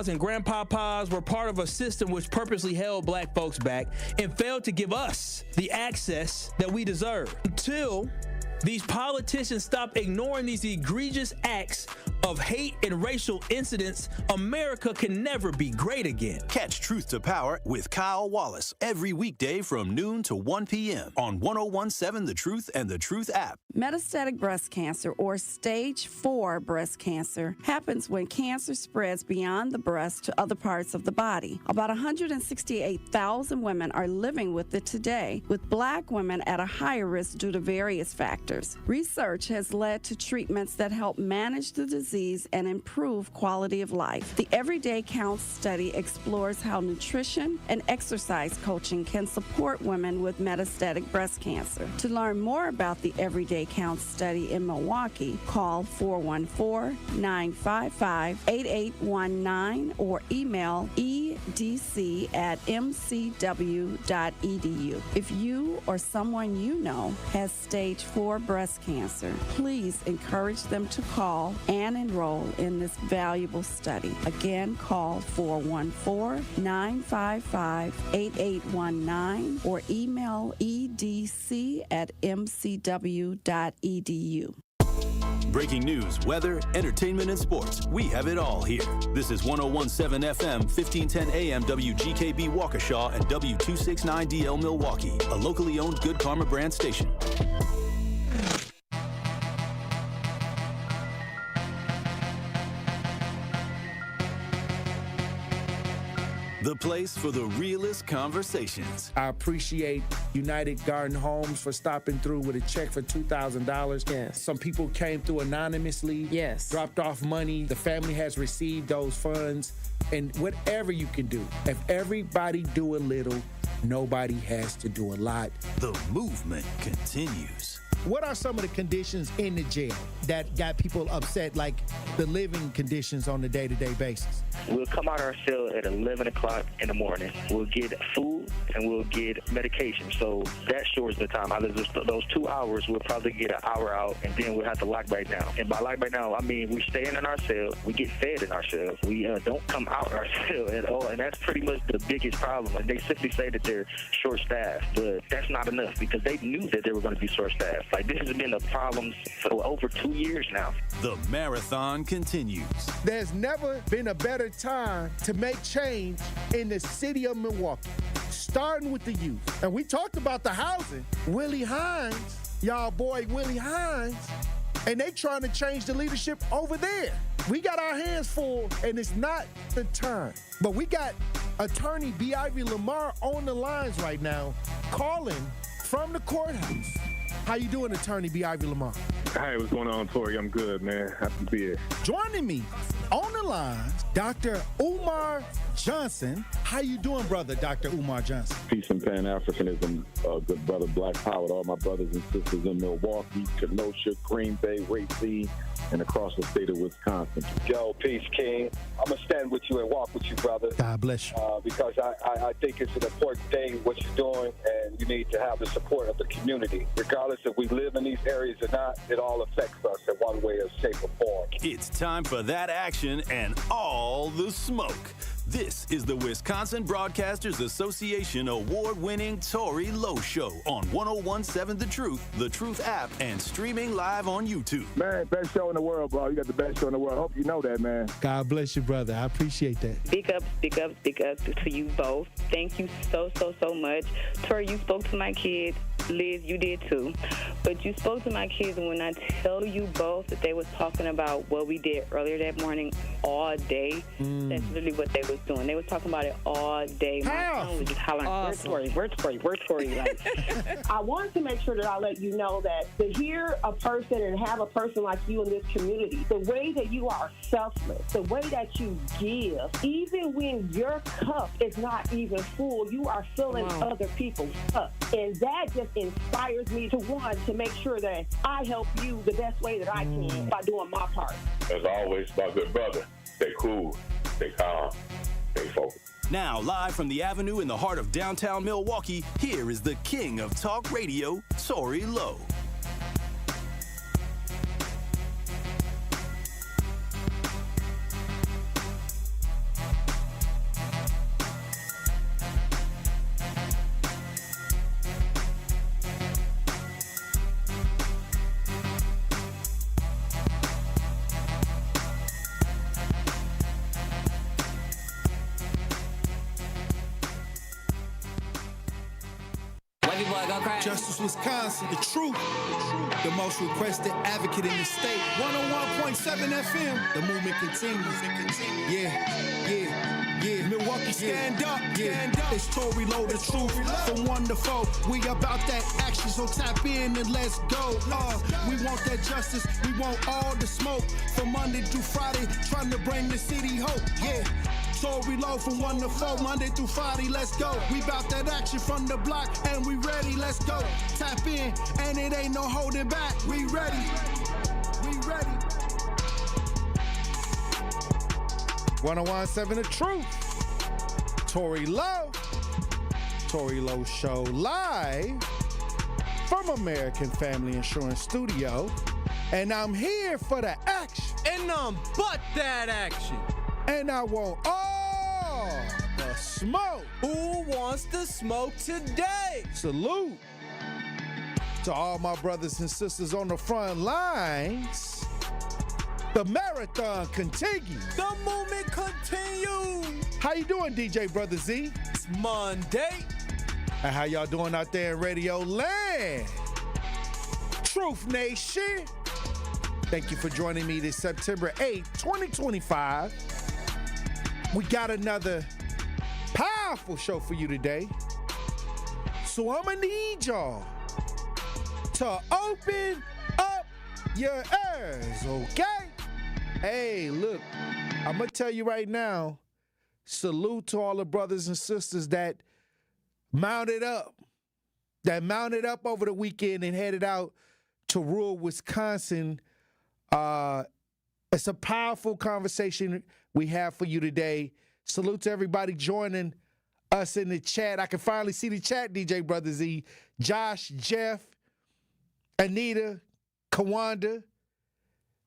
grandmas and grandpapas were part of a system which purposely held black folks back and failed to give us the access that we deserve. Until these politicians stop ignoring these egregious acts of hate and racial incidents, America can never be great again. Catch Truth to Power with Kyle Wallace every weekday from noon to 1 p.m. on 101.7 The Truth and The Truth app. Metastatic breast cancer, or stage 4 breast cancer, happens when cancer spreads beyond the breast to other parts of the body. About 168,000 women are living with it today, with black women at a higher risk due to various factors. Research has led to treatments that help manage the disease and improve quality of life. The Everyday Counts study explores how nutrition and exercise coaching can support women with metastatic breast cancer. To learn more about the Everyday Counts study in Milwaukee, call 414-955-8819 or email edc@mcw.edu. If you or someone you know has stage 4 breast cancer, please encourage them to call and enroll in this valuable study. Again, call 414-955-8819 or email edc@mcw.edu. Breaking news, weather, entertainment, and sports. We have it all here. This is 101.7 FM, 1510 AM WGKB Waukesha and W269DL Milwaukee, a locally owned Good Karma brand station. The place for the realest conversations. I appreciate United Garden Homes for stopping through with a check for $2,000. Yes. Some people came through anonymously. Yes. Dropped off money. The family has received those funds. And whatever you can do, if everybody do a little, nobody has to do a lot. The movement continues. What are some of the conditions in the jail that got people upset, like the living conditions on a day-to-day basis? We'll come out our cell at 11 o'clock in the morning. We'll get food and we'll get medication. So that shortens the time. Out of those 2 hours, we'll probably get an hour out, and then we'll have to lock back down. And by lock back down, I mean we stay in our cell. We get fed in our cells. We don't come out our cell at all, and that's pretty much the biggest problem. And they simply say that they're short-staffed, but that's not enough because they knew that they were going to be short-staffed. Like, this has been a problem for over 2 years now. The marathon continues. There's never been a better time to make change in the city of Milwaukee, starting with the youth. And we talked about the housing. Willie Hines, y'all boy Willie Hines, and they trying to change the leadership over there. We got our hands full, and it's not the time. But we got attorney B. Ivy Lamar on the lines right now, calling from the courthouse. How you doing, attorney B. Ivy Lamar? Hey, what's going on, Tory? I'm good, man. Happy to be here. Joining me on the line, Dr. Umar Johnson. How you doing, brother, Dr. Umar Johnson? Peace and Pan-Africanism, good brother, Black Power, to all my brothers and sisters in Milwaukee, Kenosha, Green Bay, Racine, and across the state of Wisconsin. Yo, peace, King. I'm going to stand with you and walk with you, brother. God bless you. Because I think it's an important thing, what you're doing, and you need to have the support of the community. Regardless if we live in these areas or not, it all affects us in one way or shape or form. It's time for that action and all the smoke. This is the Wisconsin Broadcasters Association award-winning Tory Lowe Show on 101.7 The Truth app, and streaming live on YouTube. Man, best show in the world, bro. You got the best show in the world. I hope you know that, man. God bless you, brother. I appreciate that. Big up to you both. Thank you so much. Tory, you spoke to my kids. Liz, you did too. But you spoke to my kids, and when I tell you both that they was talking about what we did earlier that morning all day, that's literally what they was doing. They was talking about it all day. My son was just hollering, awesome. Where's Tory? Like, I wanted to make sure that I let you know that to hear a person and have a person like you in this community, the way that you are selfless, the way that you give, even when your cup is not even full, you are filling other people's cup. And that just inspires me to make sure that I help you the best way that I can by doing my part. As always, my good brother, stay cool, stay calm, stay focused. Now, live from the Avenue in the heart of downtown Milwaukee, here is the king of talk radio, Tory Lowe. boy go crazy. Justice Wisconsin, the truth. The most requested advocate in the state. 101.7 FM. The movement continues. Yeah. Milwaukee, stand up. It's Tory, Lowe, the truth. From 1 to 4, we about that action, so tap in and let's go. We want that justice. We want all the smoke. From Monday through Friday, trying to bring the city hope. Yeah. Tory, Lowe from 1 to 4, Monday through Friday, let's go. We bout that action from the block, and we ready, let's go. Tap in, and it ain't no holding back. We ready. 101.7 The Truth. Tory Lowe. Tory Lowe Show live from American Family Insurance Studio. And I'm here for the action. And none but that action. And I want all the smoke. Who wants the smoke today? Salute to all my brothers and sisters on the front lines. The marathon continues. The movement continues. How you doing, DJ Brother Z? It's Monday. And how y'all doing out there in Radio Land? Truth Nation. Thank you for joining me this September 8th, 2025. We got another powerful show for you today. So I'm gonna need y'all to open up your ears, okay? Hey, look, I'm gonna tell you right now, salute to all the brothers and sisters that mounted up over the weekend and headed out to rural Wisconsin. It's a powerful conversation we have for you today. Salute to everybody joining us in the chat. I can finally see the chat, DJ Brother Z. Josh, Jeff, Anita, Kawanda.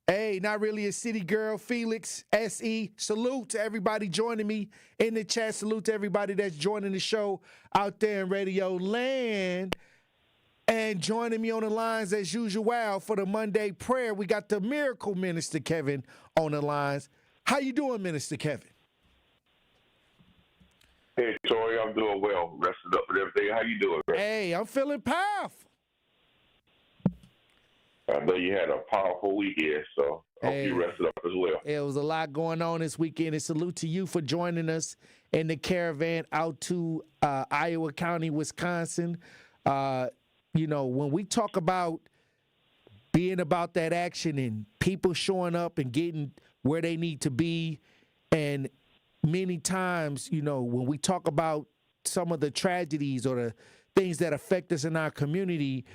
Hey, not really a city girl, Felix, SE. Salute to everybody joining me in the chat. Salute to everybody that's joining the show out there in Radio Land. And joining me on the lines as usual for the Monday prayer, we got the Miracle Minister Kevin on the lines. How you doing, Minister Kevin? Hey, Tory, I'm doing well. Rested up and everything. How you doing, man? Hey, I'm feeling powerful. I know you had a powerful weekend, so I hope you rested up as well. It was a lot going on this weekend, and salute to you for joining us in the caravan out to Iowa County, Wisconsin. You know, when we talk about being about that action and people showing up and getting where they need to be, and many times, you know, when we talk about some of the tragedies or the things that affect us in our community,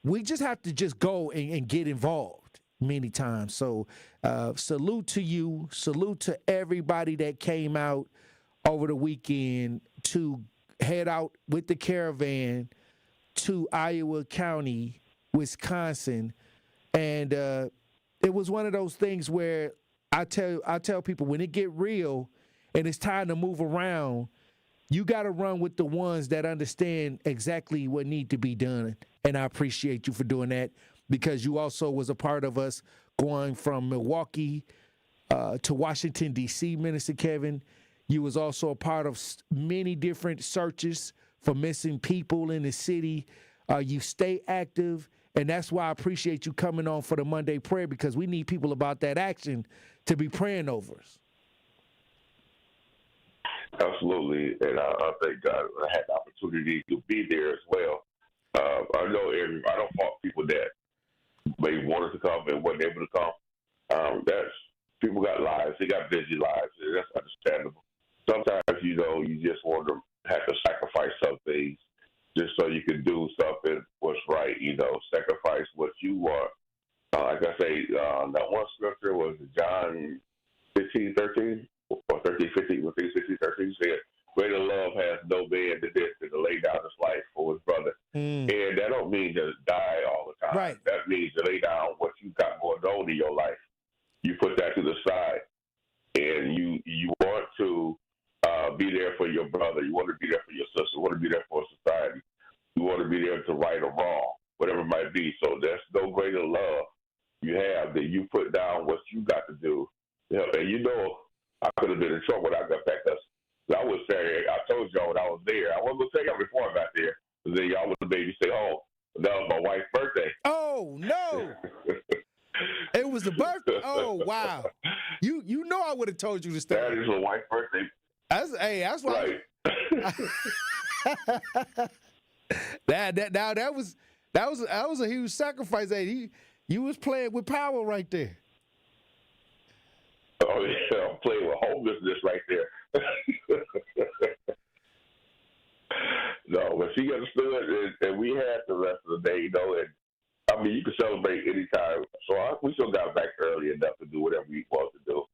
we just have to just go and get involved many times. So salute to you. Salute to everybody that came out over the weekend to head out with the caravan to Iowa County, Wisconsin. And it was one of those things where I tell people, when it get real and it's time to move around, you got to run with the ones that understand exactly what need to be done. And I appreciate you for doing that, because you also was a part of us going from Milwaukee to Washington, D.C., Minister Kevin. You was also a part of many different searches for missing people in the city. You stay active, and that's why I appreciate you coming on for the Monday prayer, because we need people about that action to be praying over us. Absolutely, and I thank God I had the opportunity to be there as well. I know I don't fault people that may wanted to come and weren't able to come. That's people got lives, they got busy lives, and that's understandable. Sometimes, you know, you just want to have to sacrifice some things just so you can do something what's right, you know, sacrifice what you want. Like I say, that one scripture was John 15:13 or 13:15, 16:13 said, "Greater love has no man than this, than to lay down his life for his brother." And that don't mean just die all the time. Right. That means to lay down what you got going on in your life. You put that to the side, and you want to be there for your brother. You want to be there for your sister. You want to be there for society. You want to be there to right or wrong, whatever it might be. So there's no greater love you have than you put down what you got to do. You know, and you know, I could have been in trouble when I got back. I was saying, I told y'all when I was there, I wasn't going to tell y'all before I got there, then y'all would have made me say, "Oh, that was my wife's birthday." Oh no! It was the birthday. Oh wow! You know I would have told you to stay. That is my wife's birthday. That's why. Right. that was a huge sacrifice. Hey, you was playing with power right there. Oh yeah, I'm playing with homelessness right there. No, but she understood, and we had the rest of the day, you know. And I mean, you can celebrate anytime. So we still got back early enough to do whatever we wanted to do.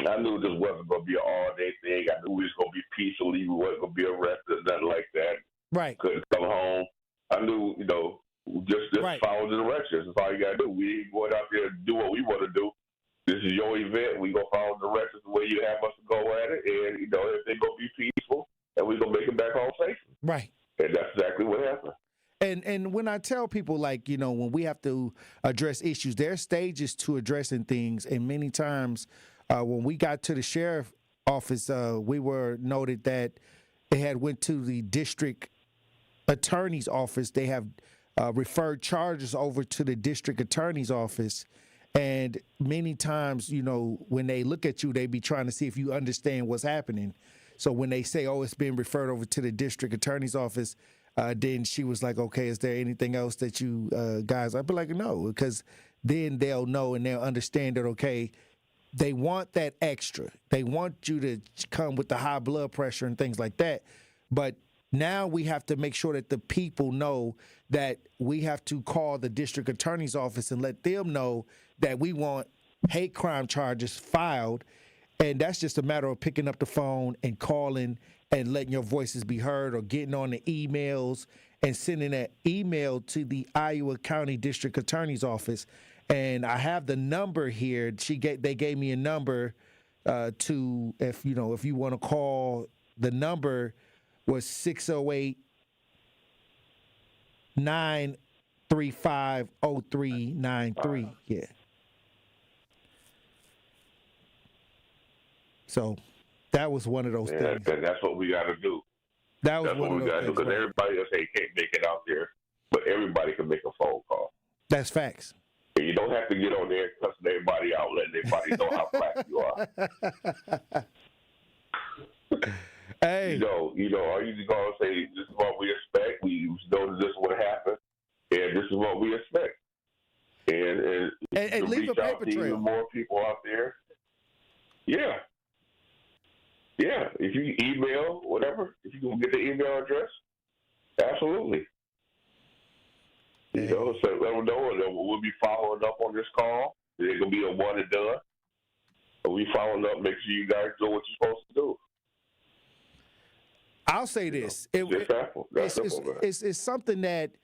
I knew this wasn't going to be an all-day thing. I knew we was going to be peacefully. We wasn't going to be arrested, nothing like that. Right. Couldn't come home. I knew, you know, just right. Follow the directions. That's all you got to do. We ain't going out there to do what we want to do. This is your event. We going to follow the directions the way you have us to go at it. And, you know, if they going to be peaceful, and we going to make it back home safely. Right. And that's exactly what happened. And when I tell people, like, you know, when we have to address issues, there are stages to addressing things. And many times when we got to the sheriff's office, we were noted that it had went to the district attorney's office. They have referred charges over to the district attorney's office. And many times, you know, when they look at you, they be trying to see if you understand what's happening. So when they say, oh, it's been referred over to the district attorney's office, then she was like, okay, is there anything else that you guys? I'd be like, no, because then they'll know and they'll understand that, okay, they want that extra. They want you to come with the high blood pressure and things like that. But now we have to make sure that the people know that we have to call the district attorney's office and let them know that we want hate crime charges filed. And that's just a matter of picking up the phone and calling and letting your voices be heard, or getting on the emails and sending an email to the Iowa County District Attorney's Office. And I have the number here. They gave me a number to, if you want to call. The number was 608-935-0393. Yeah. So that was one of those things. And that's what we got to do. That's what we got to do, because everybody else can't make it out there, but everybody can make a phone call. That's facts. And you don't have to get on there and cussing everybody out, letting everybody know how black you are. Hey, you know, are you just gonna say this is what we expect? We know this is what happened, and this is what we expect, and leave a paper trail. Even more people out there. Yeah. Yeah, if you email, whatever, if you can get the email address, absolutely. You know, so let them know, and we'll be following up on this call. It's going to be a one and done. We following up, make sure you guys do what you're supposed to do. I'll say this. It's something that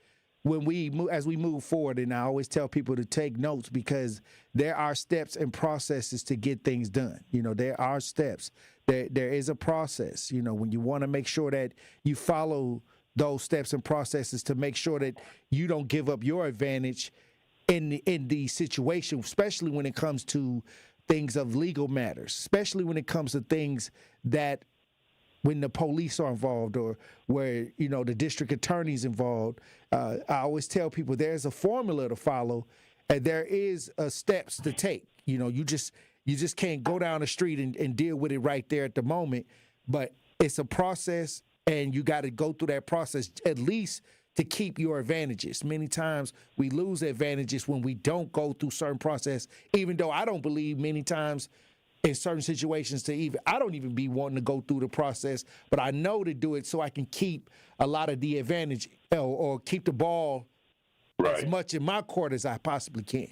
as we move forward, and I always tell people to take notes, because there are steps and processes to get things done. You know, there are steps. There is a process, you know, when you want to make sure that you follow those steps and processes to make sure that you don't give up your advantage in the situation, especially when it comes to things of legal matters, especially when it comes to things that when the police are involved, or where, you know, the district attorney's involved. I always tell people there's a formula to follow, and there is steps to take. You know, you just can't go down the street and deal with it right there at the moment. But it's a process, and you got to go through that process at least to keep your advantages. Many times we lose advantages when we don't go through certain process, even though I don't believe many times in certain situations I don't even be wanting to go through the process, but I know to do it so I can keep a lot of the advantage, or keep the ball as much in my court as I possibly can.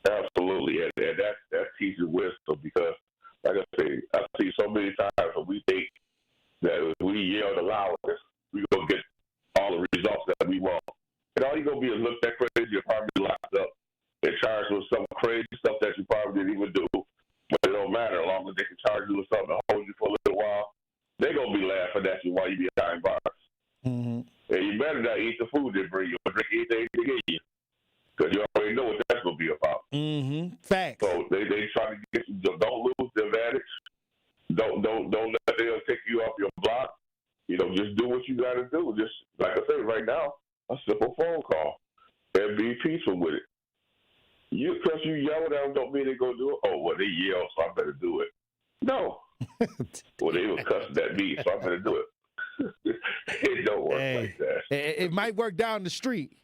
Absolutely, and that teaches wisdom, because, like I say, I see so many times when we think that if we yell the loudest, we're going to get all the results that we want. And all you're going to be is looked at crazy, you're probably locked up and charged with some crazy stuff that you probably didn't even do. But it don't matter, as long as they can charge you with something and hold you for a little while, they're going to be laughing at you while you be behind bars. Mm-hmm. And you better not eat the food they bring you, or drink anything they give you, because you already know what that's going to be about. Mm-hmm. Facts. So they try to get you. Don't lose the advantage. Don't let them take you off your block. You know, just do what you you got to do. Just like I say, right now, a simple phone call and be peaceful with it. Because you yell at them don't mean they go do it. Oh, well, they yell, so I better do it. No. Well, they were cussing at me, so I better do it. It don't work like that. It might work down the street.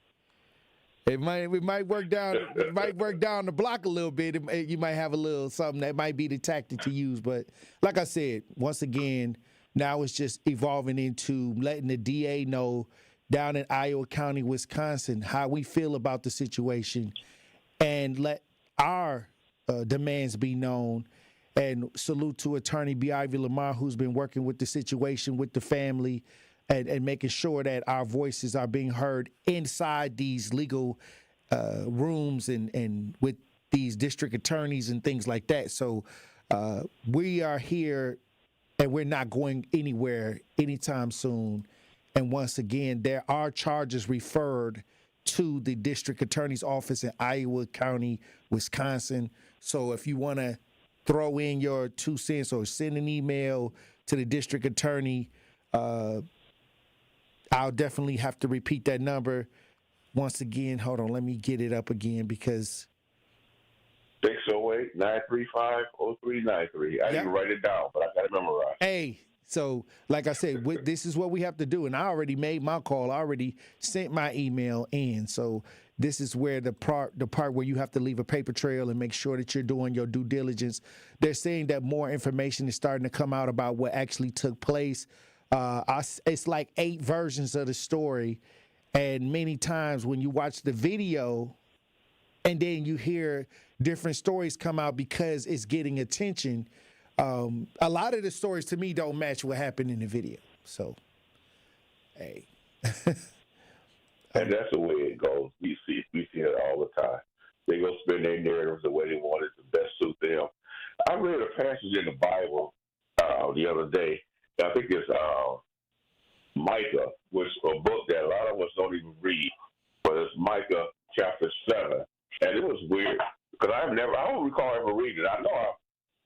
It might work down. It might work down the block a little bit. You might have a little something that might be the tactic to use. But like I said, once again, now it's just evolving into letting the DA know down in Iowa County, Wisconsin, how we feel about the situation, and let our demands be known. And salute to Attorney B. Ivy Lamar, who's been working with the situation with the family and making sure that our voices are being heard inside these legal rooms and with these district attorneys and things like that. So we are here and we're not going anywhere anytime soon. And once again, there are charges referred to the district attorney's office in Iowa County, Wisconsin. So if you want to throw in your 2 cents or send an email to the district attorney, I'll definitely have to repeat that number. Once again, hold on, let me get it up again because 608-935-0393. I didn't write it down, but I got it memorized. Hey, so like I said, this is what we have to do. And I already made my call. I already sent my email in. So this is where the part where you have to leave a paper trail and make sure that you're doing your due diligence. They're saying that more information is starting to come out about what actually took place. It's like 8 versions of the story. And many times when you watch the video and then you hear different stories come out because it's getting attention, a lot of the stories to me don't match what happened in the video. So, hey. And that's the way it goes. We see it all the time. They go spin their narratives the way they want it to best suit them. I read a passage in the Bible the other day. I think it's Micah, which is a book that a lot of us don't even read. But it's Micah chapter 7. And it was weird because I don't recall ever reading it. I know I've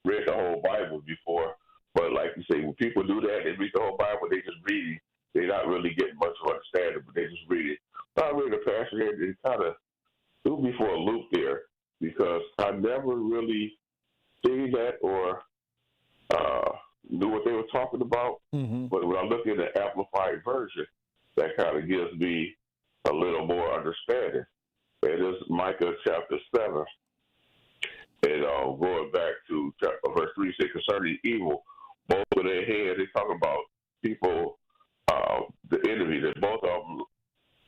read the whole Bible before, but like you say, when people do that, they read the whole Bible, they just read it. They're not really getting much of understanding, but they just read it. So I read the passage and it kind of threw me for a loop there because I never really seen that or knew what they were talking about. Mm-hmm. But when I look at the amplified version, that kind of gives me a little more understanding. It is Micah chapter 7. And going back to verse 3, say, concerning evil, both of their heads, they talk about people, the enemy, that both of them,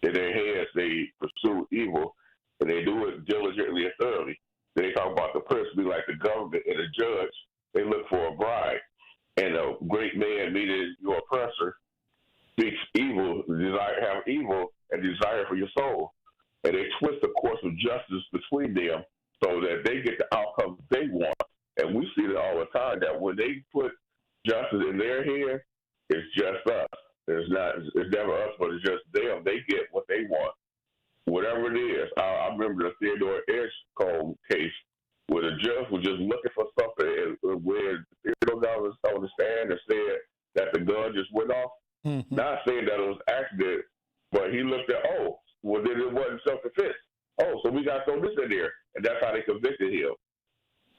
in their heads, they pursue evil, and they do it diligently and thoroughly. Then they talk about the prince, be like the government and the judge. They look for a bride. And a great man, meaning your oppressor, speaks evil, have evil and desire for your soul. And they twist the course of justice between them so that they get the outcome they want. And we see it all the time that when they put justice in their head, it's just us. It's never us, but it's just them. They get what they want, whatever it is. I remember the Theodore Edgecombe case where the judge was just looking for something where Theodore was on the stand and said that the gun just went off. Mm-hmm. Not saying that it was accident, but he looked at, well, then it wasn't self-defense. Oh, so we got to throw this in there. And that's how they convicted him.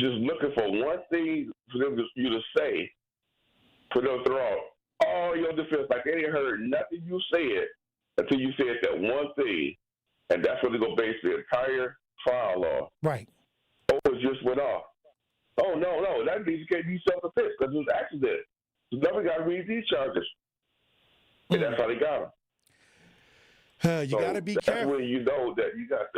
Just looking for one thing for you to say, for them to throw out all your defense. Like they didn't heard nothing you said until you said that one thing. And that's what they're going to base the entire trial on. Right. Oh, it just went off. Oh, no, that means you can't be self-defense because it was accident. So now we got to read these charges. And that's how they got them. You got to be careful. That's when you know that you got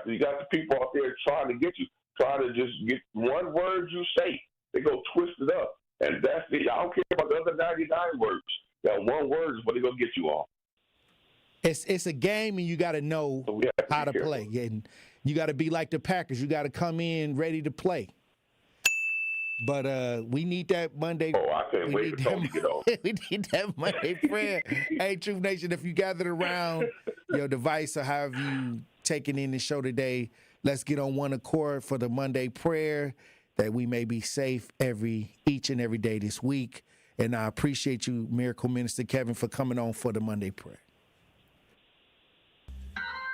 you got the people out there trying to get you, trying to just get one word you say. They go twist it up. And that's it. I don't care about the other 99 words. That one word is what they're going to get you on. It's a game, and you got to know how to play. And you got to be like the Packers. You got to come in ready to play. But we need that Monday. Oh, I can't wait for Tony to get on. We need that Monday prayer. Hey, Truth Nation, if you gathered around your device or however you taking in the show today, let's get on one accord for the Monday prayer that we may be safe each and every day this week. And I appreciate you, Miracle Minister Kevin, for coming on for the Monday prayer.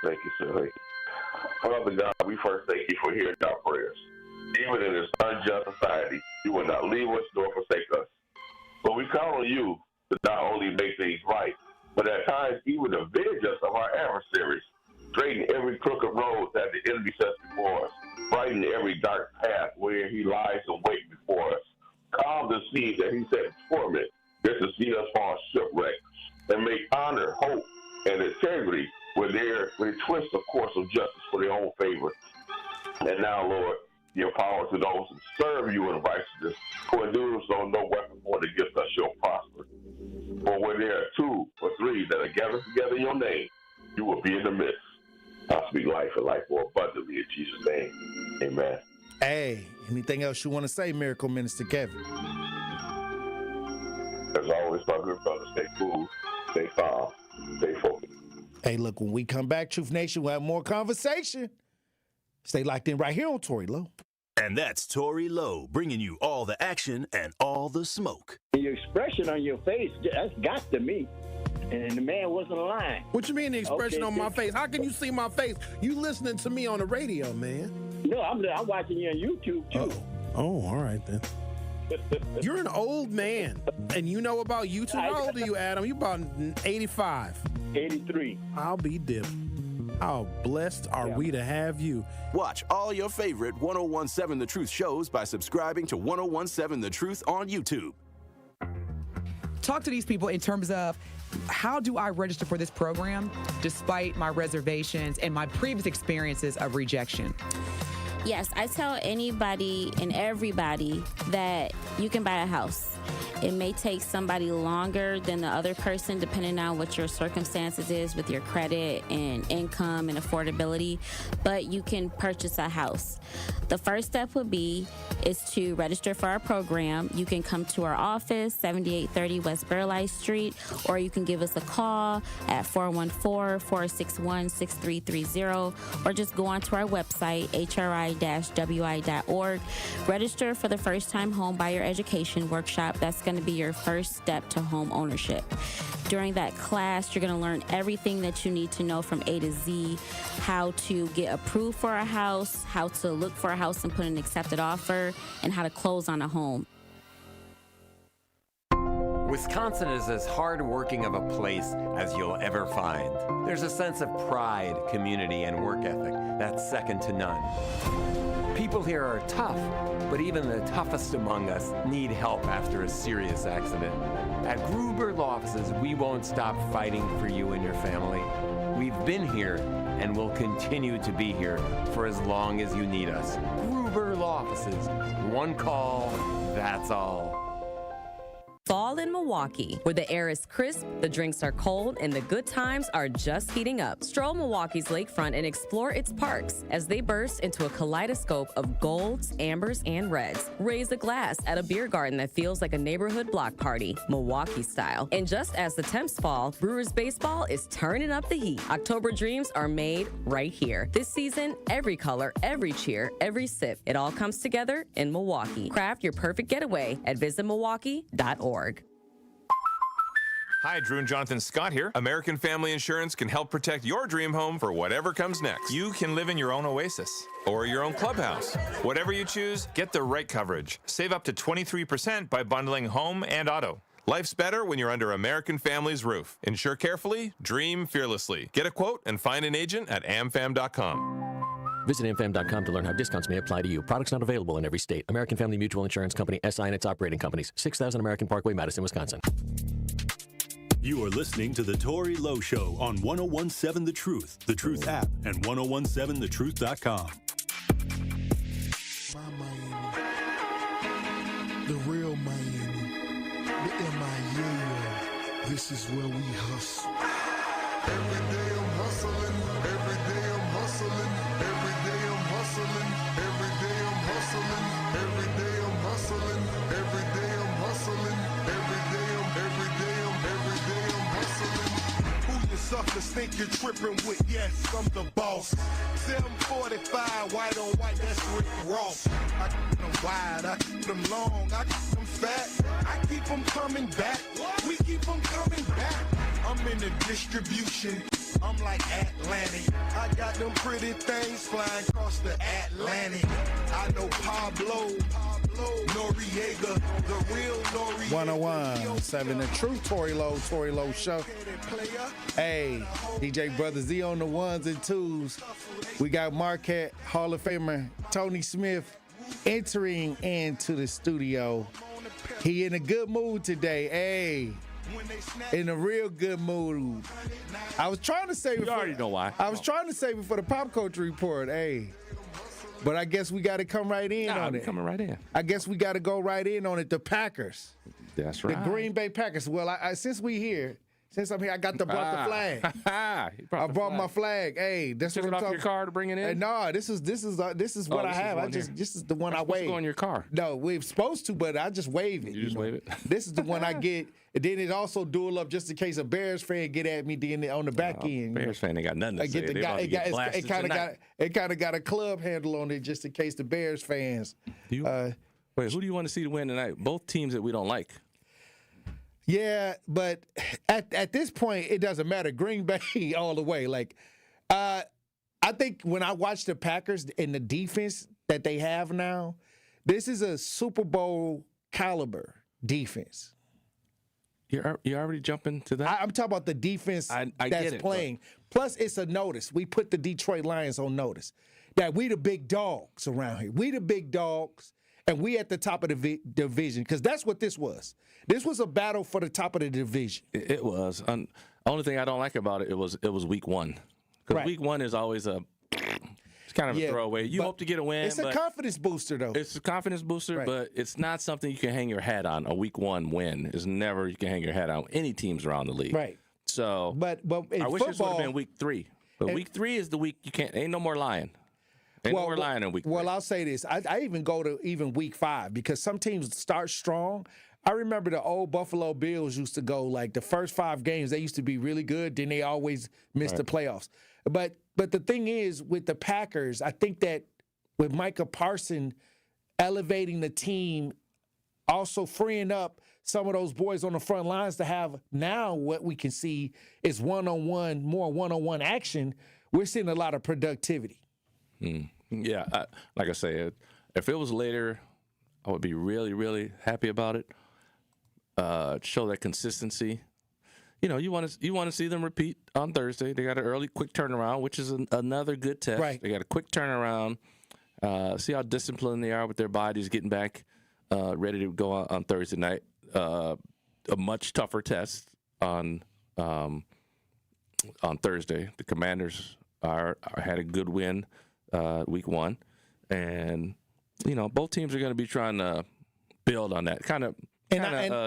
Thank you, sir. Father God, we first thank you for hearing our prayers. Even in this unjust society, you will not leave us nor forsake us. So we count on you to not only make things right, but at times even avenge us of our adversaries. Straighten every crooked road that the enemy sets before us. Brighten every dark path where he lies in wait before us. Calm the seas that he set in torment, just to see us fall shipwrecked. And make honor, hope, and integrity where they twist the course of justice for their own favor. And now, Lord, give power to those who serve you in righteousness, who endure so no weapon formed against us shall prosper. For where there are 2 or 3 that are gathered together in your name, you will be in the midst. I speak life and life more abundantly in Jesus' name. Amen. Hey, anything else you want to say, Miracle Minister Kevin? As always, my good brother, stay cool, stay calm, stay focused. Hey, look, when we come back, Truth Nation, we'll have more conversation. Stay locked in right here on Tory Lowe. And that's Tory Lowe, bringing you all the action and all the smoke. Your expression on your face, that's got to me. And the man wasn't lying. What you mean the expression on my face? How can you see my face? You listening to me on the radio, man. No, I'm watching you on YouTube, too. Oh, all right, then. You're an old man, and you know about YouTube. How old are you, Adam? You about 85. 83. I'll be dipped. How blessed are we to have you? Watch all your favorite 1017 The Truth shows by subscribing to 1017 The Truth on YouTube. Talk to these people in terms of how do I register for this program despite my reservations and my previous experiences of rejection? Yes, I tell anybody and everybody that you can buy a house. It may take somebody longer than the other person, depending on what your circumstances is with your credit and income and affordability, but you can purchase a house. The first step would be is to register for our program. You can come to our office, 7830 West Burleigh Street, or you can give us a call at 414-461-6330, or just go onto our website, hri-wi.org. Register for the first-time home buyer education workshop. That's going to be your first step to home ownership. During that class, you're going to learn everything that you need to know from A to Z, how to get approved for a house, how to look for a house and put an accepted offer, and how to close on a home. Wisconsin is as hard-working of a place as you'll ever find. There's a sense of pride, community, and work ethic that's second to none. People here are tough, but even the toughest among us need help after a serious accident. At Gruber Law Offices, we won't stop fighting for you and your family. We've been here and will continue to be here for as long as you need us. Gruber Law Offices. One call, that's all. Fall in Milwaukee, where the air is crisp, the drinks are cold, and the good times are just heating up. Stroll Milwaukee's lakefront and explore its parks as they burst into a kaleidoscope of golds, ambers, and reds. Raise a glass at a beer garden that feels like a neighborhood block party, Milwaukee style. And just as the temps fall, Brewers baseball is turning up the heat. October dreams are made right here. This season, every color, every cheer, every sip, it all comes together in Milwaukee. Craft your perfect getaway at visitmilwaukee.org. Hi, Drew and Jonathan Scott here. American Family Insurance can help protect your dream home for whatever comes next. You can live in your own oasis or your own clubhouse. Whatever you choose, get the right coverage. Save up to 23% by bundling home and auto. Life's better when you're under American Family's roof. Insure carefully, dream fearlessly. Get a quote and find an agent at amfam.com. Visit amfam.com to learn how discounts may apply to you. Products not available in every state. American Family Mutual Insurance Company, SI and its operating companies. 6000 American Parkway, Madison, Wisconsin. You are listening to The Tory Lowe Show on 1017 The Truth app, and 1017thetruth.com. My Miami, the real Miami, the MIA. This is where we hustle. Every day I'm hustling, every day I'm hustling, every day I'm hustling, every day I'm hustling, every day I'm hustling, every day I'm hustling, every day I'm hustling. Who you suckers think you're tripping with? Yes, I'm the boss. 745, white on white, that's Rick Ross. I keep them wide, I keep them long, I keep them back. I keep them coming back. We keep them coming back. I'm in the distribution. I'm like Atlantic. I got them pretty things flying across the Atlantic. I know Pablo, Noriega, the real Noriega. 101.7 The Truth, Tory Lowe Show. Hey, DJ Brother Z on the ones and twos. We got Marquette Hall of Famer Tony Smith entering into the studio. He in a good mood today. Hey, in a real good mood. I was trying to save it. You already know why. I was trying to save it for the pop culture report. Hey, but I guess we got to come right in on it. Coming right in. I guess we got to go right in on it. The Packers. That's right. The Green Bay Packers. Well, since I'm here, I got to brought the flag. I brought my flag. Hey, that's what I'm talking. Off your car to bring it in. No, this is what I have. This is the one I wave. Go in your car. No, we're supposed to, but I just wave it. You just wave it. This is the one I get. And then it also dual up just in case a Bears fan get at me then on the back end. Bears fan ain't got nothing to say. It kind of got a club handle on it just in case the Bears fans. Wait, who do you want to see to win tonight? Both teams that we don't like. Yeah, but at this point, it doesn't matter. Green Bay all the way. Like, I think when I watch the Packers and the defense that they have now, this is a Super Bowl caliber defense. You're already jumping to that? I'm talking about the defense that's playing. Plus, it's a notice. We put the Detroit Lions on notice that we the big dogs around here. We the big dogs, and we at the top of the division because that's what this was. This was a battle for the top of the division. It was. Only thing I don't like about it was week one. Because week one is always it's kind of a throwaway. You hope to get a win. It's a confidence booster, though. It's a confidence booster, but it's not something you can hang your hat on. A week one win is never you can hang your hat on any teams around the league. Right. So, but I wish this would have been week 3. But week 3 is the week you can't. Ain't no more lying. Ain't no more lying in week 3. Well, I'll say this. I even go to even week 5 because some teams start strong. I remember the old Buffalo Bills used to go like the first 5 games, they used to be really good. Then they always missed the playoffs. But the thing is with the Packers, I think that with Micah Parsons elevating the team, also freeing up some of those boys on the front lines to have now what we can see is more one-on-one action. We're seeing a lot of productivity. Yeah, like I said, if it was later, I would be really, really happy about it. Show that consistency. You know, you want to see them repeat on Thursday. They got an early, quick turnaround, which is another good test. Right. They got a quick turnaround. See how disciplined they are with their bodies, getting back ready to go on Thursday night. A much tougher test on Thursday. The Commanders had a good win week 1, and you know both teams are going to be trying to build on that, kind of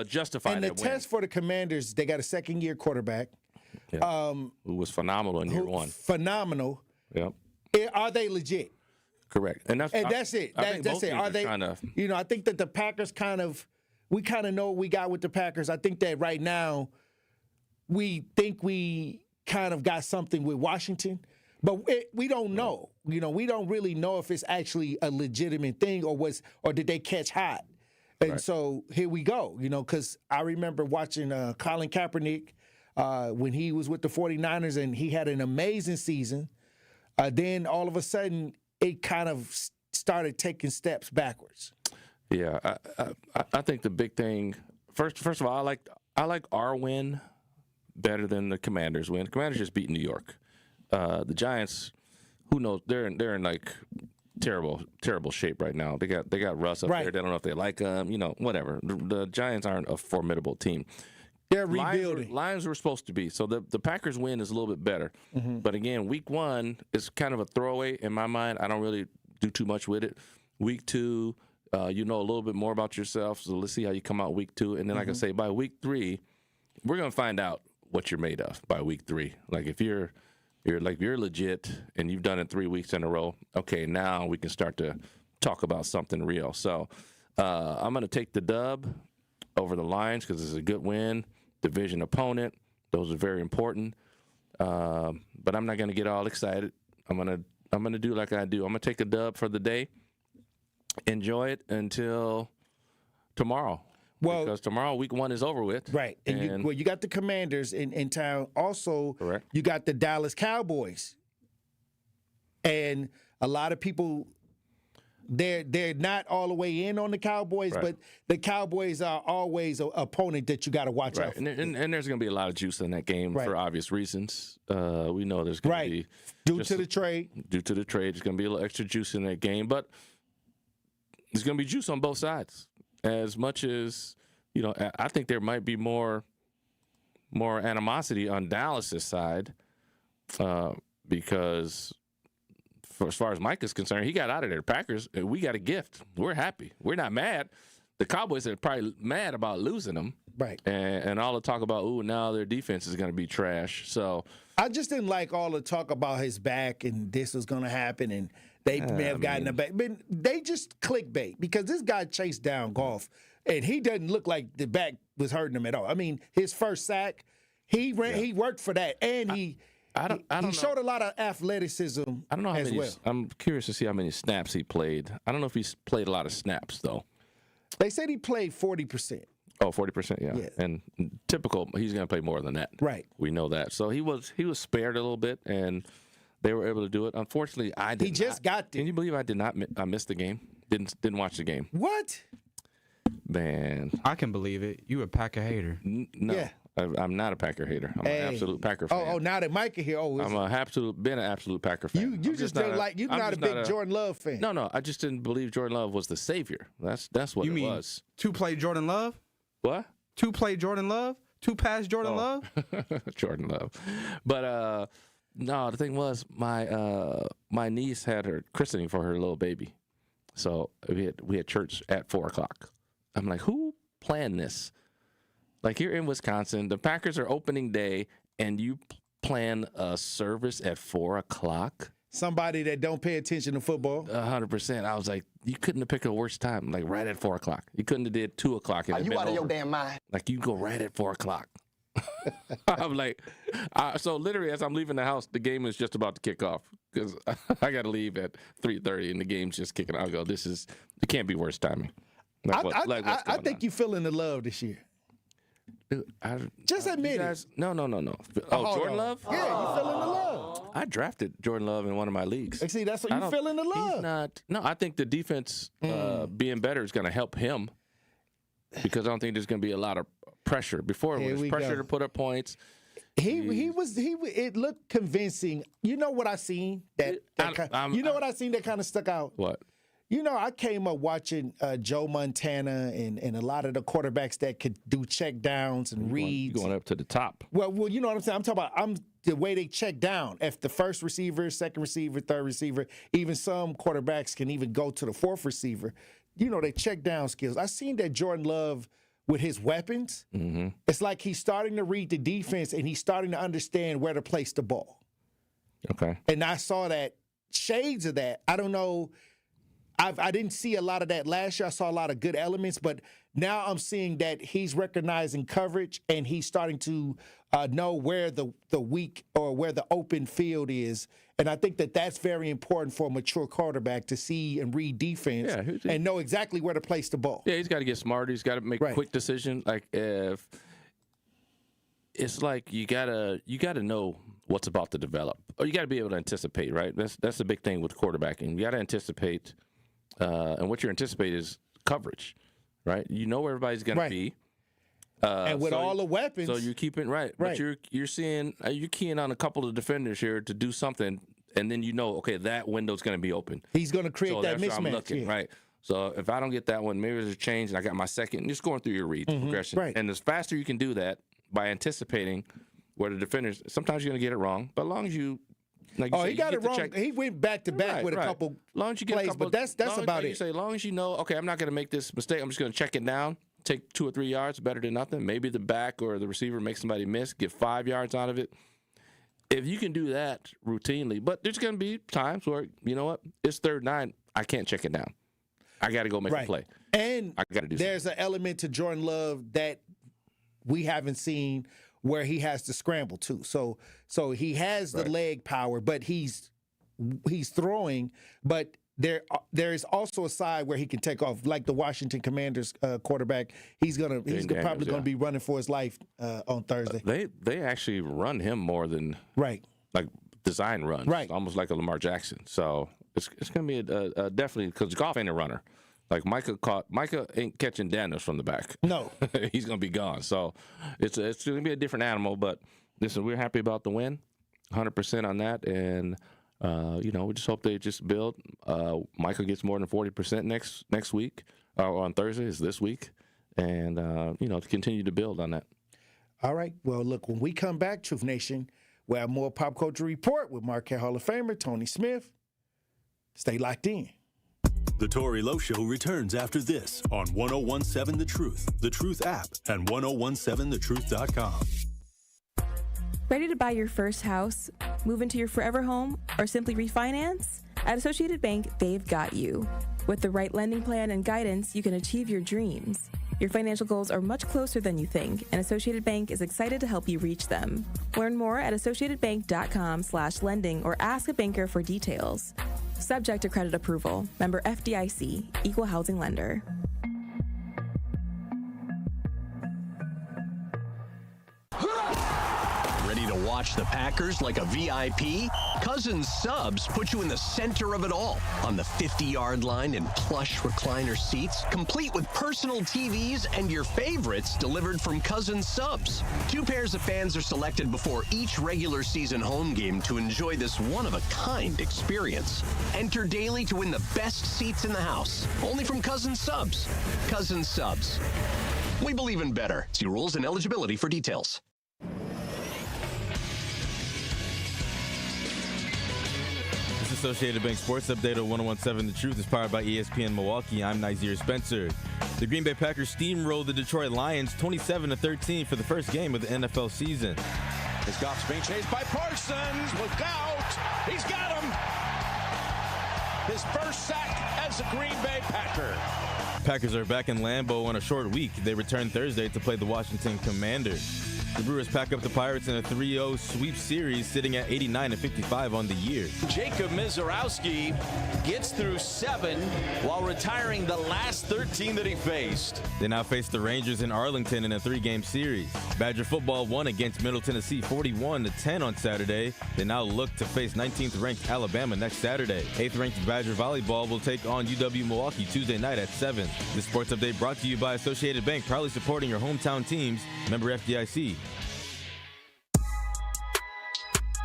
justify. And the test for the Commanders, they got a second-year quarterback, who was phenomenal in year 1. Phenomenal. Yep. Are they legit? Correct. And that's it. That's it. Are they? You know, I think that the Packers we kind of know what we got with the Packers. I think that right now we think we kind of got something with Washington, but we don't know. You know, we don't really know if it's actually a legitimate thing or did they catch hot. And so here we go, you know, because I remember watching Colin Kaepernick when he was with the 49ers and he had an amazing season. Then all of a sudden it kind of started taking steps backwards. Yeah, I think the big thing, first of all, I like our win better than the Commanders' win. The Commanders just beat New York. The Giants, who knows? They're in like terrible shape right now. They got Russ up there. They don't know if they like him. You know, whatever. The Giants aren't a formidable team. They're rebuilding. Lions were supposed to be. So the Packers win is a little bit better. Mm-hmm. But again, week 1 is kind of a throwaway in my mind. I don't really do too much with it. Week 2, you know a little bit more about yourself. So let's see how you come out week 2. And then like I say, by week 3, we're gonna find out what you're made of by week 3. Like if you're legit and you've done it 3 weeks in a row, okay, now we can start to talk about something real. So I'm going to take the dub over the Lions because it's a good win, division opponent. Those are very important. But I'm not going to get all excited. I'm going to do like I do. I'm going to take a dub for the day, enjoy it until tomorrow. Well, because tomorrow, week 1 is over with. Right. And you got the Commanders in town. Also, Correct. You got the Dallas Cowboys. And a lot of people, they're not all the way in on the Cowboys, but the Cowboys are always an opponent that you got to watch out for. And there's going to be a lot of juice in that game for obvious reasons. We know there's going to be. Due to the trade. Due to the trade, there's going to be a little extra juice in that game. But there's going to be juice on both sides. As much as, I think there might be more animosity on Dallas's side because as far as Mike is concerned, he got out of there. Packers, we got a gift. We're happy. We're not mad. The Cowboys are probably mad about losing them. Right. And all the talk about, now their defense is going to be trash. So I just didn't like all the talk about his back and this was going to happen and they may have gotten a back. But they just clickbait because this guy chased down Goff and he doesn't look like the back was hurting him at all. I mean, his first sack, he worked for that and he showed a lot of athleticism. I don't know how many. Well. I'm curious to see how many snaps he played. I don't know if he's played a lot of snaps though. They said he played 40%. Oh, 40%, yeah. And typical, he's going to play more than that. Right. We know that. So he was spared a little bit, and they were able to do it. Unfortunately, I did. He just got there. Can you believe I did not? I missed the game. Didn't watch the game. What? Man, I can believe it. You a Packer hater? No. Yeah. I'm not a Packer hater. I'm an absolute Packer fan. Oh, now that Mike is here, I'm been an absolute Packer fan. You just don't like. You're not a big Jordan Love fan. No. I just didn't believe Jordan Love was the savior. That's what you it mean was. 2-play Jordan Love? What? 2-play Jordan Love? 2-pass Jordan Love? Jordan Love. But no, the thing was my niece had her christening for her little baby, so we had church at 4:00. I'm like, who planned this? Like here in Wisconsin, the Packers are opening day, and you plan a service at 4:00. Somebody that don't pay attention to football. 100%. I was like, you couldn't have picked a worse time, like right at 4:00. You couldn't have did 2:00. Are you out of your damn mind? Like you go right at 4:00. I'm like, so literally as I'm leaving the house, the game is just about to kick off because I got to leave at 3:30 and the game's just kicking. I'll go. It can't be worse timing. I think you feeling the love this year. Dude, just admit it. No. Oh, Jordan Love? Yeah, you feeling the love. I drafted Jordan Love in one of my leagues. See, that's what you feeling the love. He's not. No, I think the defense being better is going to help him because I don't think there's going to be a lot of pressure. Before it was pressure to put up points. It looked convincing. You know what I seen what I seen that kind of stuck out? What? I came up watching Joe Montana and a lot of the quarterbacks that could do check downs and reads. Going up to the top. Well, you know what I'm saying? I'm talking about the way they check down. If the first receiver, second receiver, third receiver, even some quarterbacks can even go to the fourth receiver. They check down skills. I seen that Jordan Love with his weapons. Mm-hmm. It's like he's starting to read the defense and he's starting to understand where to place the ball. Okay. And I saw that shades of that. I don't know. I didn't see a lot of that last year. I saw a lot of good elements, but now I'm seeing that he's recognizing coverage and he's starting to know where the weak or where the open field is. And I think that that's very important for a mature quarterback to see and read defense and know exactly where to place the ball. Yeah, he's got to get smarter. He's got to make quick decisions. Like if it's like you gotta know what's about to develop, or you got to be able to anticipate. Right, that's the big thing with quarterbacking. You got to anticipate. And what you anticipate is coverage, right? You know where everybody's going to be. And with all the weapons. So you're keeping, right. But you're seeing, you're keying on a couple of defenders here to do something, and then okay, that window's going to be open. He's going to create that mismatch. I'm looking, right? So if I don't get that one, maybe there's a change, and I got my second, just going through your read progression. Right. And as faster you can do that by anticipating where the defenders, sometimes you're going to get it wrong, but as long as you, he got it wrong. He went back to back with a couple plays, but that's about it. You say, as long as you know, okay, I'm not going to make this mistake. I'm just going to check it down, take 2 or 3 yards, better than nothing. Maybe the back or the receiver makes somebody miss, get 5 yards out of it. If you can do that routinely, but there's going to be times where, you know what, it's 3rd and 9, I can't check it down. I got to go make a play. And I got to do there's an element to Jordan Love that we haven't seen where he has to scramble too. So he has the leg power, but he's throwing, but there is also a side where he can take off, like the Washington Commanders quarterback. He's probably going to be running for his life on Thursday. They actually run him more than like design runs, almost like a Lamar Jackson. So it's going to be definitely, because Goff ain't a runner. Like Micah ain't catching Daniels from the back. No, he's going to be gone. So it's going to be a different animal. But listen, we're happy about the win, 100% on that, and. We just hope they just build. Michael gets more than 40% next week, on Thursday is this week, and to continue to build on that. All right. Well, look, when we come back, Truth Nation, we'll have more Pop Culture Report with Marquette Hall of Famer Tony Smith. Stay locked in. The Tory Lowe Show returns after this on 1017 The Truth app, and 1017thetruth.com. Ready to buy your first house, move into your forever home, or simply refinance? At Associated Bank, they've got you. With the right lending plan and guidance, you can achieve your dreams. Your financial goals are much closer than you think, and Associated Bank is excited to help you reach them. Learn more at associatedbank.com/lending or ask a banker for details. Subject to credit approval. Member FDIC, Equal Housing Lender. Ready to watch the Packers like a VIP? Cousins Subs put you in the center of it all, on the 50-yard line in plush recliner seats, complete with personal TVs and your favorites delivered from Cousins Subs. 2 pairs of fans are selected before each regular season home game to enjoy this one-of-a-kind experience. Enter daily to win the best seats in the house, only from Cousins Subs. Cousins Subs. We believe in better. See rules and eligibility for details. Associated Bank Sports Update on 1017 The Truth is powered by ESPN Milwaukee. I'm Nazir Spencer. The Green Bay Packers steamrolled the Detroit Lions 27-13 for the first game of the NFL season. As Goff's being chased by Parsons. Look out! He's got him! His first sack as a Green Bay Packer. Packers are back in Lambeau on a short week. They return Thursday to play the Washington Commanders. The Brewers pack up the Pirates in a 3-0 sweep series, sitting at 89-55 on the year. Jacob Mizorowski gets through 7 while retiring the last 13 that he faced. They now face the Rangers in Arlington in a 3-game series. Badger football won against Middle Tennessee 41-10 on Saturday. They now look to face 19th-ranked Alabama next Saturday. 8th-ranked Badger volleyball will take on UW Milwaukee Tuesday night at 7. This sports update brought to you by Associated Bank, proudly supporting your hometown teams. Member FDIC.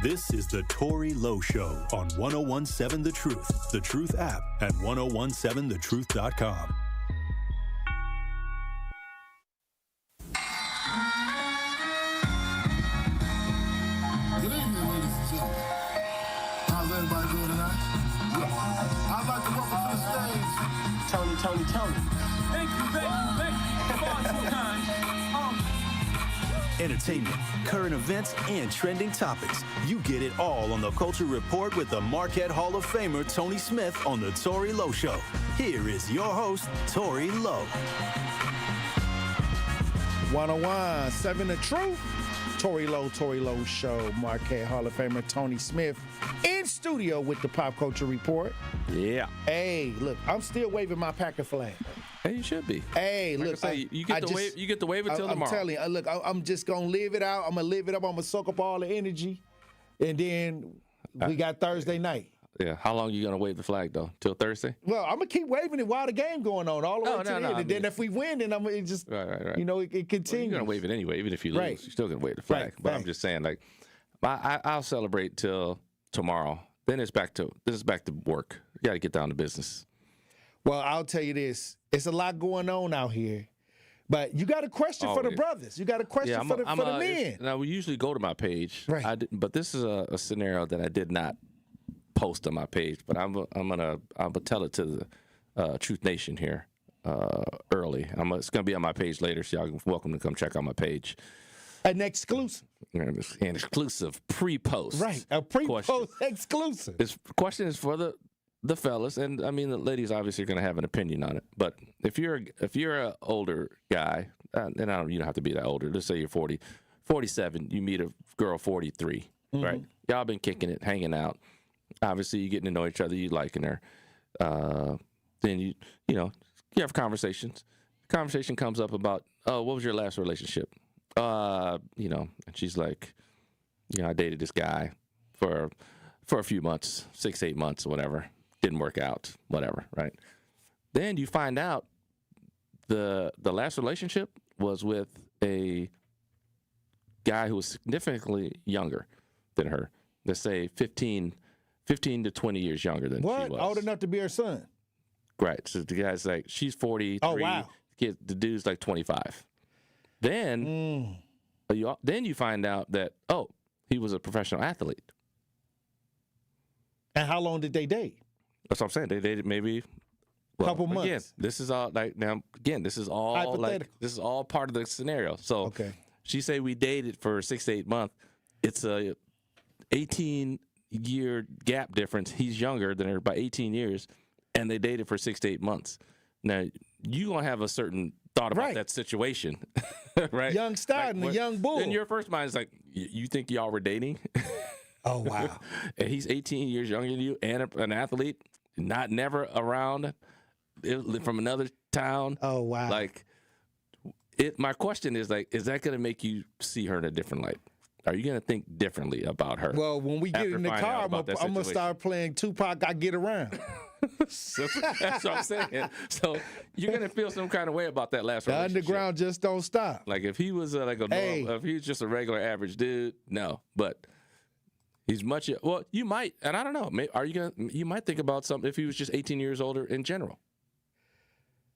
This is the Tory Lowe Show on 1017 The Truth app, and 1017thetruth.com. Good evening, ladies and gentlemen. How's everybody doing tonight? I'd like to welcome to the stage Tony. Thank you. Far too kind. Entertainment, current events, and trending topics. You get it all on the Culture Report with the Marquette Hall of Famer Tony Smith on the Tory Lowe Show. Here is your host, Tory Lowe. 1017 The Truth. Tory Lowe Show. Marquette Hall of Famer Tony Smith in studio with the Pop Culture Report. Yeah. Hey, look, I'm still waving my Packer flag. Hey, you should be. Hey, like look, you get to wave it till tomorrow. I'm telling you, look, I'm just gonna live it out. I'm gonna live it up. I'm gonna soak up all the energy, and then we got Thursday night. Yeah. How long are you gonna wave the flag though? Till Thursday? Well, I'm gonna keep waving it while the game going on, all the way to the end. And then if we win, then it just right. It continues. Well, you're gonna wave it anyway, even if you lose. Right. You're still gonna wave the flag. Right. But I'm just saying, like, I'll celebrate till tomorrow. Then it's back to work. You got to get down to business. Well, I'll tell you this: it's a lot going on out here, but you got a question for the brothers. You got a question for the men. Now we usually go to my page, right? But this is a scenario that I did not post on my page, but I'm gonna tell it to the Truth Nation here early. It's gonna be on my page later, so y'all are welcome to come check out my page. An exclusive. An exclusive pre-post. Right, a pre-post exclusive. This question is for the fellas, and I mean the ladies obviously are going to have an opinion on it. But if you're an older guy, and you don't have to be that older. Let's say you're 40, 47. You meet a girl 43, right? Y'all been kicking it, hanging out. Obviously, you're getting to know each other. You liking her. then you have conversations. Conversation comes up about, oh, what was your last relationship? And she's like, I dated this guy for a few months, 6-8 months, whatever. Didn't work out, whatever, right? Then you find out the last relationship was with a guy who was significantly younger than her. Let's say 15 to 20 years younger than she was. Old enough to be her son? Right. So the guy's like, she's 43. Oh, wow. The dude's like 25. Then you find out that, he was a professional athlete. And how long did they date? That's what I'm saying. They dated maybe couple months. Again, this is all this is all part of the scenario. So she say we dated for 6 to 8 months. It's a 18-year gap difference. He's younger than her by 18 years, and they dated for 6 to 8 months. Now you gonna have a certain thought about that situation, right? Young star and a young bull. Then your first mind is like, you think y'all were dating? Oh wow! And he's 18 years younger than you, and an athlete, never around, from another town. Oh wow! Like, my question is like, is that going to make you see her in a different light? Are you going to think differently about her? Well, when we get in the car, I'm gonna start playing Tupac. I Get Around. So, that's what I'm saying. So you're going to feel some kind of way about that last relationship. The underground just don't stop. Like if he was if he was just a regular average dude, no, but. He's much you might, and I don't know. You might think about something if he was just 18 years older in general.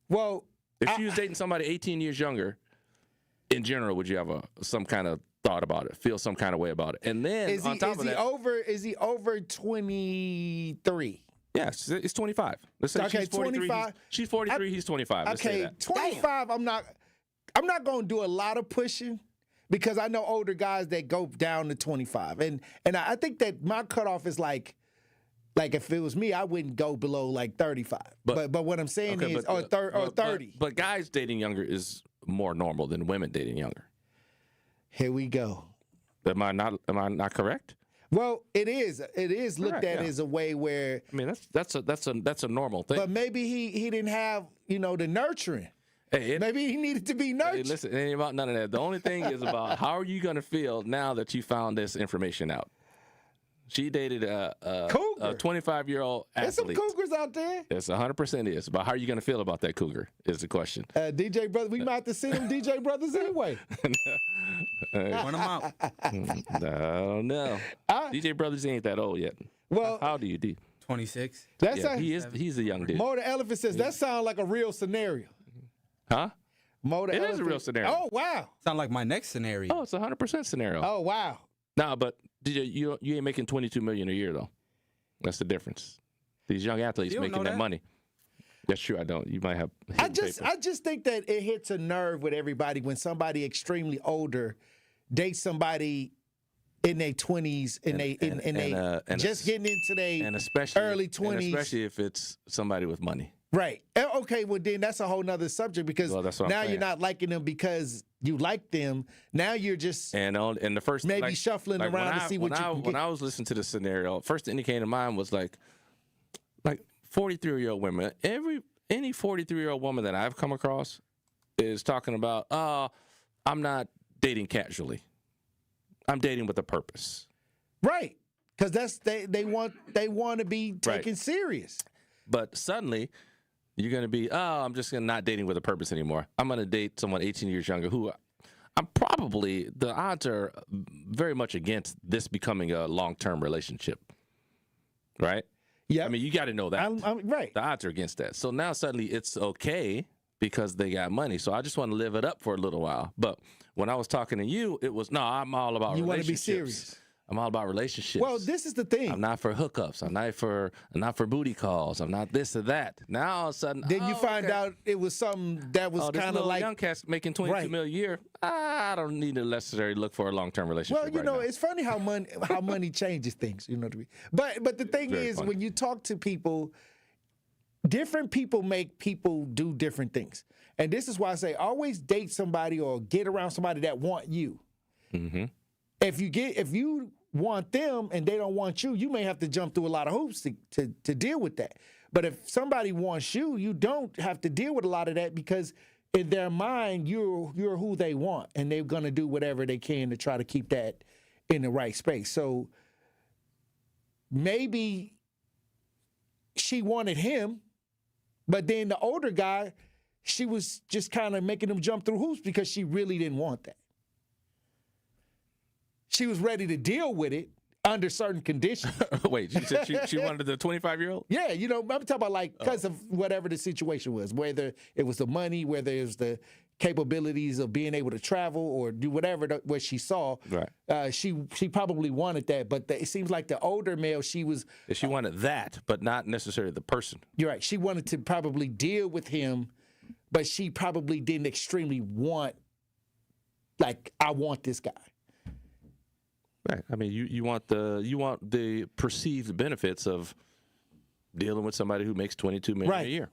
Well, if she was dating somebody 18 years younger, in general, would you have some kind of thought about it, feel some kind of way about it? And then is he over 23? Yes, it's 25. Let's say she's 25. She's 43. He's 25. Let's say that. 25. I'm not going to do a lot of pushing. Because I know older guys that go down to 25. And I think that my cutoff is like if it was me, I wouldn't go below like 35. But what I'm saying is, or 30. But guys dating younger is more normal than women dating younger. Here we go. Am I not correct? Well, it is. It is looked at as a way where. I mean, that's a normal thing. But maybe he didn't have the nurturing. Maybe he needed to be nurtured. Hey, listen, it ain't about none of that. The only thing is about how are you going to feel now that you found this information out. She dated a 25-year-old athlete. There's some cougars out there. It's 100% is. But how are you going to feel about that cougar is the question. DJ Brothers, we might have to send them DJ Brothers anyway. Point them out. No. DJ Brothers ain't that old yet. Well, how old are you, D? 26. He's a young dude. Mo the Elephant says that sounds like a real scenario. Huh? It is a real scenario. Oh, wow. Sound like my next scenario. Oh, it's 100% scenario. Oh, wow. Nah, but DJ, you ain't making $22 million a year though. That's the difference. These young athletes making that money. That's true. I don't. You might have. I just think that it hits a nerve with everybody when somebody extremely older dates somebody in their 20s and just getting into their early 20s, and especially if it's somebody with money. Right. Okay, well, then that's a whole nother subject because now you're not liking them because you like them. Now you're just and the first maybe shuffling around to see what you can get. When I was listening to the scenario, first thing that came to mind was like 43-year-old women. Any 43-year-old woman that I've come across is talking about, I'm not dating casually. I'm dating with a purpose. Right. Because they want to be taken serious. But suddenly you're going to be, I'm just not dating with a purpose anymore. I'm going to date someone 18 years younger who the odds are very much against this becoming a long-term relationship. Right? Yeah. I mean, you got to know that. Right. The odds are against that. So now suddenly it's okay because they got money. So I just want to live it up for a little while. But when I was talking to you, it was, no, I'm all about relationships. You want to be serious. I'm all about relationships. Well, this is the thing. I'm not for hookups. I'm not for booty calls. I'm not this or that. Now all of a sudden, then you find out it was something that was kind of like young cats making $22 million a year. I don't need to necessarily look for a long-term relationship. Well, it's funny how money changes things. You know what I mean? But the thing is, when you talk to people, different people make people do different things, and this is why I say always date somebody or get around somebody that want you. Mm-hmm. If you want them and they don't want you, you may have to jump through a lot of hoops to deal with that. But if somebody wants you, you don't have to deal with a lot of that because in their mind, you're who they want, and they're going to do whatever they can to try to keep that in the right space. So maybe she wanted him, but then the older guy, she was just kind of making him jump through hoops because she really didn't want that. She was ready to deal with it under certain conditions. Wait, she said she wanted the 25-year-old? Yeah, you know, I'm talking about like because of whatever the situation was, whether it was the money, whether it was the capabilities of being able to travel or do whatever what she saw. Right. She probably wanted that, but it seems like the older male, she wanted that, but not necessarily the person. You're right. She wanted to probably deal with him, but she probably didn't extremely want, like, I want this guy. Right. I mean, you want the perceived benefits of dealing with somebody who makes $22 million a year.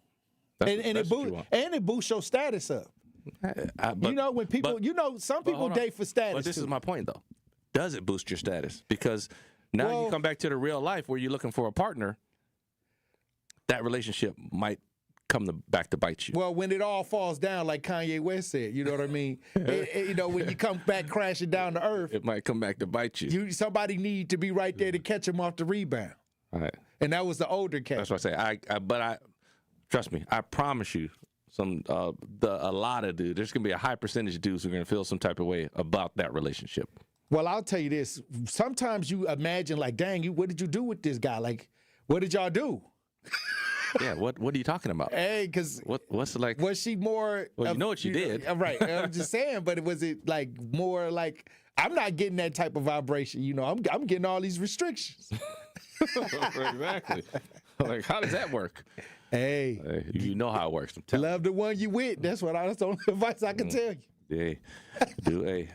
It boosts your status up. You know, when people, some people date for status. But this is my point, though. Does it boost your status? Because now you come back to the real life where you're looking for a partner. That relationship might come back to bite you. Well, when it all falls down, like Kanye West said, you know what I mean? When you come back crashing down to earth, it might come back to bite you. Somebody need to be right there to catch him off the rebound. All right. And that was the older cat. That's what I say. But trust me, I promise you, a lot of dudes, there's gonna be a high percentage of dudes who are gonna feel some type of way about that relationship. Well, I'll tell you this. Sometimes you imagine, like, dang, what did you do with this guy? Like, what did y'all do? Yeah, what are you talking about? Hey, because what's like? Was she more? Well, you know what you did, right? I'm just saying, but was it like more like I'm not getting that type of vibration? You know, I'm getting all these restrictions. Exactly. Like, how does that work? Hey, you know how it works. Love the one you with. That's the only advice I can tell you. Hey, do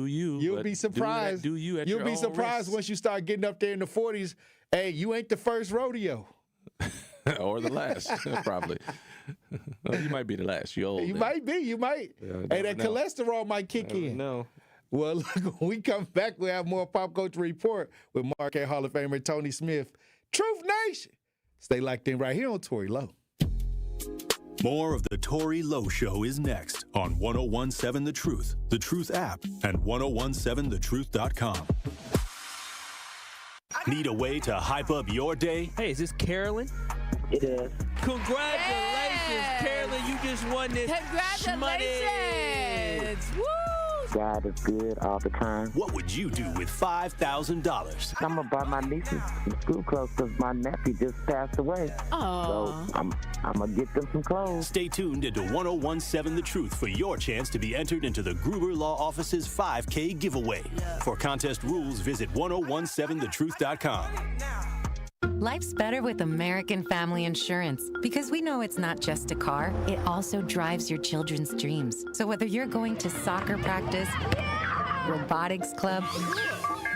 you? You'll be surprised. You'll be surprised once you start getting up there in the 40s. Hey, you ain't the first rodeo. Or the last, probably. Well, you might be the last. You're old. You might be. You might. Hey, that cholesterol might kick in. No. Well, look, when we come back, we'll have more Pop Culture Report with Marquette Hall of Famer Tony Smith. Truth Nation. Stay locked in right here on Tory Lowe. More of the Tory Lowe Show is next on 1017 The Truth app, and 1017thetruth.com. Need a way to hype up your day? Hey, is this Carolyn? It is. Congratulations, Carolyn. You just won this. Congratulations. Woo! God is good all the time. What would you do with $5,000? I'm going to buy my nieces some school clothes because my nephew just passed away. Oh. So I'm going to get them some clothes. Stay tuned into 1017 The Truth for your chance to be entered into the Gruber Law Office's 5K giveaway. For contest rules, visit 1017thetruth.com. Life's better with American Family Insurance because we know it's not just a car, it also drives your children's dreams. So whether you're going to soccer practice, robotics club,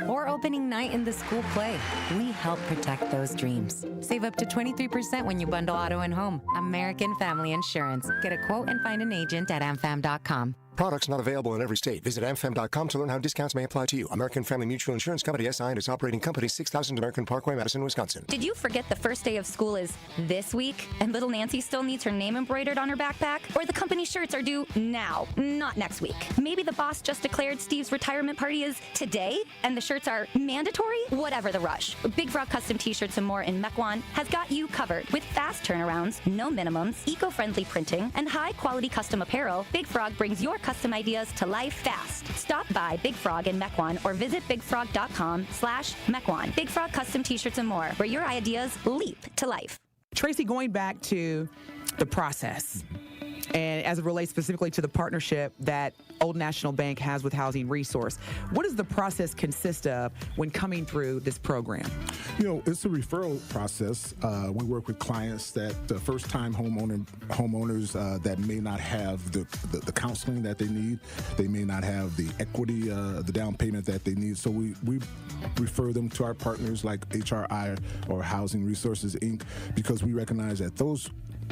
or opening night in the school play, we help protect those dreams. Save up to 23% when you bundle auto and home. American Family Insurance. Get a quote and find an agent at amfam.com. Products not available in every state. Visit amfam.com to learn how discounts may apply to you. American Family Mutual Insurance Company, SI, and its operating company, 6000 American Parkway, Madison, Wisconsin. Did you forget the first day of school is this week, and little Nancy still needs her name embroidered on her backpack? Or the company shirts are due now, not next week? Maybe the boss just declared Steve's retirement party is today, and the shirts are mandatory? Whatever the rush. Big Frog Custom T-shirts and more in Mequon has got you covered. With fast turnarounds, no minimums, eco-friendly printing, and high-quality custom apparel, Big Frog brings your custom ideas to life fast. Stop by Big Frog in Mequon or visit bigfrog.com/Mequon. Big Frog Custom T-shirts and more, where your ideas leap to life. Tracy, going back to the process, and as it relates specifically to the partnership that Old National Bank has with Housing Resource, what does the process consist of when coming through this program? You know, it's a referral process. We work with clients that first-time homeowners that may not have the counseling that they need. They may not have the equity, the down payment that they need. So we refer them to our partners like HRI or Housing Resources, Inc., because we recognize that those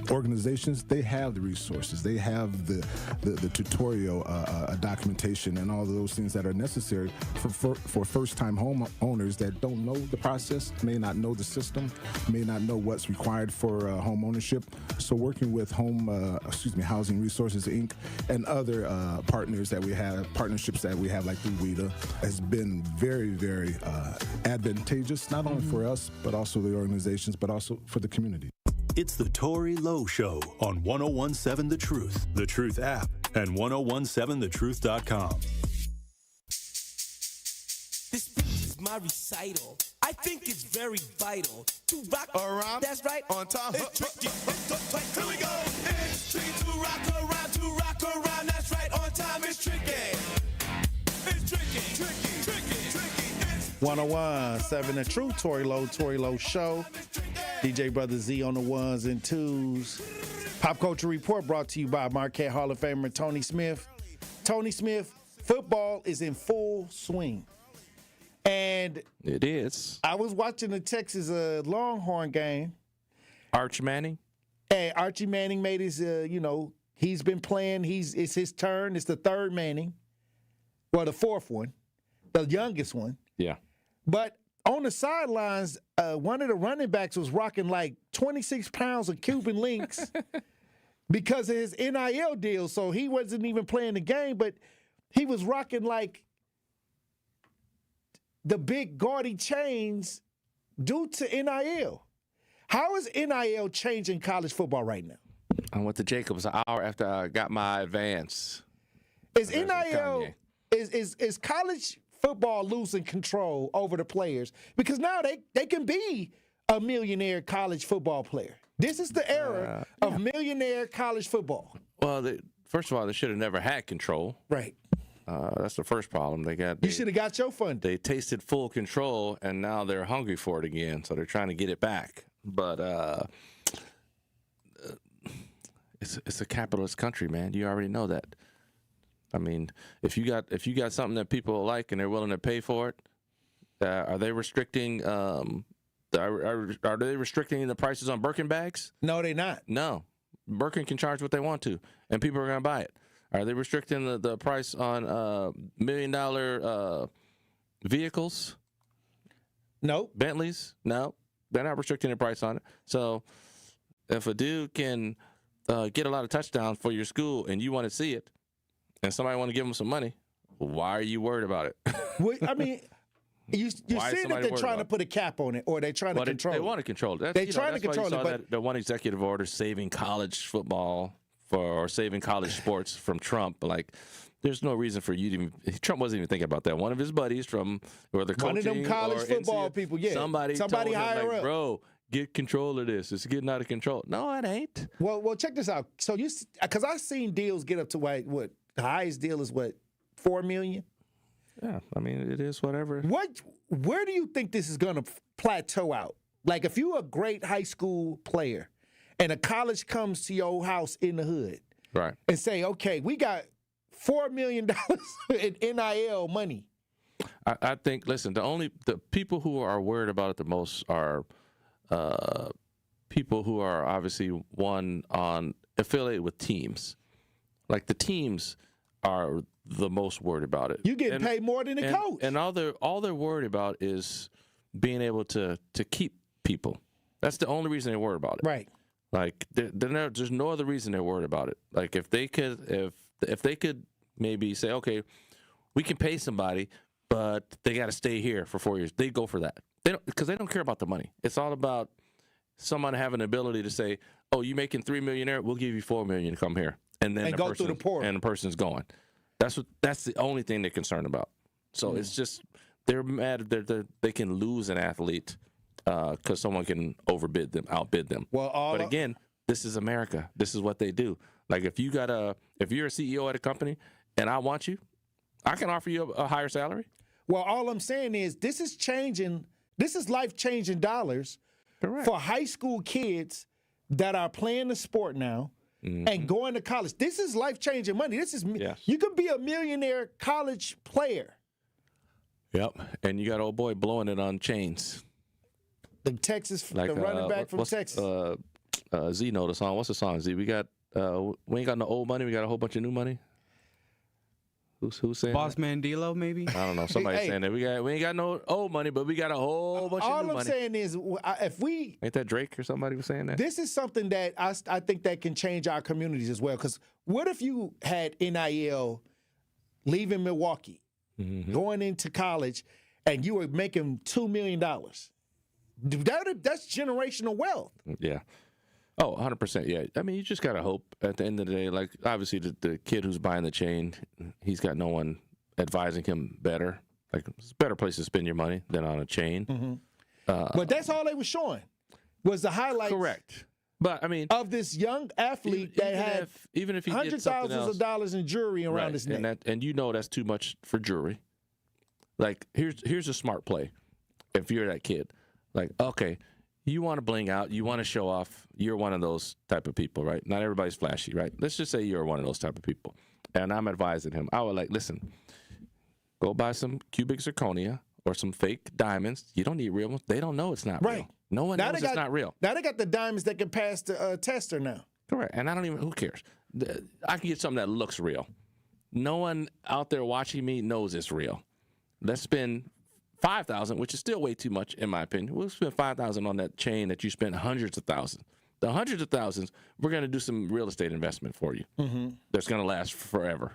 organizations, they have the resources. They have the tutorial documentation and all of those things that are necessary for first-time homeowners that don't know the process, may not know the system, may not know what's required for home ownership. So working with Housing Resources, Inc. and other partnerships that we have like through WIDA has been very, very advantageous, not only for us, but also the organizations, but also for the community. It's the Tory Lowe Show on 1017 The Truth, The Truth app, and 1017thetruth.com. This speech is my recital. I think it's very vital to rock around. That's right. On time. It's tricky. Here we go. It's tricky to rock around. To rock around. That's right. On time. It's tricky. It's tricky. 1017 The Truth, Tory Lowe Show. DJ Brother Z on the ones and twos. Pop Culture Report brought to you by Marquette Hall of Famer Tony Smith. Tony Smith, football is in full swing. And it is. I was watching the Texas Longhorn game. Archie Manning? Hey, Archie Manning made his, he's been playing. It's his turn. It's the third Manning. Well, the fourth one. The youngest one. Yeah. But on the sidelines, one of the running backs was rocking like 26 pounds of Cuban links because of his NIL deal. So he wasn't even playing the game, but he was rocking like the big gaudy chains due to NIL. How is NIL changing college football right now? I went to Jacobs an hour after I got my advance. Is NIL, is college football losing control over the players? Because now they can be a millionaire college football player. This is the era of millionaire college football. Well, first of all, they should have never had control. Right. That's the first problem. You should have got your fund. They tasted full control, and now they're hungry for it again, so they're trying to get it back. But it's a capitalist country, man. You already know that. I mean, if you got something that people like and they're willing to pay for it, are they restricting? Are they restricting the prices on Birkin bags? No, they're not. No, Birkin can charge what they want to, and people are going to buy it. Are they restricting the price on $1 million vehicles? No. Bentleys? No, they're not restricting the price on it. So if a dude can get a lot of touchdowns for your school and you want to see it, and somebody want to give them some money, why are you worried about it? Well, I mean, you're seeing that they're trying to put a cap on it, or they're trying to control it. They want to control it. They're trying to control it. But the one executive order saving college football or saving college sports from Trump. Like, there's no reason for you to even. Trump wasn't even thinking about that. One of his buddies from whether coaching one of them college football NCAA, people, yeah. Somebody higher him, up, bro. Get control of this. It's getting out of control. No, it ain't. Well, check this out. So because I've seen deals get up to what the highest deal is $4 million. Yeah, I mean, it is whatever. Where do you think this is going to plateau out? Like, if you're a great high school player and a college comes to your house in the hood, right, and say, okay, we got $4 million in NIL money. I think, listen, the people who are worried about it the most are people who are obviously affiliated with teams. Like, the teams are the most worried about it. You getting paid more than the coach. And all they're worried about is being able to keep people. That's the only reason they're worried about it. Right. Like, there's no other reason they're worried about it. Like, if they could maybe say, okay, we can pay somebody, but they got to stay here for 4 years, they'd go for that. Because they don't care about the money. It's all about someone having the ability to say, oh, you making $3 million there? We'll give you $4 million to come here. And then go through the portal. And the person's going. That's the only thing they're concerned about. So it's just they're mad that they can lose an athlete because someone can outbid them. But again, this is America. This is what they do. Like, if you're a CEO at a company and I want you, I can offer you a higher salary. Well, all I'm saying is this is changing. This is life-changing dollars for high school kids that are playing the sport now. Mm-hmm. And going to college. This is life-changing money. You could be a millionaire college player. Yep. And you got old boy blowing it on chains. The running back from Texas. Z know the song. What's the song, Z? We ain't got no old money. We got a whole bunch of new money. Who's saying Boss that? Man D-Lo, maybe? I don't know. Somebody saying that. We ain't got no old money, but we got a whole bunch of new money. All I'm saying is, if we... Ain't that Drake or somebody was saying that? This is something that I think that can change our communities as well. Because what if you had NIL leaving Milwaukee, going into college, and you were making $2 million? That's generational wealth. Yeah. Oh, 100%. Yeah. I mean, you just got to hope at the end of the day. Like, obviously, the kid who's buying the chain, he's got no one advising him better. Like, it's a better place to spend your money than on a chain. But that's all they were showing was the highlights. Correct. But, I mean, of this young athlete that had even if he hundreds of thousands of dollars in jewelry around his neck. And you know that's too much for jewelry. Like, here's a smart play if you're that kid. Like, okay, you want to bling out, you want to show off, you're one of those type of people, right? Not everybody's flashy, right? Let's just say you're one of those type of people. And I'm advising him. I would like, listen, go buy some cubic zirconia or some fake diamonds. You don't need real ones. They don't know it's not real. No one knows it's not real. Now they got the diamonds that can pass the tester now. Correct. And who cares? I can get something that looks real. No one out there watching me knows it's real. Let's spend $5,000, which is still way too much in my opinion. We'll spend $5,000 on that chain that you spent hundreds of thousands. The hundreds of thousands, we're going to do some real estate investment for you. That's going to last forever,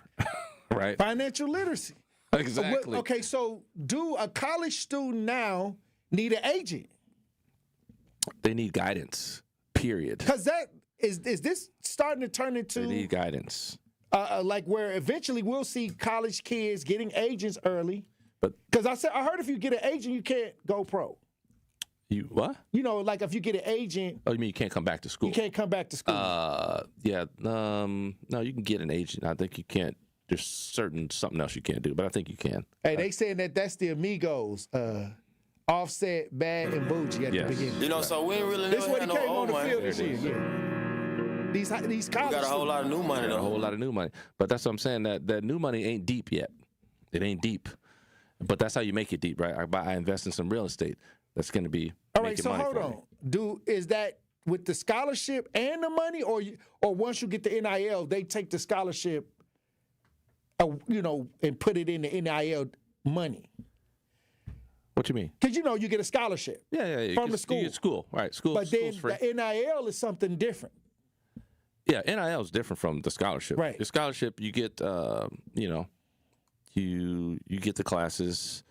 right? Financial literacy. Exactly. Okay, so do a college student now need an agent? They need guidance, period. Because that is this starting to turn into... They need guidance. Like where eventually we'll see college kids getting agents early. Because I heard if you get an agent, you can't go pro. You what? You know, like if you get an agent. Oh, you mean you can't come back to school? You can't come back to school. Yeah. No, you can get an agent. I think you can't. There's something else you can't do, but I think you can. They saying that's the Amigos. Offset, Bad, and Bougie at the beginning. You know, so we ain't really This never is what had he no came on old the money. field this year. Yeah. These college. We got a whole lot of new money though. A whole lot of new money, but that's what I'm saying. That new money ain't deep yet. It ain't deep. But that's how you make it deep, right? I invest in some real estate. That's going to be all right. So hold on. Is that with the scholarship and the money, or once you get the NIL, they take the scholarship, and put it in the NIL money? What you mean? Because you get a scholarship. Yeah. From the school. You get school, right? School. But then free. the NIL is something different. Yeah, NIL is different from the scholarship. Right. The scholarship, you get, you get the classes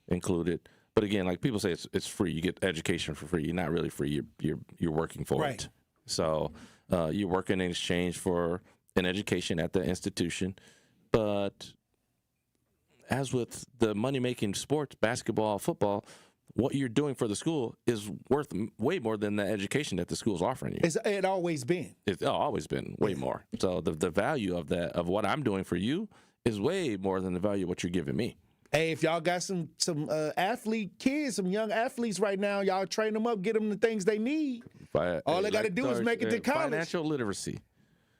included, but again, like people say, it's free. You get education for free. You're not really free. You're working for it. So you're working in exchange for an education at the institution. But as with the money making sports, basketball, football, what you're doing for the school is worth way more than the education that the school's offering you. It always been. It's always been way more. So the value of what I'm doing for you is way more than the value of what you're giving me. Hey, if y'all got some athlete kids, some young athletes right now, y'all train them up, get them the things they need. All they got to do is make it to college. Financial literacy.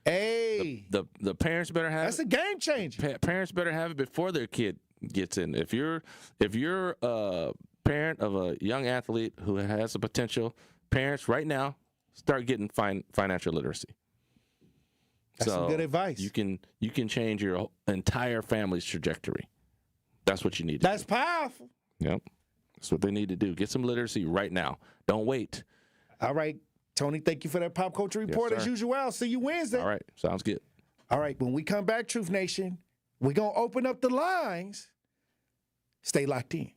Hey, the parents better have. That's a game changer. Parents better have it before their kid gets in. If you're a parent of a young athlete who has the potential, parents right now start getting financial literacy. That's some good advice. You can change your entire family's trajectory. That's what you need to do. That's powerful. Yep. That's what they need to do. Get some literacy right now. Don't wait. All right, Tony, thank you for that pop culture report as usual. I'll see you Wednesday. All right. Sounds good. All right. When we come back, Truth Nation, we're going to open up the lines. Stay locked in.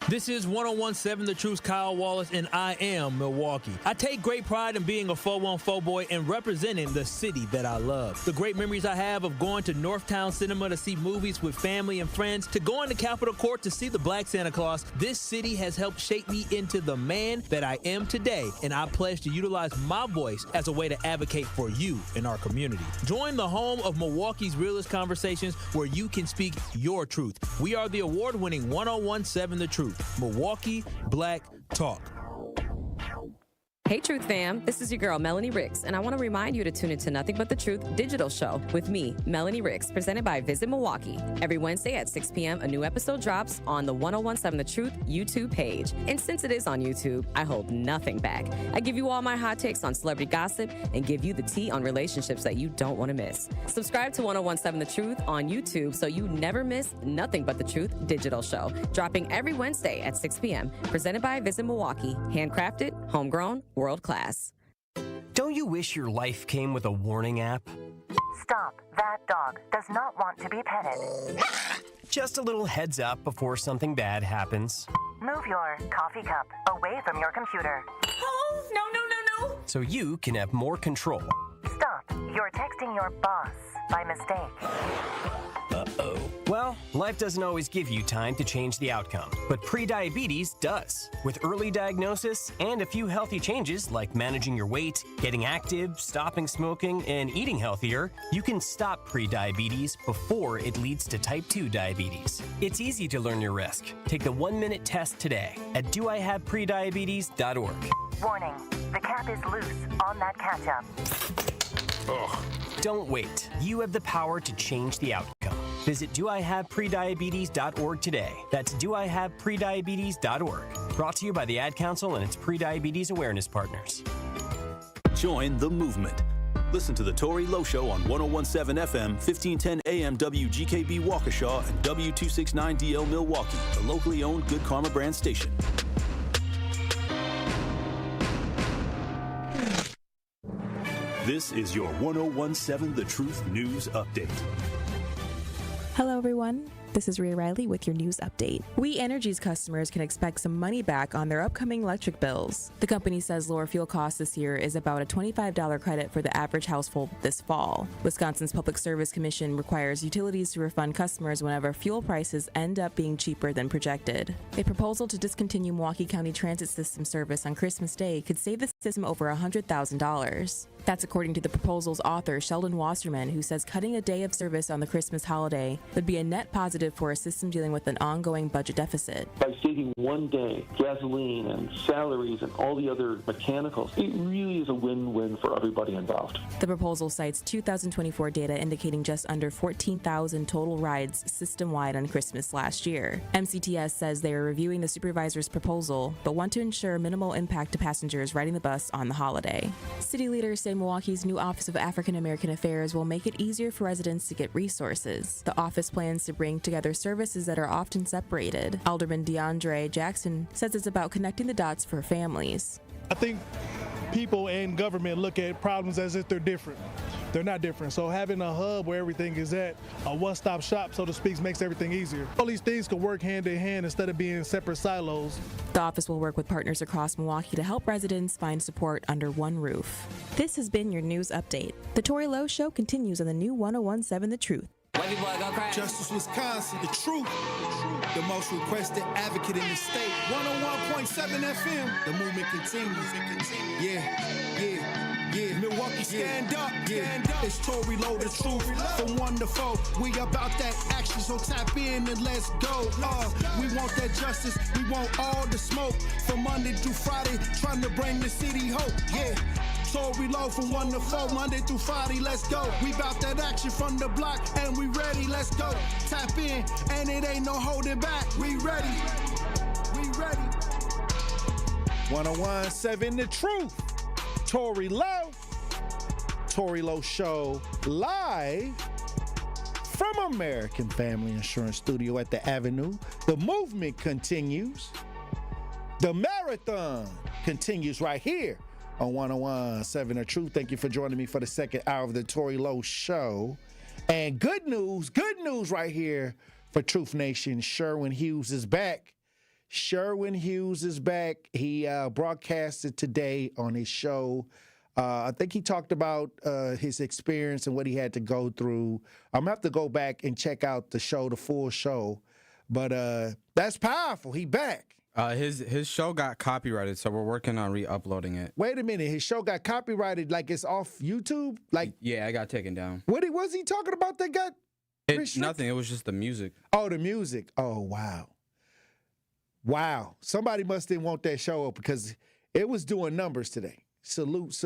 This is 101.7 The Truth's Kyle Wallace, and I am Milwaukee. I take great pride in being a 414 boy and representing the city that I love. The great memories I have of going to Northtown Cinema to see movies with family and friends, to going to Capitol Court to see the Black Santa Claus, this city has helped shape me into the man that I am today, and I pledge to utilize my voice as a way to advocate for you in our community. Join the home of Milwaukee's realest conversations where you can speak your truth. We are the award-winning 101.7 The Truth. Milwaukee Black Talk. Hey, Truth fam. This is your girl, Melanie Ricks, and I want to remind you to tune into Nothing But the Truth Digital Show with me, Melanie Ricks, presented by Visit Milwaukee. Every Wednesday at 6 p.m., a new episode drops on the 1017 The Truth YouTube page. And since it is on YouTube, I hold nothing back. I give you all my hot takes on celebrity gossip and give you the tea on relationships that you don't want to miss. Subscribe to 1017 The Truth on YouTube so you never miss Nothing But the Truth Digital Show, dropping every Wednesday at 6 p.m., presented by Visit Milwaukee. Handcrafted, homegrown, world class. Don't you wish your life came with a warning app? Stop. That dog does not want to be petted. Just a little heads up before something bad happens. Move your coffee cup away from your computer. Oh, no. So you can have more control. Stop. You're texting your boss by mistake. Uh-oh. Well, life doesn't always give you time to change the outcome, but prediabetes does. With early diagnosis and a few healthy changes like managing your weight, getting active, stopping smoking, and eating healthier, you can stop prediabetes before it leads to type 2 diabetes. It's easy to learn your risk. Take the 1-minute test today at doihaveprediabetes.org. Warning. The cap is loose on that ketchup. Ugh. Don't wait. You have the power to change the outcome. Visit doihaveprediabetes.org today. That's doihaveprediabetes.org. Brought to you by the Ad Council and its prediabetes awareness partners. Join the movement. Listen to the Tory Lowe Show on 1017 FM, 1510 AM WGKB Waukesha and W269DL Milwaukee, the locally owned Good Karma brand station. This is your 1017 The Truth News Update. Hello, everyone. This is Rhea Riley with your news update. We Energy's customers can expect some money back on their upcoming electric bills. The company says lower fuel costs this year is about a $25 credit for the average household this fall. Wisconsin's Public Service Commission requires utilities to refund customers whenever fuel prices end up being cheaper than projected. A proposal to discontinue Milwaukee County Transit System service on Christmas Day could save the system over $100,000. That's according to the proposal's author, Sheldon Wasserman, who says cutting a day of service on the Christmas holiday would be a net positive for a system dealing with an ongoing budget deficit. By saving one day, gasoline and salaries and all the other mechanicals, it really is a win-win for everybody involved. The proposal cites 2024 data indicating just under 14,000 total rides system-wide on Christmas last year. MCTS says they are reviewing the supervisor's proposal, but want to ensure minimal impact to passengers riding the bus on the holiday. City leaders say Milwaukee's new Office of African American Affairs will make it easier for residents to get resources. The office plans to bring together services that are often separated. Alderman DeAndre Jackson says it's about connecting the dots for families. I think people and government look at problems as if they're different. They're not different. So having a hub where everything is at, a one-stop shop, so to speak, makes everything easier. All these things can work hand in hand instead of being separate silos. The office will work with partners across Milwaukee to help residents find support under one roof. This has been your news update. The Tory Lowe Show continues on the new 1017 The Truth. Justice Wisconsin, the truth, the most requested advocate in the state. 101.7 FM, the movement continues. Yeah. Milwaukee, stand up. It's Tory Lowe, the truth. From 1 to 4, we about that action, so tap in and let's go. We want that justice, we want all the smoke. From Monday through Friday, trying to bring the city hope. Yeah. Tory Lowe from 1 to 4, Monday through Friday, let's go. We bout that action from the block, and we ready, let's go. Tap in, and it ain't no holding back. We ready. 1017 The Truth. Tory Lowe. Tory Lowe Show live from American Family Insurance Studio at the Avenue. The movement continues. The marathon continues right here on 1017 The Truth. Thank you for joining me for the second hour of the Tory Lowe Show. And good news right here for Truth Nation. Sherwin Hughes is back. He broadcasted today on his show. I think he talked about his experience and what he had to go through. I'm going to have to go back and check out the full show. But that's powerful. He back. His show got copyrighted, so we're working on re-uploading it. Wait a minute. His show got copyrighted like it's off YouTube? Yeah, I got taken down. What was he talking about that got restricted? Nothing. It was just the music. Oh, the music. Oh, wow. Somebody must didn't want that show up because it was doing numbers today. salute.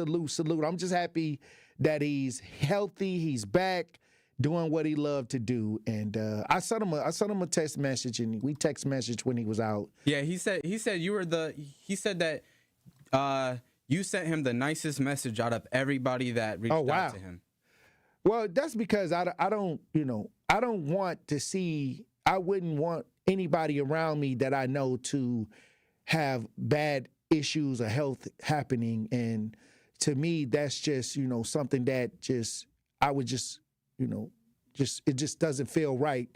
I'm just happy that he's healthy. He's back doing what he loved to do. And I sent him a text message, and we text message when he was out. Yeah, he said he said that you sent him the nicest message out of everybody that reached out to him. Well, that's because I don't want to see, I wouldn't want anybody around me that I know to have bad issues or health happening. And to me, that's just, something that I would it just doesn't feel right.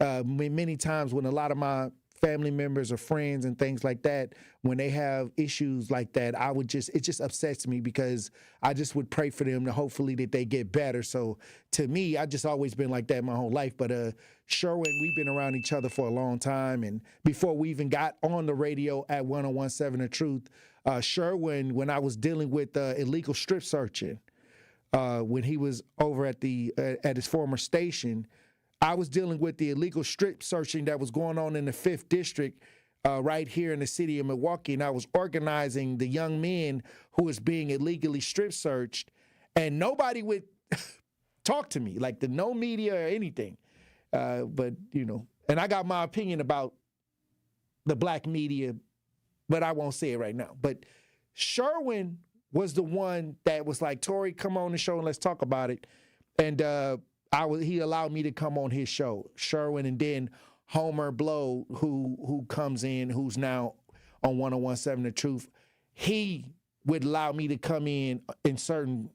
Many times when a lot of my family members or friends and things like that, when they have issues like that, it just upsets me, because I just would pray for them to hopefully that they get better. So to me, I just always been like that my whole life. But Sherwin, we've been around each other for a long time. And before we even got on the radio at 101.7 The Truth, Sherwin, when I was dealing with illegal strip searching, when he was over at his former station, I was dealing with the illegal strip searching that was going on in the 5th District right here in the city of Milwaukee. And I was organizing the young men who was being illegally strip searched, and nobody would talk to me, like no media or anything. But, and I got my opinion about the black media, but I won't say it right now. But Sherwin was the one that was like, Tory, come on the show and let's talk about it. And he allowed me to come on his show, Sherwin, and then Homer Blow, who comes in, who's now on 101.7 The Truth. He would allow me to come in certain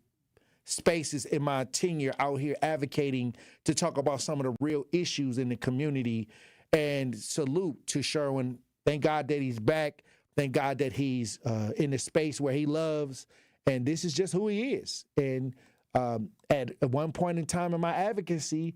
spaces in my tenure out here advocating to talk about some of the real issues in the community. And salute to Sherwin. Thank God that he's back. Thank God that he's in the space where he loves. And this is just who he is. And at one point in time in my advocacy,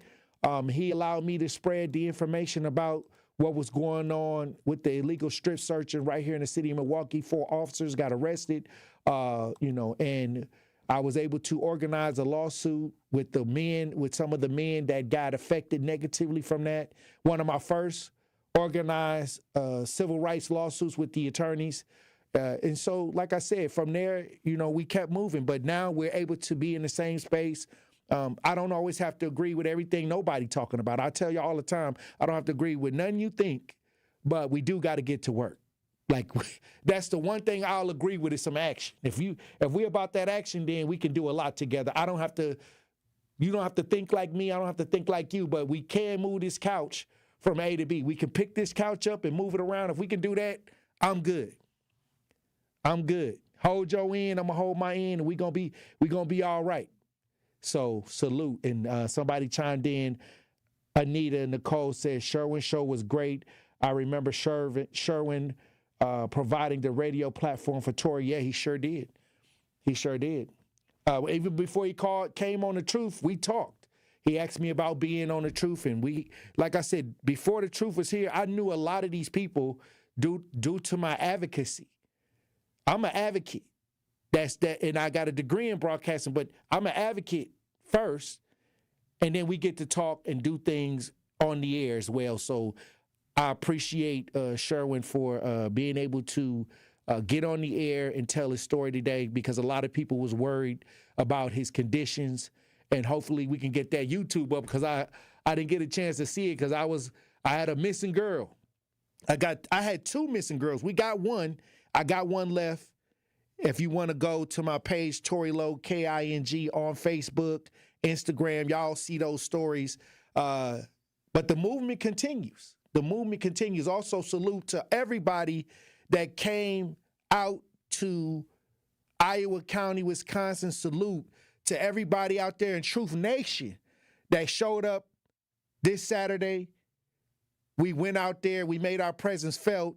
he allowed me to spread the information about what was going on with the illegal strip searching right here in the city of Milwaukee. 4 officers got arrested, and I was able to organize a lawsuit with some of the men that got affected negatively from that. One of my first organized civil rights lawsuits with the attorneys. And so, like I said, from there, we kept moving. But now we're able to be in the same space. I don't always have to agree with everything nobody talking about. I tell you all the time, I don't have to agree with nothing you think, but we do got to get to work. Like, that's the one thing I'll agree with is some action. If we about that action, then we can do a lot together. You don't have to think like me. I don't have to think like you, but we can move this couch from A to B. We can pick this couch up and move it around. If we can do that, I'm good. Hold your end, I'm gonna hold my end, and we gonna be all right. So salute. And somebody chimed in. Anita Nicole says Sherwin's show was great. I remember Sherwin providing the radio platform for Tory. Yeah, he sure did. Even before he came on The Truth, we talked. He asked me about being on The Truth, and like I said, before The Truth was here, I knew a lot of these people due to my advocacy. I'm an advocate. And I got a degree in broadcasting, but I'm an advocate first, and then we get to talk and do things on the air as well. So I appreciate Sherwin for being able to get on the air and tell his story today, because a lot of people was worried about his conditions, and hopefully we can get that YouTube up, because I didn't get a chance to see it because I had a missing girl. I had 2 missing girls. We got one. I got one left. If you want to go to my page, Tory Lowe, King, on Facebook, Instagram, y'all see those stories. But the movement continues. Also, salute to everybody that came out to Iowa County, Wisconsin. Salute to everybody out there in Truth Nation that showed up this Saturday. We went out there. We made our presence felt.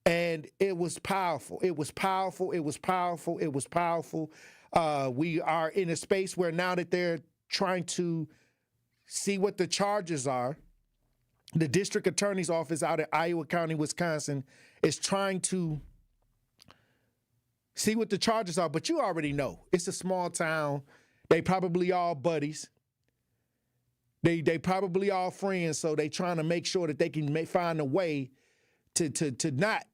And it was powerful. We are in a space where now that they're trying to see what the charges are, the district attorney's office out at Iowa County, Wisconsin, is trying to see what the charges are. But you already know. It's a small town. They probably all buddies. They probably all friends, so they trying to make sure that they can find a way to not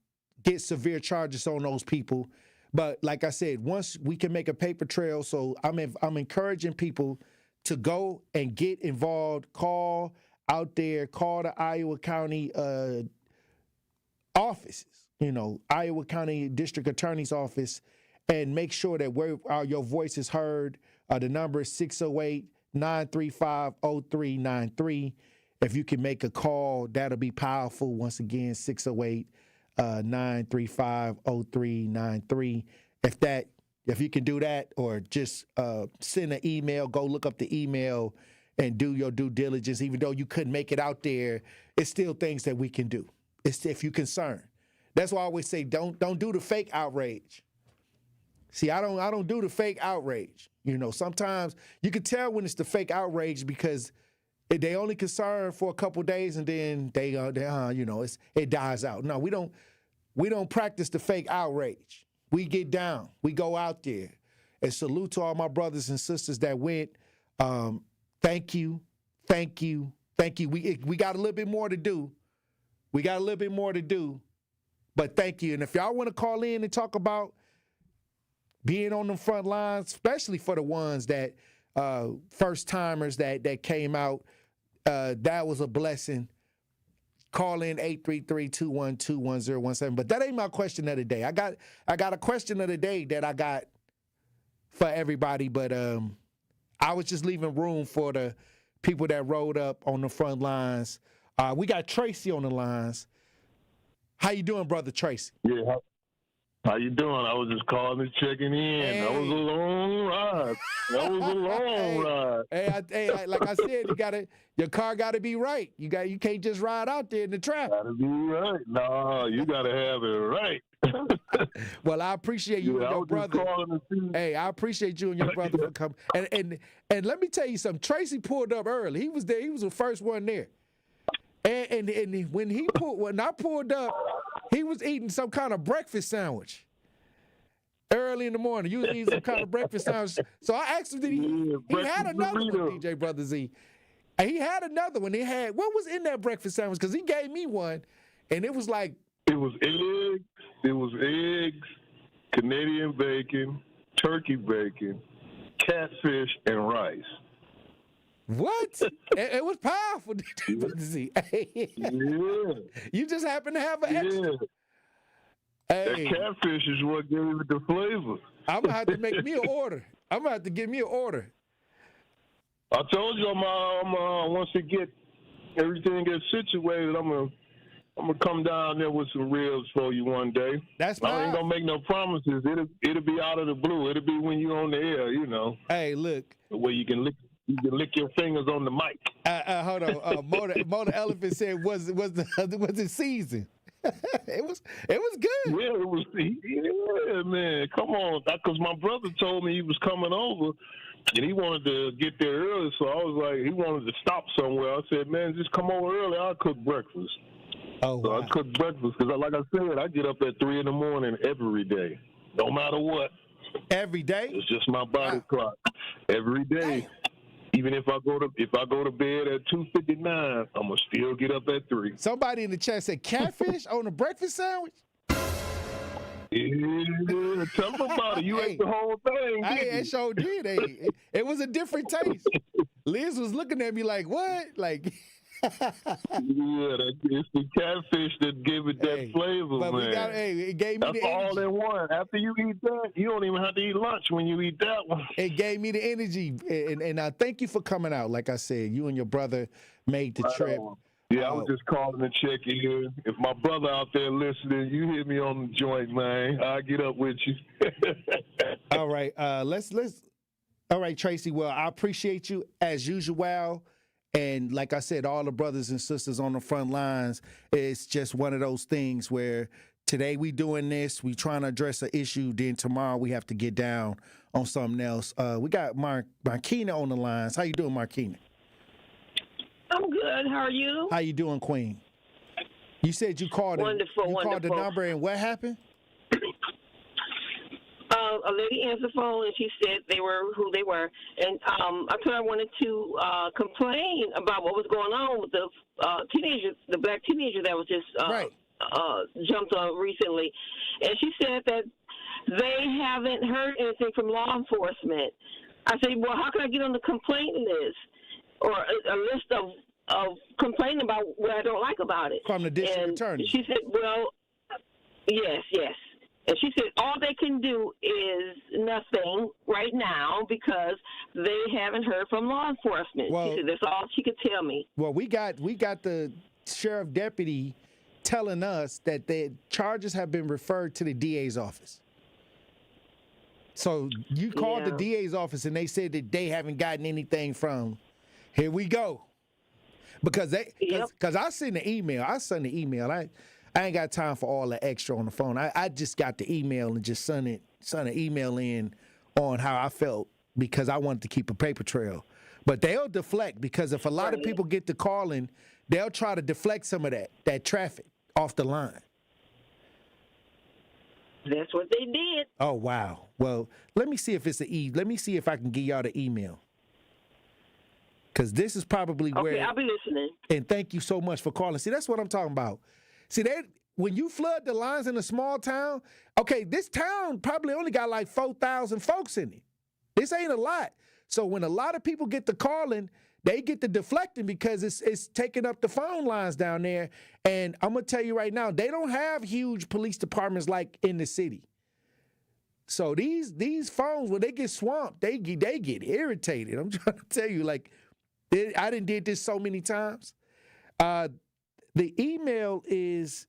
get severe charges on those people. But like I said, once we can make a paper trail, so I'm encouraging people to go and get involved, call out there, call the Iowa County offices, Iowa County District Attorney's Office, and make sure that your voice is heard. The number is 608-935-0393. If you can make a call, that'll be powerful. Once again, 608-935-0393. If you can do that, or just send an email, go look up the email and do your due diligence. Even though you couldn't make it out there, it's still things that we can do. It's if you're concerned. That's why I always say don't do the fake outrage. See, I don't do the fake outrage. Sometimes you can tell when it's the fake outrage because they only concerned for a couple days and then it dies out. No, we don't practice the fake outrage. We get down. We go out there. And salute to all my brothers and sisters that went. Thank you. Thank you. Thank you. We got a little bit more to do. But thank you. And if y'all want to call in and talk about being on the front lines, especially for the ones that first-timers that came out, that was a blessing. Call in 833-212-1017. But that ain't my question of the day. I got a question of the day that I got for everybody, but I was just leaving room for the people that rode up on the front lines. We got Tracy on the lines. How you doing, brother Tracy? Yeah. How you doing? I was just calling and checking in. Hey. That was a long ride. Hey, like I said, your car got to be right. You can't just ride out there in the traffic. Got to be right. No, you got to have it right. Well, I appreciate you and your brother. Hey, I appreciate you and your brother for coming. And let me tell you something. Tracy pulled up early. He was there. He was the first one there. And when I pulled up, he was eating some kind of breakfast sandwich early in the morning. He was eating some kind of breakfast sandwich. So I asked him, he had another one, DJ Brother Z. And he had another one. What was in that breakfast sandwich? Because he gave me one, and it was like. It was eggs, Canadian bacon, turkey bacon, catfish, and rice. What? It was powerful, DJ Brother Z. Yeah. You just happen to have an extra. Yeah. Hey. That catfish is what gave it the flavor. I'm going to have to make me an order. I'm going to have to get me an order. I told you, once everything gets situated, I'm gonna come down there with some ribs for you one day. That's fine. I ain't gonna make no promises. It'll be out of the blue. It'll be when you're on the air, Hey, look. Where you can lick your fingers on the mic. Hold on. Motor Elephant said, was it seasoned? It was good. Yeah, it was. Yeah, man. Come on, because my brother told me he was coming over, and he wanted to get there early. So I was like, he wanted to stop somewhere. I said, man, just come over early. I'll cook breakfast. Oh, wow. So I cook breakfast because, like I said, I get up at 3 a.m. every day, no matter what. Every day? It's just my body clock. Every day. Even if I go to bed at 2:59, I'm gonna still get up at 3. Somebody in the chat said catfish on a breakfast sandwich. Yeah, tell them about it. You ate the whole thing. I sure did. It was a different taste. Liz was looking at me like, what? Like. Yeah, it's the catfish that give it that flavor, man. It gave me That's the energy. all in one. After you eat that, you don't even have to eat lunch when you eat that one. It gave me the energy, and I thank you for coming out. Like I said, you and your brother made the trip. Yeah, I was just calling to check in. If my brother out there listening, you hit me on the joint, man. I'll get up with you. All right, let's. All right, Tracy. Well, I appreciate you as usual. And like I said, all the brothers and sisters on the front lines, it's just one of those things where today we doing this, we trying to address an issue, then tomorrow we have to get down on something else. We got Marquina on the lines. How you doing, Marquina? I'm good. How are you? How you doing, Queen? You said you called called the number, and what happened? A lady answered the phone, and she said they were who they were. And I told her I wanted to complain about what was going on with the the black teenager that was just jumped on recently. And she said that they haven't heard anything from law enforcement. I said, well, how can I get on the complaint list or a list of complaining about what I don't like about it? From the district attorney. She said, well, yes. And she said all they can do is nothing right now because they haven't heard from law enforcement. Well, she said that's all she could tell me. Well, we got the sheriff deputy telling us that the charges have been referred to the DA's office. So you called the DA's office and they said that they haven't gotten anything from. Here we go. Because I sent the email. I ain't got time for all the extra on the phone. I just got the email and just sent an email in on how I felt because I wanted to keep a paper trail. But they'll deflect because if a lot of people get to calling, they'll try to deflect some of that traffic off the line. That's what they did. Oh, wow. Well, let me see if it's let me see if I can get y'all the email. Because this is probably where. Okay, I'll be listening. And thank you so much for calling. See, that's what I'm talking about. See, when you flood the lines in a small town, okay, this town probably only got like 4,000 folks in it. This ain't a lot. So when a lot of people get to calling, they get to deflecting because it's taking up the phone lines down there. And I'm going to tell you right now, they don't have huge police departments like in the city. So these phones, when they get swamped, they get irritated. I'm trying to tell you, like, I done did this so many times. The email is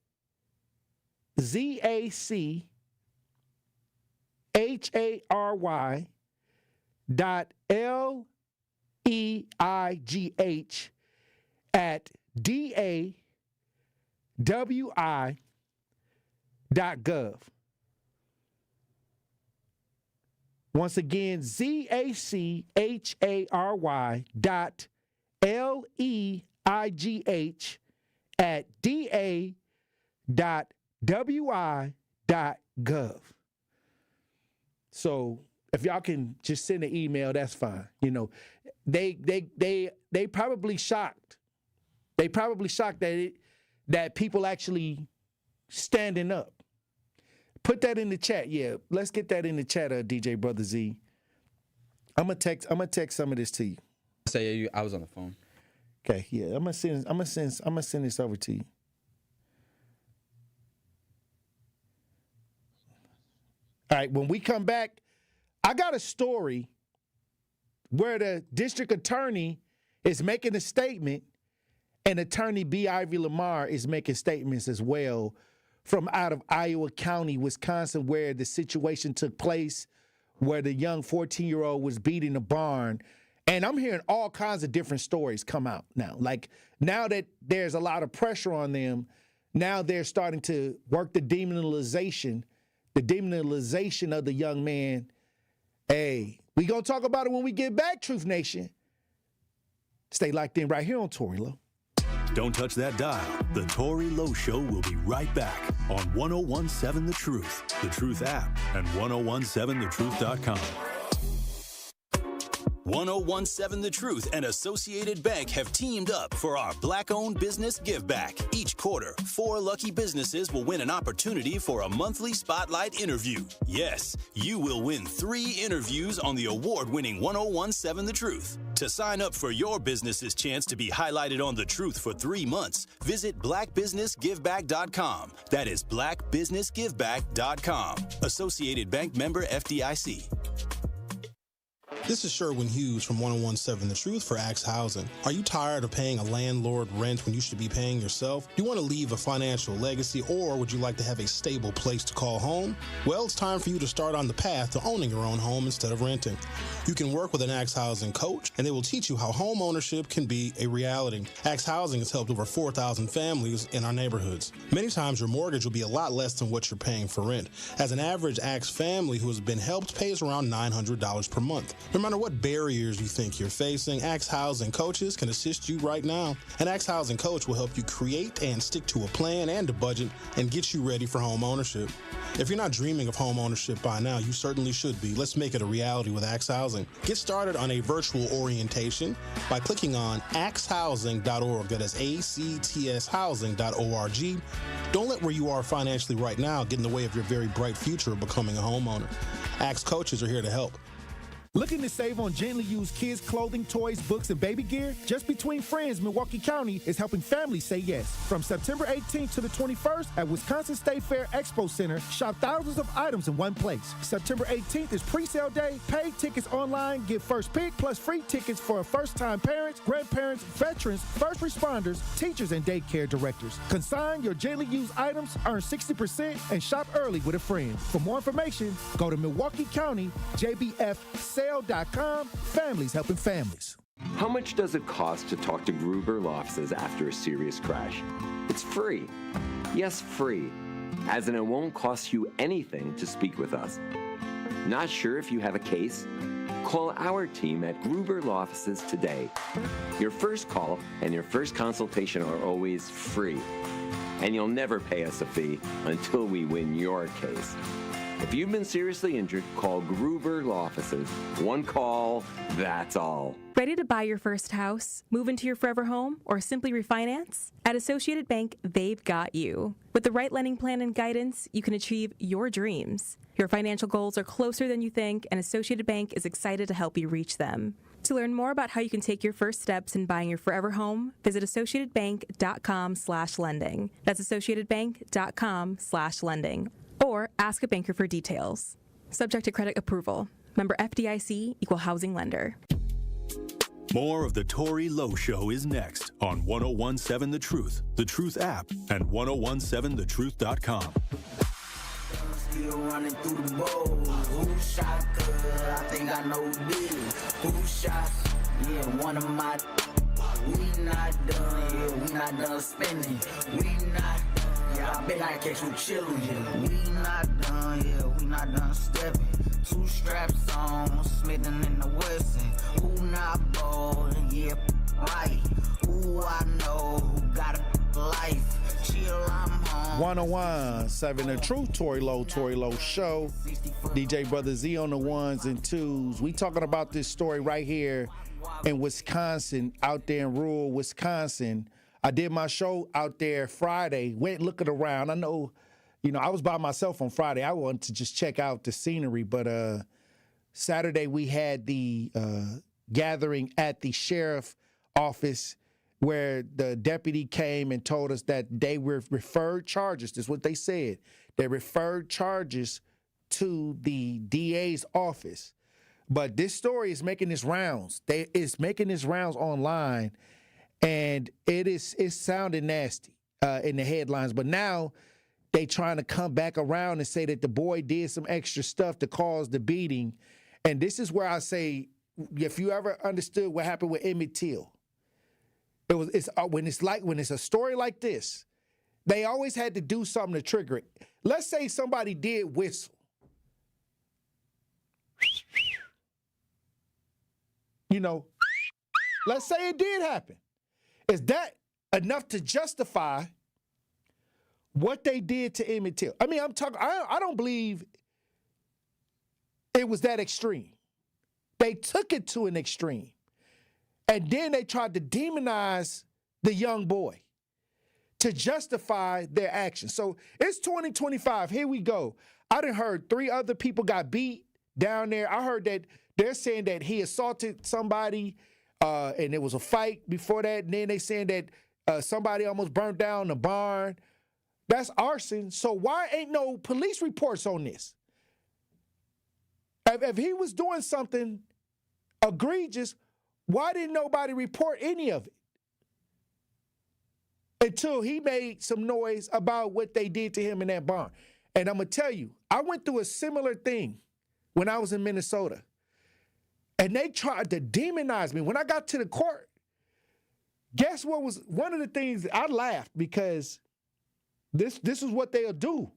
ZACHARY.LEIGH@DAWI.gov. Once again, ZACHARY.LEIGH@DA.WI.gov. So if y'all can just send an email, that's fine. You know, they probably shocked. They probably shocked that people actually standing up. Put that in the chat. Yeah, let's get that in the chat, DJ Brother Z. I'm gonna text some of this to you. Say I was on the phone. Okay, yeah, I'm gonna send this over to you. All right, when we come back, I got a story where the district attorney is making a statement and attorney B. Ivy Lamar is making statements as well from out of Iowa County, Wisconsin, where the situation took place, where the young 14-year-old was beating a barn. And I'm hearing all kinds of different stories come out now. Like, now that there's a lot of pressure on them, now they're starting to work the demonization of the young man. Hey, we gonna talk about it when we get back, Truth Nation. Stay locked in right here on Tory Lowe. Don't touch that dial. The Tory Lowe Show will be right back on 1017 The Truth, The Truth app, and 1017thetruth.com. 1017 The Truth and Associated Bank have teamed up for our Black-owned business give back. Each quarter, 4 lucky businesses will win an opportunity for a monthly spotlight interview. Yes, you will win 3 interviews on the award-winning 1017 The Truth. To sign up for your business's chance to be highlighted on The Truth for 3 months, visit blackbusinessgiveback.com. That is blackbusinessgiveback.com. Associated Bank member FDIC. This is Sherwin Hughes from 1017 The Truth for Axe Housing. Are you tired of paying a landlord rent when you should be paying yourself? Do you want to leave a financial legacy, or would you like to have a stable place to call home? Well, it's time for you to start on the path to owning your own home instead of renting. You can work with an Axe Housing coach, and they will teach you how home ownership can be a reality. Axe Housing has helped over 4,000 families in our neighborhoods. Many times your mortgage will be a lot less than what you're paying for rent. As an average Axe family who has been helped pays around $900 per month. No matter what barriers you think you're facing, Axe Housing Coaches can assist you right now. An Axe Housing Coach will help you create and stick to a plan and a budget and get you ready for home ownership. If you're not dreaming of home ownership by now, you certainly should be. Let's make it a reality with Axe Housing. Get started on a virtual orientation by clicking on axehousing.org. That is ACTS housing.org. Don't let where you are financially right now get in the way of your very bright future of becoming a homeowner. Axe Coaches are here to help. Looking to save on gently used kids' clothing, toys, books, and baby gear? Just Between Friends, Milwaukee County is helping families say yes. From September 18th to the 21st at Wisconsin State Fair Expo Center, shop thousands of items in one place. September 18th is pre-sale day. Pay tickets online, get first pick, plus free tickets for first-time parents, grandparents, veterans, first responders, teachers, and daycare directors. Consign your gently used items, earn 60%, and shop early with a friend. For more information, go to Milwaukee County, JBF Sale.com. Families helping families. How much does it cost to talk to Gruber Law Offices after a serious crash? It's free. Yes, free. As in, it won't cost you anything to speak with us. Not sure if you have a case? Call our team at Gruber Law Offices today. Your first call and your first consultation are always free. And you'll never pay us a fee until we win your case. If you've been seriously injured, call Gruber Law Offices. One call, that's all. Ready to buy your first house, move into your forever home, or simply refinance? At Associated Bank, they've got you. With the right lending plan and guidance, you can achieve your dreams. Your financial goals are closer than you think, and Associated Bank is excited to help you reach them. To learn more about how you can take your first steps in buying your forever home, visit associatedbank.com/lending. That's associatedbank.com/lending. Or ask a banker for details. Subject to credit approval. Member FDIC, Equal Housing Lender. More of the Tory Lowe Show is next on 1017 The Truth app, and 1017thetruth.com. Still running through the bowl. Who shot good? I think I know who did it. Who shot? Yeah, one of my. We not done. Yeah, we not done spending. We not. Yeah, I bet I catch you chillin'. Yeah, we not done. Yeah, we not done stepping. 2 straps on, Smithin' in the Westin. Who not bold? Yeah, right. Who I know who got a life. Chill, I'm home. 1017 The Truth, Tory Lowe Show. DJ Brother Z on the ones and twos. We talking about this story right here in Wisconsin, out there in rural Wisconsin. I did my show out there Friday, went looking around. I know, I was by myself on Friday. I wanted to just check out the scenery, but Saturday we had the gathering at the sheriff office where the deputy came and told us that they were referred charges. This is what they said. They referred charges to the DA's office. But this story is making its rounds. It's making its rounds online, and it's sounding nasty in the headlines. But now they trying to come back around and say that the boy did some extra stuff to cause the beating. And this is where I say, if you ever understood what happened with Emmett Till, when it's a story like this, they always had to do something to trigger it. Let's say somebody did whistle. Let's say it did happen. Is that enough to justify what they did to Emmett Till? I mean, I don't believe it was that extreme. They took it to an extreme. And then they tried to demonize the young boy to justify their actions. So it's 2025. Here we go. I done heard 3 other people got beat down there. I heard that they're saying that he assaulted somebody and there was a fight before that. And then they saying that somebody almost burnt down the barn. That's arson. So why ain't no police reports on this? If he was doing something egregious, why didn't nobody report any of it? Until he made some noise about what they did to him in that barn. And I'm going to tell you, I went through a similar thing when I was in Minnesota. And they tried to demonize me. When I got to the court, guess what was one of the things I laughed because this is what they'll do.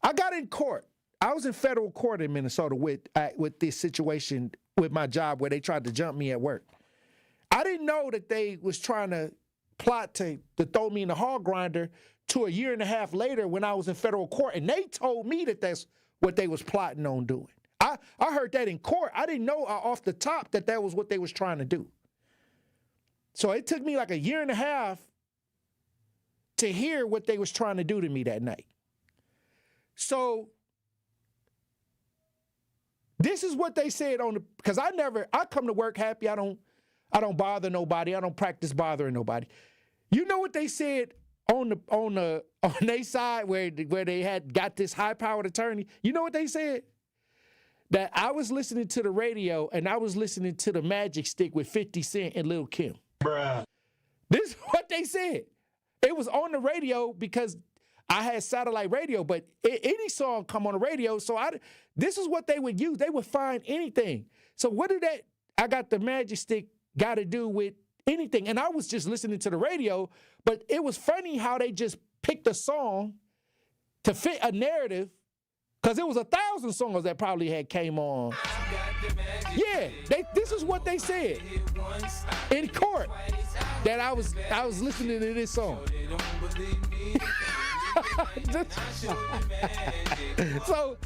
I got in court. I was in federal court in Minnesota with this situation with my job where they tried to jump me at work. I didn't know that they was trying to plot to throw me in the hog grinder to a year and a half later when I was in federal court, and they told me that that's what they was plotting on doing. I heard that in court. I didn't know off the top that was what they was trying to do. So it took me like a year and a half to hear what they was trying to do to me that night. So this is what they said because I come to work happy. I don't bother nobody. I don't practice bothering nobody. You know what they said on their side where they had got this high-powered attorney? You know what they said? That I was listening to the radio and I was listening to the Magic Stick with 50 Cent and Lil' Kim. Bruh. This is what they said. It was on the radio because I had satellite radio, but any song come on the radio. So this is what they would use. They would find anything. So what did I got the Magic Stick got to do with anything? And I was just listening to the radio, but it was funny how they just picked a song to fit a narrative. Because it was 1,000 songs that probably had came on. Yeah, this is what they said in court, that I was listening to this song. So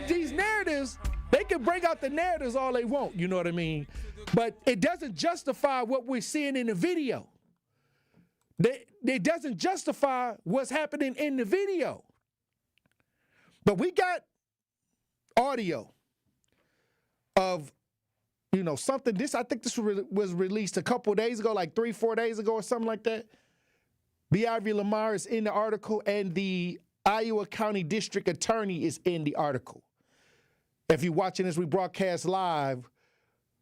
these narratives, they can bring out the narratives all they want, you know what I mean? But it doesn't justify what we're seeing in the video. It doesn't justify what's happening in the video. But we got audio of, something. I think this was released a couple of days ago, like 3-4 days ago or something like that. B. Ivory Lamar is in the article, and the Iowa County District Attorney is in the article. If you're watching this, we broadcast live.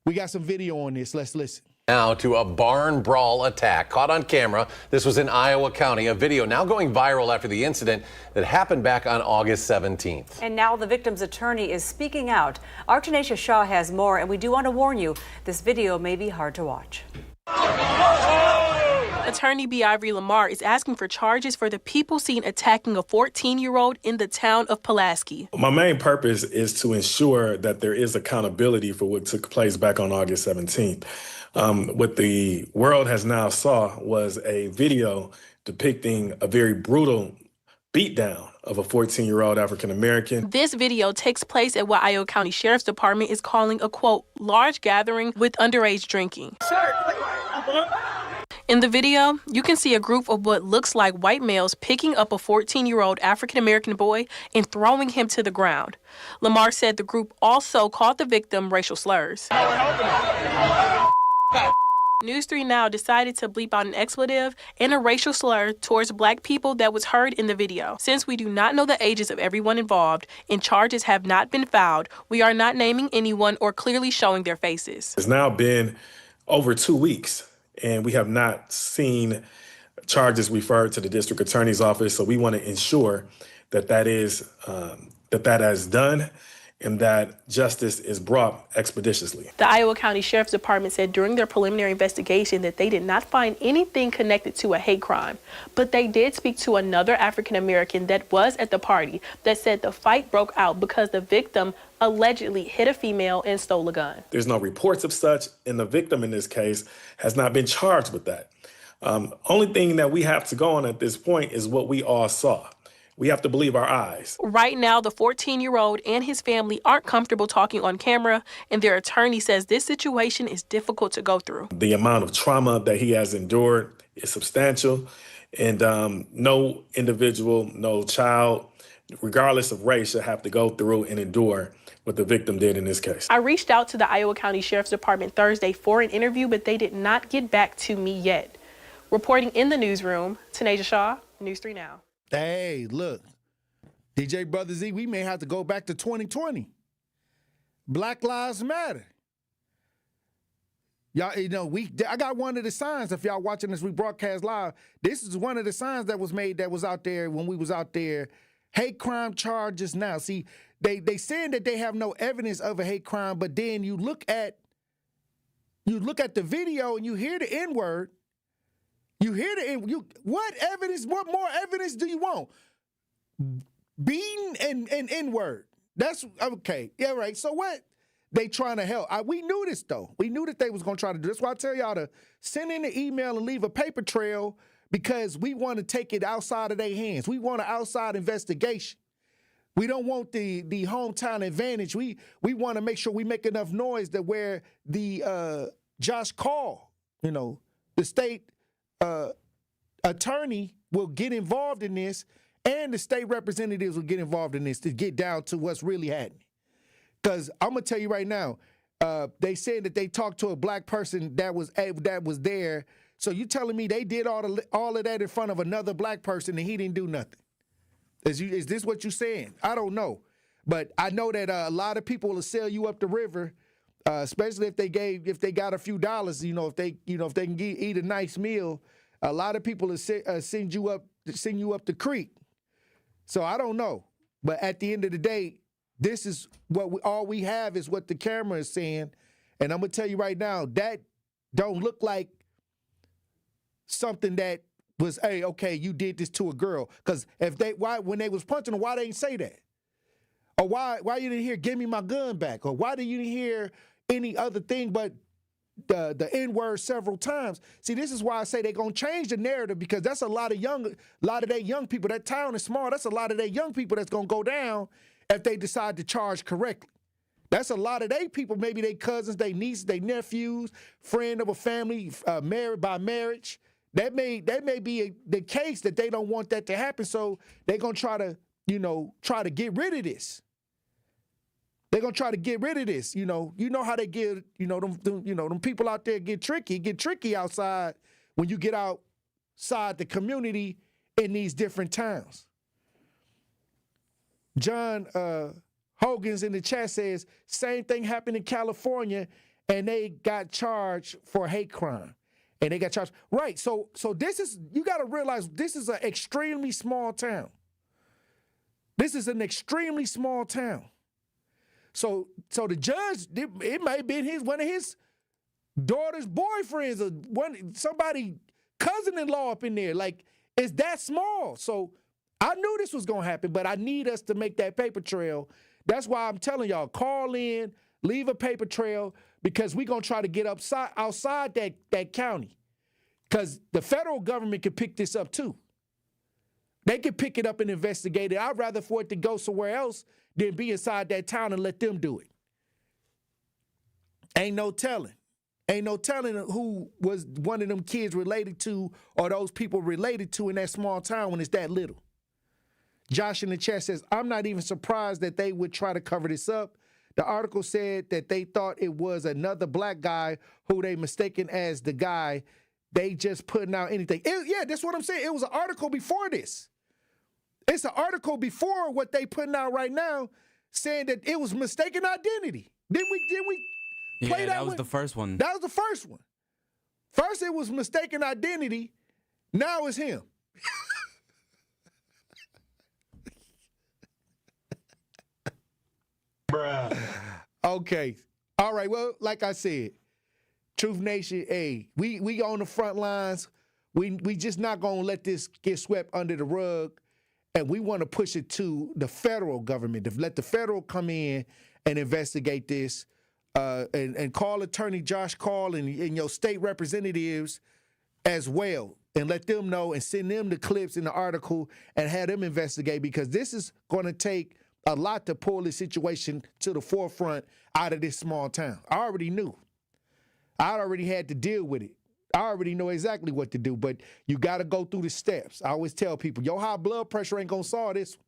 We got some video on this. Let's listen. Now to a barn brawl attack caught on camera. This was in Iowa County, a video now going viral after the incident that happened back on August 17th. And now the victim's attorney is speaking out. Our Tanisha Shaw has more, and we do want to warn you, this video may be hard to watch. Attorney B. Ivory Lamar is asking for charges for the people seen attacking a 14-year-old in the town of Pulaski. My main purpose is to ensure that there is accountability for what took place back on August 17th. What the world has now saw was a video depicting a very brutal beatdown of a 14-year-old African-American. This video takes place at what Iowa County Sheriff's Department is calling a, quote, large gathering with underage drinking. In the video, you can see a group of what looks like white males picking up a 14-year-old African-American boy and throwing him to the ground. Lamar said the group also called the victim racial slurs. News 3 Now decided to bleep out an expletive and a racial slur towards black people that was heard in the video. Since we do not know the ages of everyone involved and charges have not been filed, we are not naming anyone or clearly showing their faces. It's now been over 2 weeks, and we have not seen charges referred to the district attorney's office, so we want to ensure that that is done and that justice is brought expeditiously. The Iowa County Sheriff's Department said during their preliminary investigation that they did not find anything connected to a hate crime, but they did speak to another African American that was at the party that said the fight broke out because the victim allegedly hit a female and stole a gun. There's no reports of such, and the victim in this case has not been charged with that. Only thing that we have to go on at this point is what we all saw. We have to believe our eyes. Right now, the 14-year-old and his family aren't comfortable talking on camera, and their attorney says this situation is difficult to go through. The amount of trauma that he has endured is substantial, and no individual, no child, regardless of race, should have to go through and endure what the victim did in this case. I reached out to the Iowa County Sheriff's Department Thursday for an interview, but they did not get back to me yet. Reporting in the newsroom, Tanisha Shaw, News 3 Now. Hey, look, DJ Brother Z, we may have to go back to 2020. Black Lives Matter. Y'all, I got one of the signs, if y'all watching this, we broadcast live. This is one of the signs that was made that was out there when we was out there. Hate crime charges now. See, they saying that they have no evidence of a hate crime, but then you look at the video and you hear the N-word. What evidence, what more evidence do you want? Beating and N-word. That's okay. Yeah, right. So what? they trying to help. We knew this, though. We knew that they was going to try to do this. That's why I tell y'all to send in the email and leave a paper trail because we want to take it outside of their hands. We want an outside investigation. We don't want the hometown advantage. We want to make sure we make enough noise that where the Josh Call, the state attorney will get involved in this, and the state representatives will get involved in this to get down to what's really happening. Because I'm gonna tell you right now, they said that they talked to a black person that was there. So you telling me they did all of that in front of another black person and he didn't do nothing? Is this what you're saying? I don't know, but I know that a lot of people will sell you up the river, especially if they got a few dollars. If they can eat a nice meal, a lot of people will send you up the creek. So I don't know, but at the end of the day, this is all we have is what the camera is saying, and I'm gonna tell you right now that don't look like something that was, hey, okay, you did this to a girl. Because when they was punching her, why they didn't say that? Or why you didn't hear "give me my gun back"? Or why did you didn't hear any other thing but the N-word several times? See, this is why I say they're gonna change the narrative, because that's a lot of their young people. That town is small. That's a lot of their young people that's gonna go down if they decide to charge correctly. That's a lot of their people, maybe their cousins, their nieces, their nephews, friend of a family, married by marriage. That may be the case that they don't want that to happen, so they're gonna try to get rid of this. They're gonna try to get rid of this. You know how they get, them people out there get tricky outside when you get outside the community in these different towns. John Hogan's in the chat says, same thing happened in California, and they got charged for hate crime. And they got charged. Right, so this is, you got to realize, this is an extremely small town. This is an extremely small town. So the judge, it may have been one of his daughter's boyfriends or somebody cousin-in-law up in there. Like, it's that small. So I knew this was going to happen, but I need us to make that paper trail. That's why I'm telling y'all, call in, leave a paper trail, because we're going to try to get outside that county. Because the federal government could pick this up too. They could pick it up and investigate it. I'd rather for it to go somewhere else than be inside that town and let them do it. Ain't no telling. Ain't no telling who was one of them kids related to, or those people related to in that small town when it's that little. Josh in the chat says, I'm not even surprised that they would try to cover this up. The article said that they thought it was another black guy who they mistaken as the guy. They just putting out anything. Yeah, that's what I'm saying. It was an article before this. It's an article before what they putting out right now, saying that it was mistaken identity. Didn't we play that was the first one. That was the first one. First it was mistaken identity. Now it's him. Bruh. Okay. All right. Well, like I said, Truth Nation, hey, we on the front lines. We just not gonna let this get swept under the rug, and we want to push it to the federal government to let the federal come in and investigate this, and call Attorney Josh Call and your state representatives as well, and let them know and send them the clips in the article and have them investigate, because this is going to take a lot to pull this situation to the forefront out of this small town. I already knew. I already had to deal with it. I already know exactly what to do, but you got to go through the steps. I always tell people, your high blood pressure ain't going to solve this one.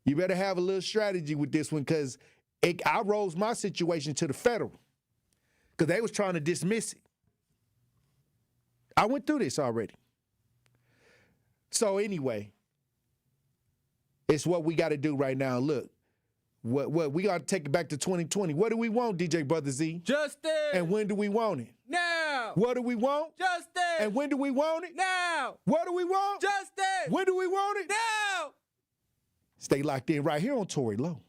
You better have a little strategy with this one, because I rose my situation to the federal because they was trying to dismiss it. I went through this already. So anyway, it's what we got to do right now. Look, what we got to take it back to 2020. What do we want, DJ Brother Z? Justice. And when do we want it? Now. What do we want? Justice. And when do we want it? Now. What do we want? Justice. When do we want it? Now. Stay locked in right here on Tory Lowe.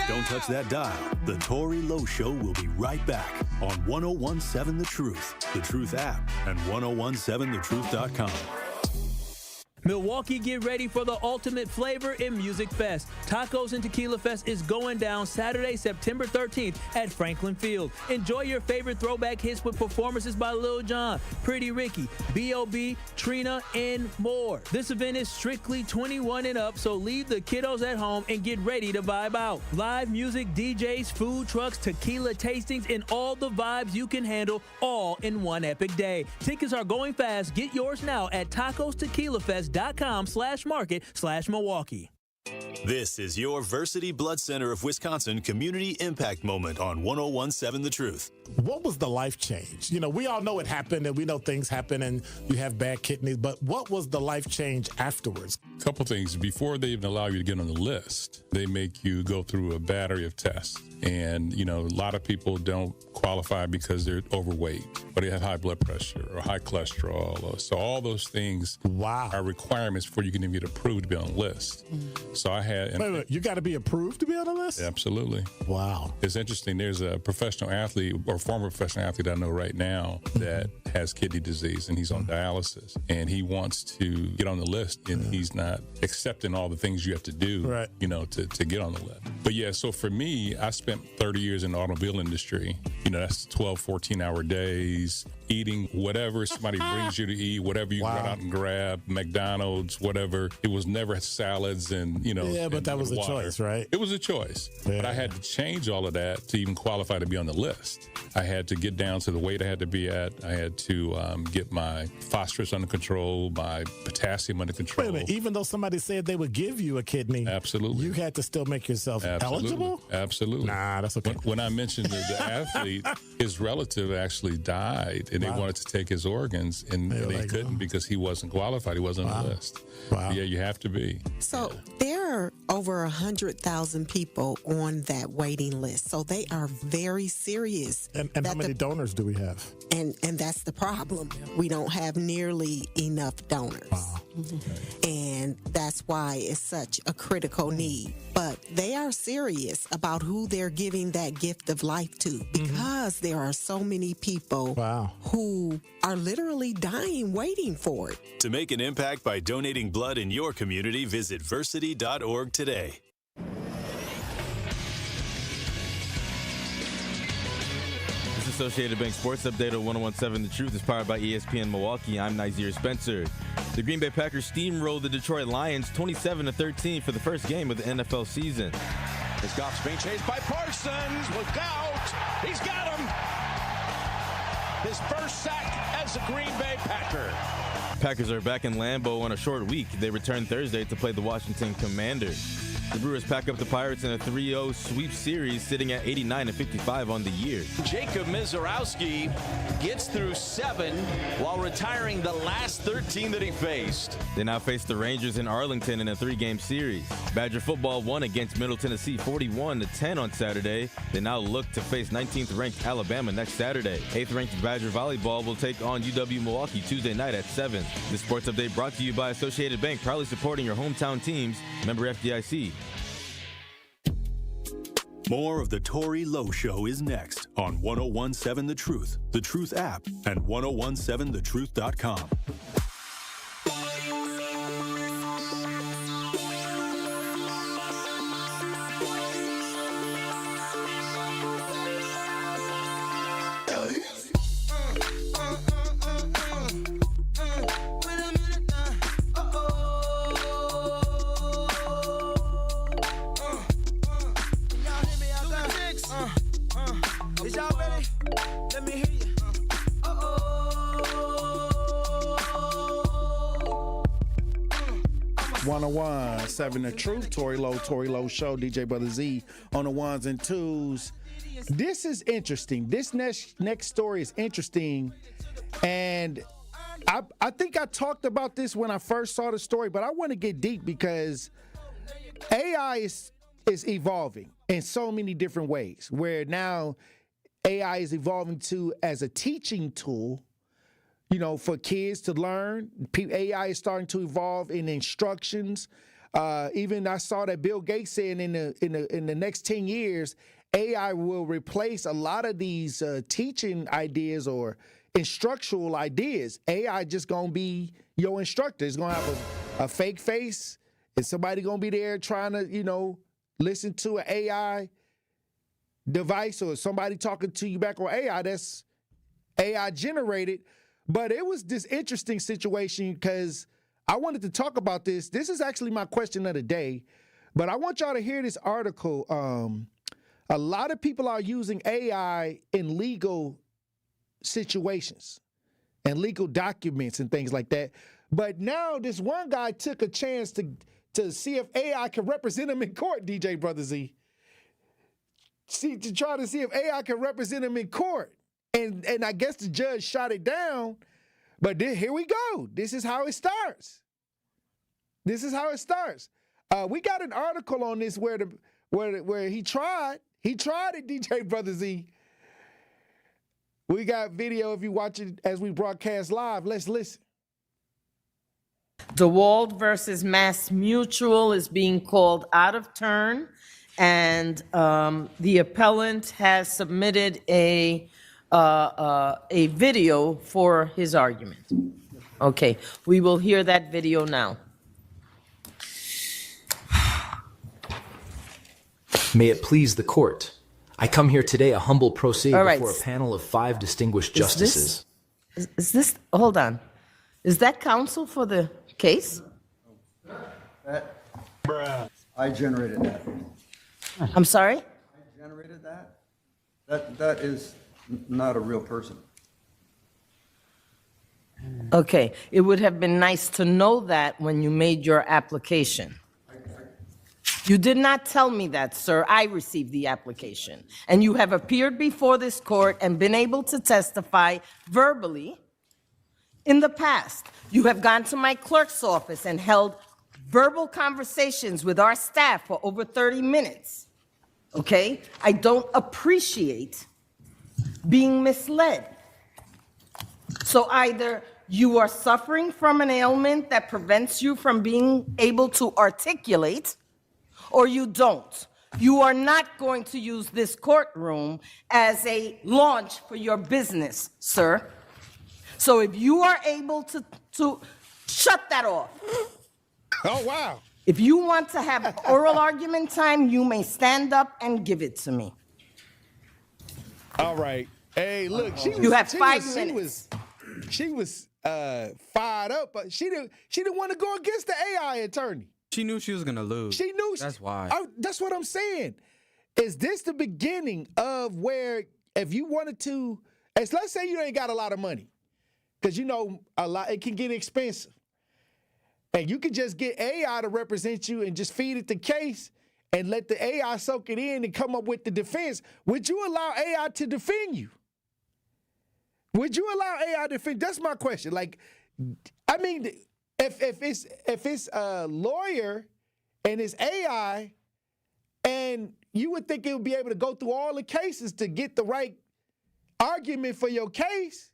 Don't touch that dial. The Tory Lowe Show will be right back on 1017 The Truth, The Truth app, and 1017thetruth.com. Milwaukee, get ready for the ultimate flavor in Music Fest. Tacos and Tequila Fest is going down Saturday, September 13th at Franklin Field. Enjoy your favorite throwback hits with performances by Lil Jon, Pretty Ricky, B.O.B., Trina, and more. This event is strictly 21 and up, so leave the kiddos at home and get ready to vibe out. Live music, DJs, food trucks, tequila tastings, and all the vibes you can handle all in one epic day. Tickets are going fast. Get yours now at tacostequilafest.com/market/Milwaukee. This is your Versity Blood Center of Wisconsin Community Impact Moment on 101.7 The Truth. What was the life change? You know, we all know it happened and we know things happen and you have bad kidneys, but what was the life change afterwards? A couple things. Before they even allow you to get on the list, they make you go through a battery of tests. And, you know, a lot of people don't qualify because they're overweight or they have high blood pressure or high cholesterol. So all those things are requirements before you can even get approved to be on the list. So I had... Wait, you got to be approved to be on the list? Absolutely. Wow. It's interesting. There's a professional athlete or former professional athlete I know right now that has kidney disease and he's on dialysis and he wants to get on the list and he's not accepting all the things you have to do, you know, to get on the list. But yeah, so for me, I spent 30 years in the automobile industry. You know, that's 12, 14-hour days, eating whatever somebody brings you to eat, whatever you run out and grab, McDonald's, whatever. It was never salads and, you know. Yeah, but that was a choice, right? It was a choice. Yeah. But I had to change all of that to even qualify to be on the list. I had to get down to the weight I had to be at. I had to get my phosphorus under control, my potassium under control. Wait a minute, even though somebody said they would give you a kidney, absolutely, you had to still make yourself eligible? Absolutely. Nah, that's okay. When I mentioned the athlete, his relative actually died, and they wanted to take his organs, and they couldn't because he wasn't qualified. He wasn't on the list. Wow. Yeah, you have to be. So there are over 100,000 people on that waiting list. So they are very serious. And how many donors do we have? And that's the problem. We don't have nearly enough donors. Wow. And that's why it's such a critical need. But they are serious about who they're giving that gift of life to because there are so many people who are literally dying waiting for it. To make an impact by donating blood in your community, visit versity.org today. This Associated Bank Sports Update on 101.7 The Truth is powered by ESPN Milwaukee. I'm Nazir Spencer. The Green Bay Packers steamrolled the Detroit Lions 27-13 for the first game of the NFL season. As Goff's being chased by Parsons. Look out! He's got him! His first sack as a Green Bay Packer. Packers are back in Lambeau on a short week. They return Thursday to play the Washington Commanders. The Brewers pack up the Pirates in a 3-0 sweep series, sitting at 89-55 on the year. Jacob Mizorowski gets through 7 while retiring the last 13 that he faced. They now face the Rangers in Arlington in a 3-game series. Badger football won against Middle Tennessee 41-10 on Saturday. They now look to face 19th-ranked Alabama next Saturday. 8th-ranked Badger volleyball will take on UW-Milwaukee Tuesday night at 7. This sports update brought to you by Associated Bank, proudly supporting your hometown teams. Member FDIC. More of the Tory Lowe Show is next on 101.7 The Truth app, and 1017thetruth.com. Is y'all ready? Let me hear you. 101.7 The Truth. Tory Lowe Show. DJ Brother Z on the ones and twos. This is interesting. This next story is interesting, and I think I talked about this when I first saw the story, but I want to get deep because AI is evolving in so many different ways, where now AI is evolving to as a teaching tool, you know, for kids to learn. AI is starting to evolve in instructions. Even I saw that Bill Gates saying in the next 10 years, AI will replace a lot of these teaching ideas or instructional ideas. AI just gonna be your instructor. It's gonna have a fake face? Is somebody going to be there trying to, listen to an AI device, or somebody talking to you back on AI that's AI generated? But it was this interesting situation because I wanted to talk about this. This is actually my question of the day, but I want y'all to hear this article. A lot of people are using AI in legal situations and legal documents and things like that. But now this one guy took a chance to see if AI can represent him in court, DJ Brother Z. To try to see if AI can represent him in court. And I guess the judge shot it down. But here we go. This is how it starts. We got an article on this where he tried. He tried it, DJ Brother Z. We got video if you watch it as we broadcast live. Let's listen. DeWalt versus Mass Mutual is being called out of turn, and the appellant has submitted a video for his argument. Okay, we will hear that video now. May it please the court. I come here today a humble pro se before a panel of 5 distinguished justices. Is this, hold on. Is that counsel for the case? I generated that. I'm sorry? I generated that? That is not a real person. Okay, it would have been nice to know that when you made your application. You did not tell me that, sir. I received the application. And you have appeared before this court and been able to testify verbally in the past. You have gone to my clerk's office and held verbal conversations with our staff for over 30 minutes. Okay? I don't appreciate being misled. So either you are suffering from an ailment that prevents you from being able to articulate, or you don't. You are not going to use this courtroom as a launch for your business, sir. So if you are able to shut that off. Oh, wow. If you want to have oral argument time, you may stand up and give it to me. All right. Hey, look, You have 5 minutes. She was fired up, but she didn't want to go against the AI attorney. She knew she was going to lose. She knew. That's why. That's what I'm saying. Is this the beginning of where if you wanted to, let's say you ain't got a lot of money, because it can get expensive. And you can just get AI to represent you and just feed it the case and let the AI soak it in and come up with the defense. Would you allow AI to defend you? Would you allow AI to defend? That's my question. Like, I mean, if it's a lawyer and it's AI, and you would think it would be able to go through all the cases to get the right argument for your case.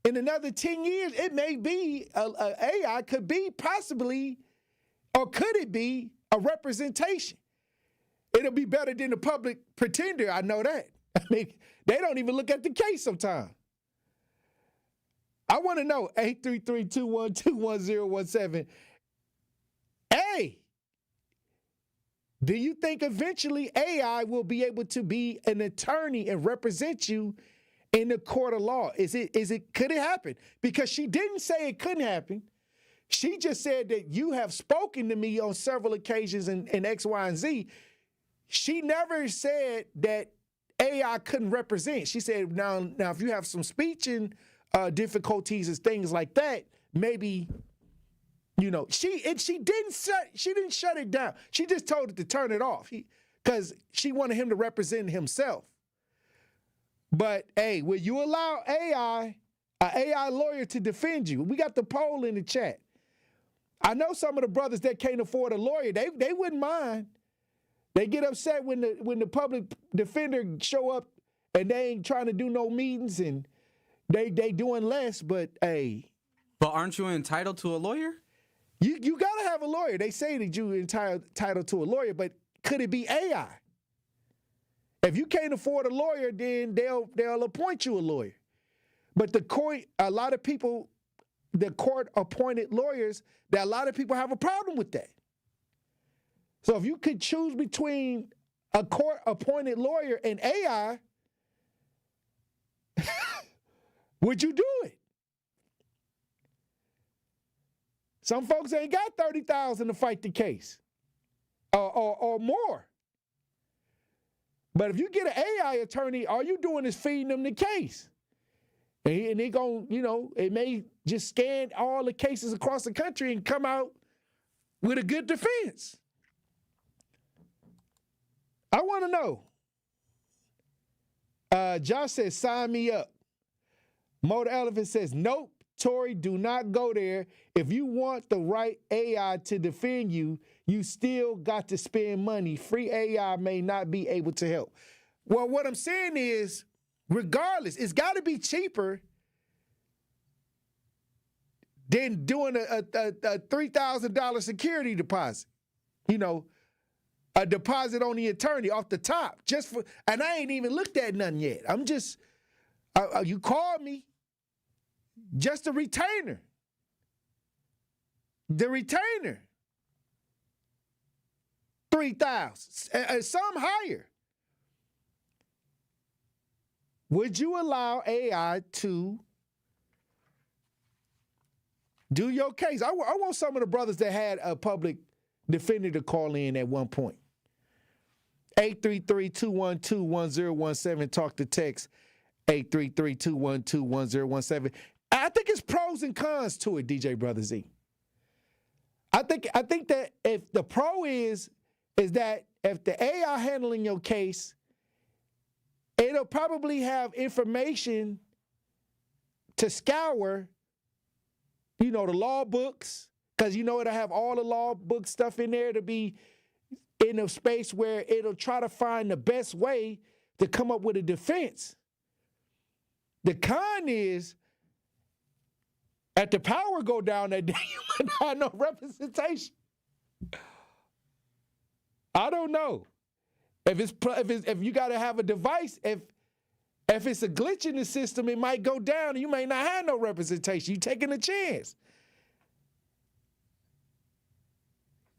In another 10 years, it may be AI could be possibly, or could it be a representation? It'll be better than the public pretender. I know that. I mean, they don't even look at the case sometimes. I want to know, 833-212-1017. Hey, do you think eventually AI will be able to be an attorney and represent you in the court of law? Could it happen? Because she didn't say it couldn't happen. She just said that you have spoken to me on several occasions in X, Y, and Z. She never said that AI couldn't represent. She said, now if you have some speech and difficulties and things like that, maybe, she didn't shut it down. She just told it to turn it off because she wanted him to represent himself. But hey, will you allow an AI lawyer to defend you? We got the poll in the chat. I know some of the brothers that can't afford a lawyer, they wouldn't mind. They get upset when the public defender show up and they ain't trying to do no meetings and they doing less, but hey. But aren't you entitled to a lawyer? You gotta have a lawyer. They say that you're entitled to a lawyer, but could it be AI? If you can't afford a lawyer, then they'll appoint you a lawyer. But the court, a lot of people the court-appointed lawyers that a lot of people have a problem with that. So if you could choose between a court-appointed lawyer and AI, would you do it? Some folks ain't got $30,000 to fight the case or more. But if you get an AI attorney, all you doing is feeding them the case. And they going, it may just scan all the cases across the country and come out with a good defense. I want to know. Josh says, sign me up. Motor Elephant says, nope, Tory, do not go there. If you want the right AI to defend you, you still got to spend money. Free AI may not be able to help. Well, what I'm saying is, regardless, it's got to be cheaper than doing a $3,000 security deposit. A deposit on the attorney off the top. And I ain't even looked at nothing yet. I'm just, you called me, just a retainer. The retainer, $3,000, some higher. Would you allow AI to do your case? I want some of the brothers that had a public defender to call in at one point. 833-212-1017. Talk to text 833-212-1017. I think it's pros and cons to it, DJ Brother Z. I think that if the pro is that if the AI handling your case, it'll probably have information to scour, the law books, because it'll have all the law book stuff in there to be in a space where it'll try to find the best way to come up with a defense. The con is, at the power go down that day, you might not have no representation. I don't know. If you got to have a device, if it's a glitch in the system, it might go down and you may not have no representation. You taking a chance.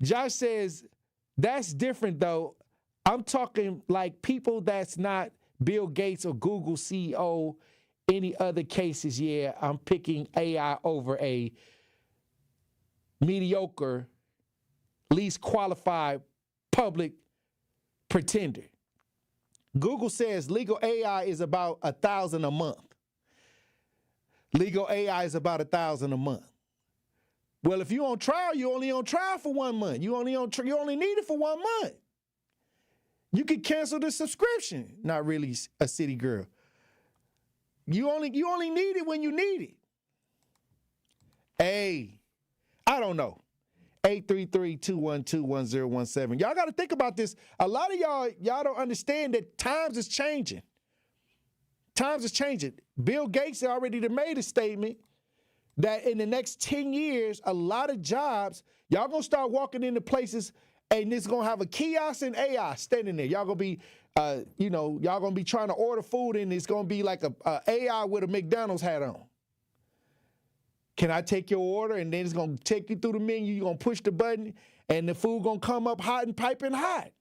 Josh says, that's different though. I'm talking like people that's not Bill Gates or Google CEO, any other cases. Yeah, I'm picking AI over a mediocre, least qualified public pretender. Google says legal AI is about $1,000 a month. Legal AI is about $1,000 a month. Well, if you're on trial, you're only on trial for 1 month. You only need it for 1 month. You could cancel the subscription. Not really a city girl. You only need it when you need it. Hey, I don't know. 833-212-1017. Y'all got to think about this. A lot of y'all don't understand that times is changing. Times is changing. Bill Gates already made a statement that in the next 10 years, a lot of jobs, y'all going to start walking into places and it's going to have a kiosk and AI standing there. Y'all going to be, y'all going to be trying to order food and it's going to be like a AI with a McDonald's hat on. Can I take your order? And then it's going to take you through the menu. You're going to push the button and the food going to come up hot and piping hot.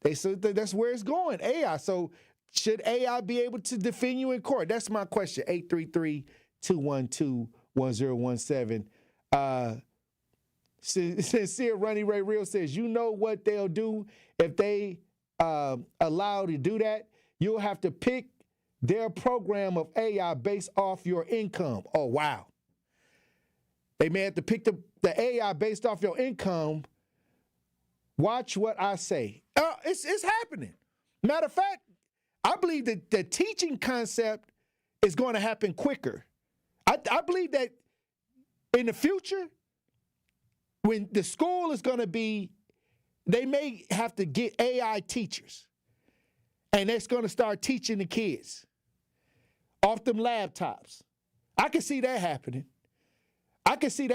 They said that's where it's going, AI. So should AI be able to defend you in court? That's my question. 833-212-1017. Sincere Ronnie Ray Real says, you know what they'll do if they allow to do that? You'll have to pick their program of AI based off your income. Oh, wow. They may have to pick the AI based off your income. Watch what I say. It's happening. Matter of fact, I believe that the teaching concept is going to happen quicker. I believe that in the future, when the school is going to be, they may have to get AI teachers. And that's going to start teaching the kids off them laptops. I can see that happening. That's going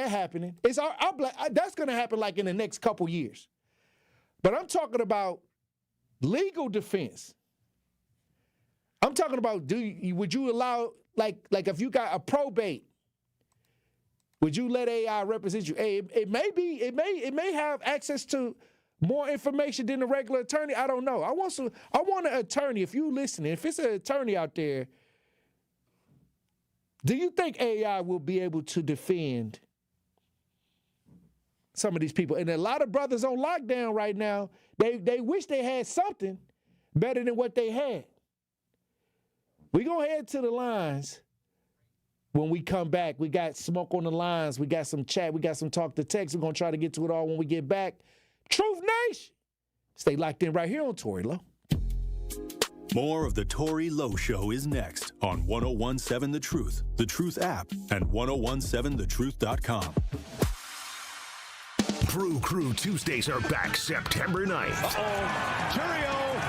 to happen like in the next couple years. But I'm talking about legal defense. I'm talking about would you allow, like if you got a probate, would you let AI represent you? Hey, it may have access to more information than a regular attorney. I don't know. I want an attorney. If you listening, if it's an attorney out there, do you think AI will be able to defend some of these people? And a lot of brothers on lockdown right now, they wish they had something better than what they had. We gonna head to the lines when we come back. We got smoke on the lines. We got some chat. We got some talk to text. We're gonna try to get to it all when we get back. Truth Nation. Stay locked in right here on Tory Lowe. More of the Tory Lowe Show is next on 1017 The Truth app, and 1017thetruth.com. Brew Crew Tuesdays are back September 9th. Curio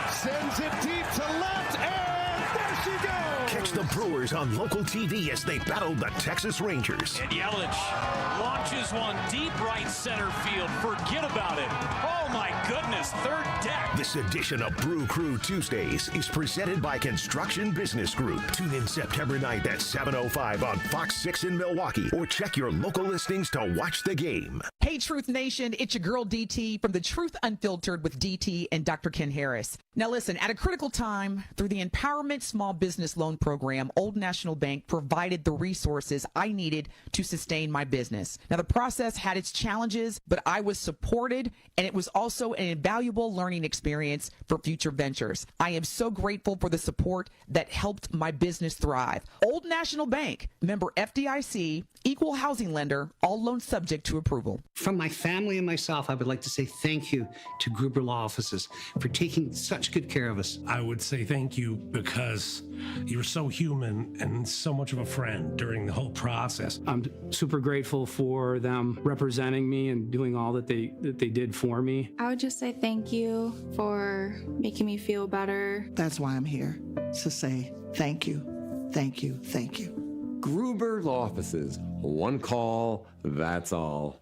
sends it deep to left, and there she goes. Catch the Brewers on local TV as they battle the Texas Rangers. And Yelich launches one deep right center field. Forget about it. Oh, my goodness. Third deck. This edition of Brew Crew Tuesdays is presented by Construction Business Group. Tune in September 9th at 7:05 on Fox 6 in Milwaukee, or check your local listings to watch the game. Hey, Truth Nation, it's your girl DT from The Truth Unfiltered with DT and Dr. Ken Harris. Now listen, at a critical time, through the Empowerment Small Business Loan Program, Old National Bank provided the resources I needed to sustain my business. Now the process had its challenges, but I was supported, and it was also an invaluable learning experience for future ventures. I am so grateful for the support that helped my business thrive. Old National Bank, member FDIC, equal housing lender, all loans subject to approval. From my family and myself, I would like to say thank you to Gruber Law Offices for taking such good care of us. I would say thank you because you were so human and so much of a friend during the whole process. I'm super grateful for them representing me and doing all that they did for me. I would just say thank you for making me feel better. That's why I'm here, to say thank you, thank you, thank you. Gruber Law Offices. One call, that's all.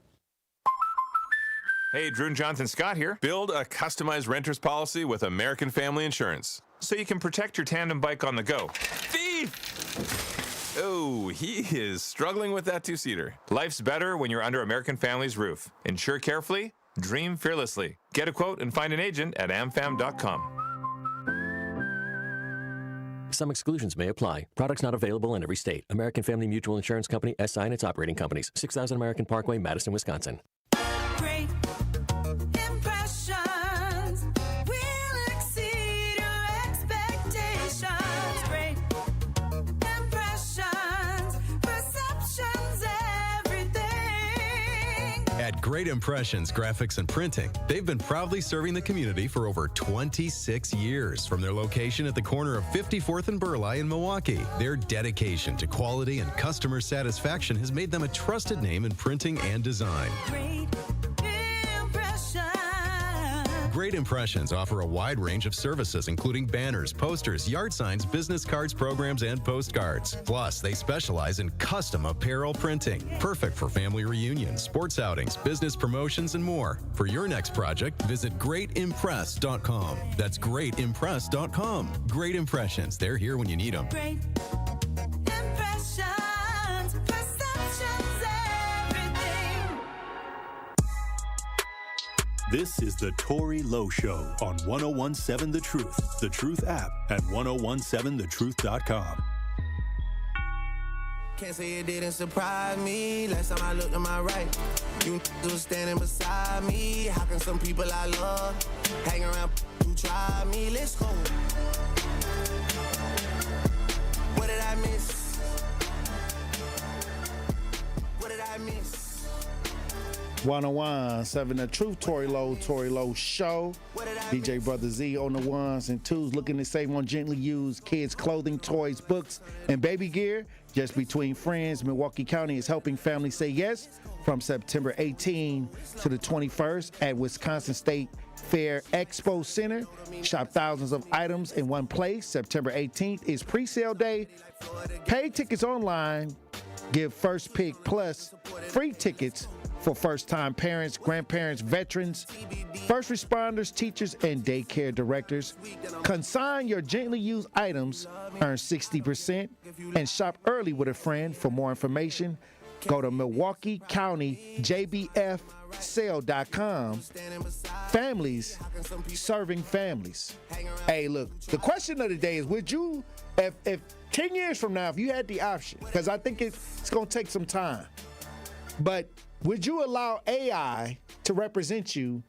Hey, Drew and Jonathan Scott here. Build a customized renter's policy with American Family Insurance so you can protect your tandem bike on the go. Thief! Oh, he is struggling with that two-seater. Life's better when you're under American Family's roof. Insure carefully, dream fearlessly. Get a quote and find an agent at amfam.com. Some exclusions may apply. Products not available in every state. American Family Mutual Insurance Company, SI and its operating companies. 6000 American Parkway, Madison, Wisconsin. Great impressions will exceed your expectations. Great impressions, perceptions, everything. At Great Impressions Graphics and Printing, they've been proudly serving the community for over 26 years. From their location at the corner of 54th and Burleigh in Milwaukee, their dedication to quality and customer satisfaction has made them a trusted name in printing and design. Great Impressions offer a wide range of services, including banners, posters, yard signs, business cards, programs, and postcards. Plus, they specialize in custom apparel printing, perfect for family reunions, sports outings, business promotions, and more. For your next project, visit greatimpress.com. That's greatimpress.com. Great Impressions. They're here when you need them. Great impressions, perceptions, everything. This is the Tory Lowe Show on 1017 The Truth app, and 1017thetruth.com. Can't say it didn't surprise me. Last time I looked to my right, you was standing beside me. How can some people I love hang around who try me? Let's go. What did I miss? What did I miss? 1017 The Truth, Tory Lowe Show. DJ Brother Z on the ones and twos, looking to save on gently used kids' clothing, toys, books, and baby gear. Just between friends, Milwaukee County is helping families say yes from September 18 to the 21st at Wisconsin State Fair Expo Center. Shop thousands of items in one place. September 18th is pre-sale day. Pay tickets online. Give First Pick Plus free tickets for first-time parents, grandparents, veterans, first responders, teachers, and daycare directors. Consign your gently used items, earn 60%, and shop early with a friend. For more information, go to Milwaukee County JBFsale.com. Families serving families. Hey, look, the question of the day is, would you, if 10 years from now, if you had the option, because I think it's going to take some time, but would you allow AI to represent you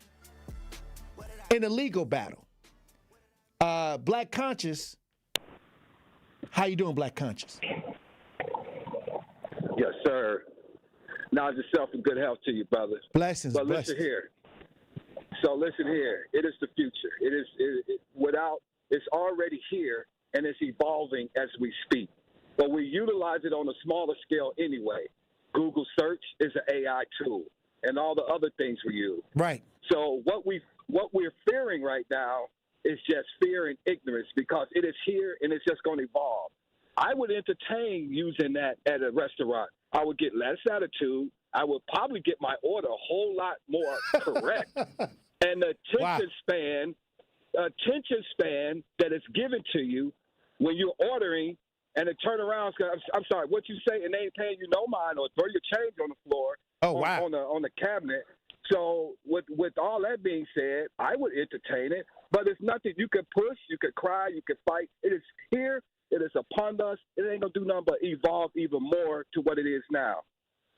in a legal battle? Black Conscious, how you doing, Black Conscious? Yes, sir. Knowledge yourself and good health to you, brother. Blessings, but blessings. Listen here. So listen here. It is the future. It's already here, and it's evolving as we speak. But we utilize it on a smaller scale anyway. Google search is an AI tool, and all the other things we use. Right. So what we're fearing right now is just fear and ignorance, because it is here and it's just going to evolve. I would entertain using that at a restaurant. I would get less attitude. I would probably get my order a whole lot more correct. And the attention span that is given to you when you're ordering, and it turn around, I'm sorry, what you say, and they ain't paying you no mind, or throw your change on the floor on the cabinet. So with all that being said, I would entertain it, but it's nothing you can push, you can cry, you can fight. It is here. It is upon us. It ain't going to do nothing but evolve even more to what it is now.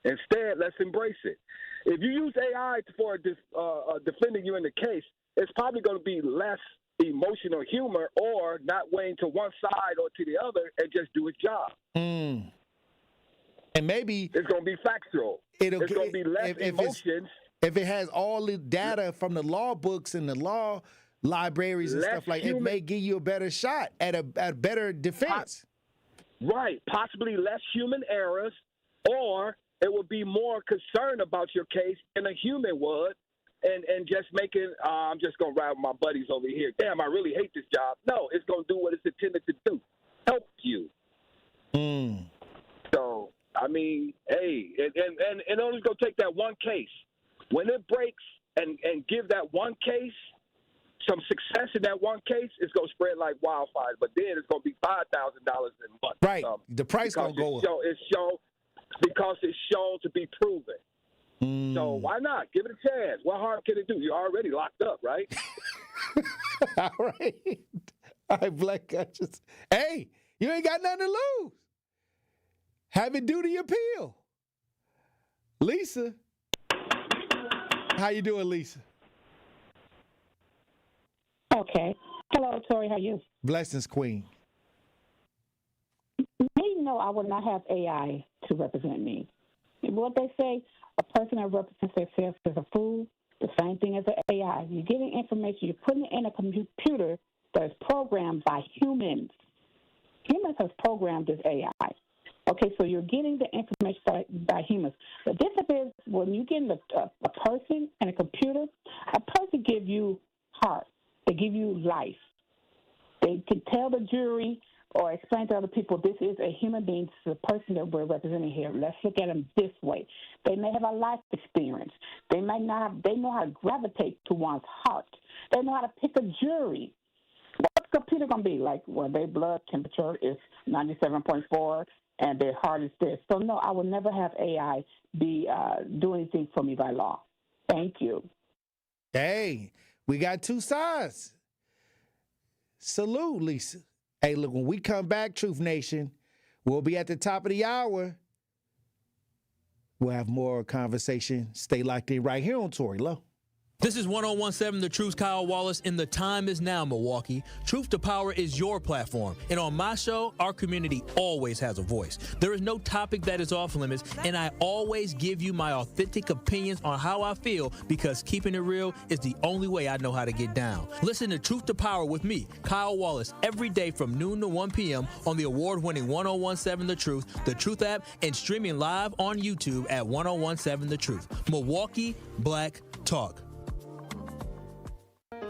Instead, let's embrace it. If you use AI for defending you in the case, it's probably going to be less emotional humor, or not weighing to one side or to the other, and just do its job. And maybe it's going to be factual. It's going to be less emotions. If it has all the data from the law books and the law libraries and stuff like that, it may give you a better shot at a better defense. Right. Possibly less human errors, or it would be more concerned about your case than a human would. And just making, I'm just going to ride with my buddies over here. Damn, I really hate this job. No, it's going to do what it's intended to do. Help you. So, I mean, hey, and only going to take that one case. When it breaks and give that one case some success in that one case, it's going to spread like wildfire. But then it's going to be $5,000 a month. Right. The price going to go up. Because it's shown to be proven. So why not? Give it a chance. What harm can it do? You're already locked up, right? All right. All right, Black Conscious. Hey, you ain't got nothing to lose. Have it do the appeal. Lisa. How you doing, Lisa? Okay. Hello, Tory. How are you? Blessings, Queen. You know I would not have AI to represent me. What they say, a person that represents themselves is a fool, the same thing as an AI. You're getting information, you're putting it in a computer that is programmed by humans. Humans have programmed this AI. Okay, so you're getting the information by humans. The difference is when you get a person and a computer, a person give you heart. They give you life. They can tell the jury or explain to other people, this is a human being, this is a person that we're representing here. Let's look at them this way. They may have a life experience. They might not have, they know how to gravitate to one's heart. They know how to pick a jury. What's the computer going to be like? Well, their blood temperature is 97.4 and their heart is this. So, no, I will never have AI do anything for me by law. Thank you. Hey, we got two sides. Salute, Lisa. Hey, look, when we come back, Truth Nation, we'll be at the top of the hour. We'll have more conversation. Stay locked in right here on Tory Lowe. This is 1017 The Truth's Kyle Wallace, and the time is now, Milwaukee. Truth to Power is your platform, and on my show, our community always has a voice. There is no topic that is off limits, and I always give you my authentic opinions on how I feel, because keeping it real is the only way I know how to get down. Listen to Truth to Power with me, Kyle Wallace, every day from noon to 1 p.m. on the award-winning 1017 The Truth app, and streaming live on YouTube at 1017 The Truth. Milwaukee Black Talk.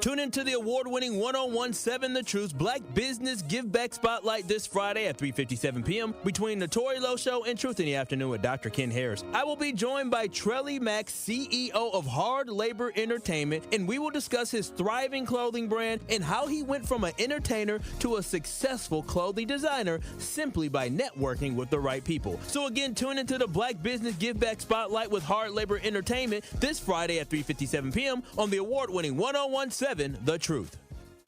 Tune into the award-winning 1017 The Truth's Black Business Give Back Spotlight this Friday at 3:57 p.m. between the Tory Lowe Show and Truth in the Afternoon with Dr. Ken Harris. I will be joined by Trelly Mack, CEO of Hard Labor Entertainment, and we will discuss his thriving clothing brand and how he went from an entertainer to a successful clothing designer simply by networking with the right people. So again, tune into the Black Business Give Back Spotlight with Hard Labor Entertainment this Friday at 3:57 p.m. on the award-winning 1017 The Truth.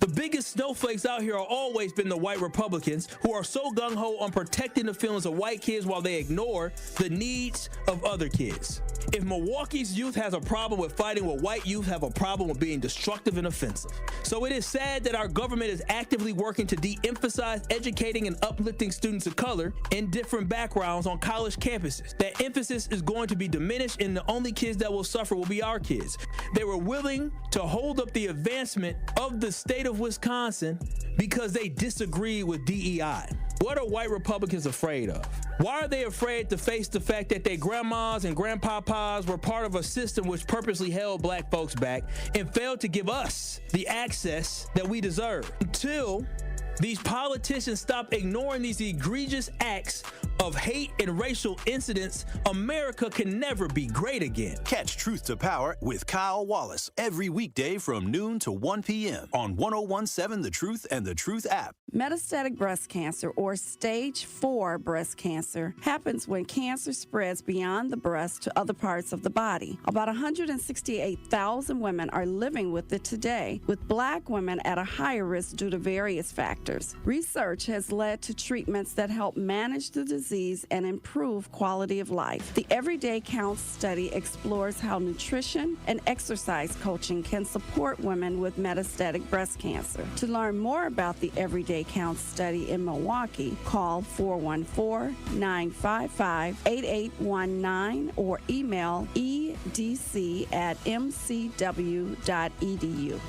The biggest snowflakes out here have always been the white Republicans, who are so gung-ho on protecting the feelings of white kids while they ignore the needs of other kids. If Milwaukee's youth has a problem with fighting, well, white youth have a problem with being destructive and offensive. So it is sad that our government is actively working to de-emphasize educating and uplifting students of color in different backgrounds on college campuses. That emphasis is going to be diminished, and the only kids that will suffer will be our kids. They were willing to hold up the advancement of the state of Wisconsin because they disagree with DEI. What are white Republicans afraid of? Why are they afraid to face the fact that their grandmas and grandpapas were part of a system which purposely held black folks back and failed to give us the access that we deserve? Until these politicians stop ignoring these egregious acts of hate and racial incidents, America can never be great again. Catch Truth to Power with Kyle Wallace every weekday from noon to 1 p.m. on 1017 The Truth and The Truth app. Metastatic breast cancer, or stage 4 breast cancer, happens when cancer spreads beyond the breast to other parts of the body. About 168,000 women are living with it today, with black women at a higher risk due to various factors. Research has led to treatments that help manage the disease and improve quality of life. The Everyday Counts study explores how nutrition and exercise coaching can support women with metastatic breast cancer. To learn more about the Everyday Counts study in Milwaukee, call 414-955-8819 or email edc@mcw.edu.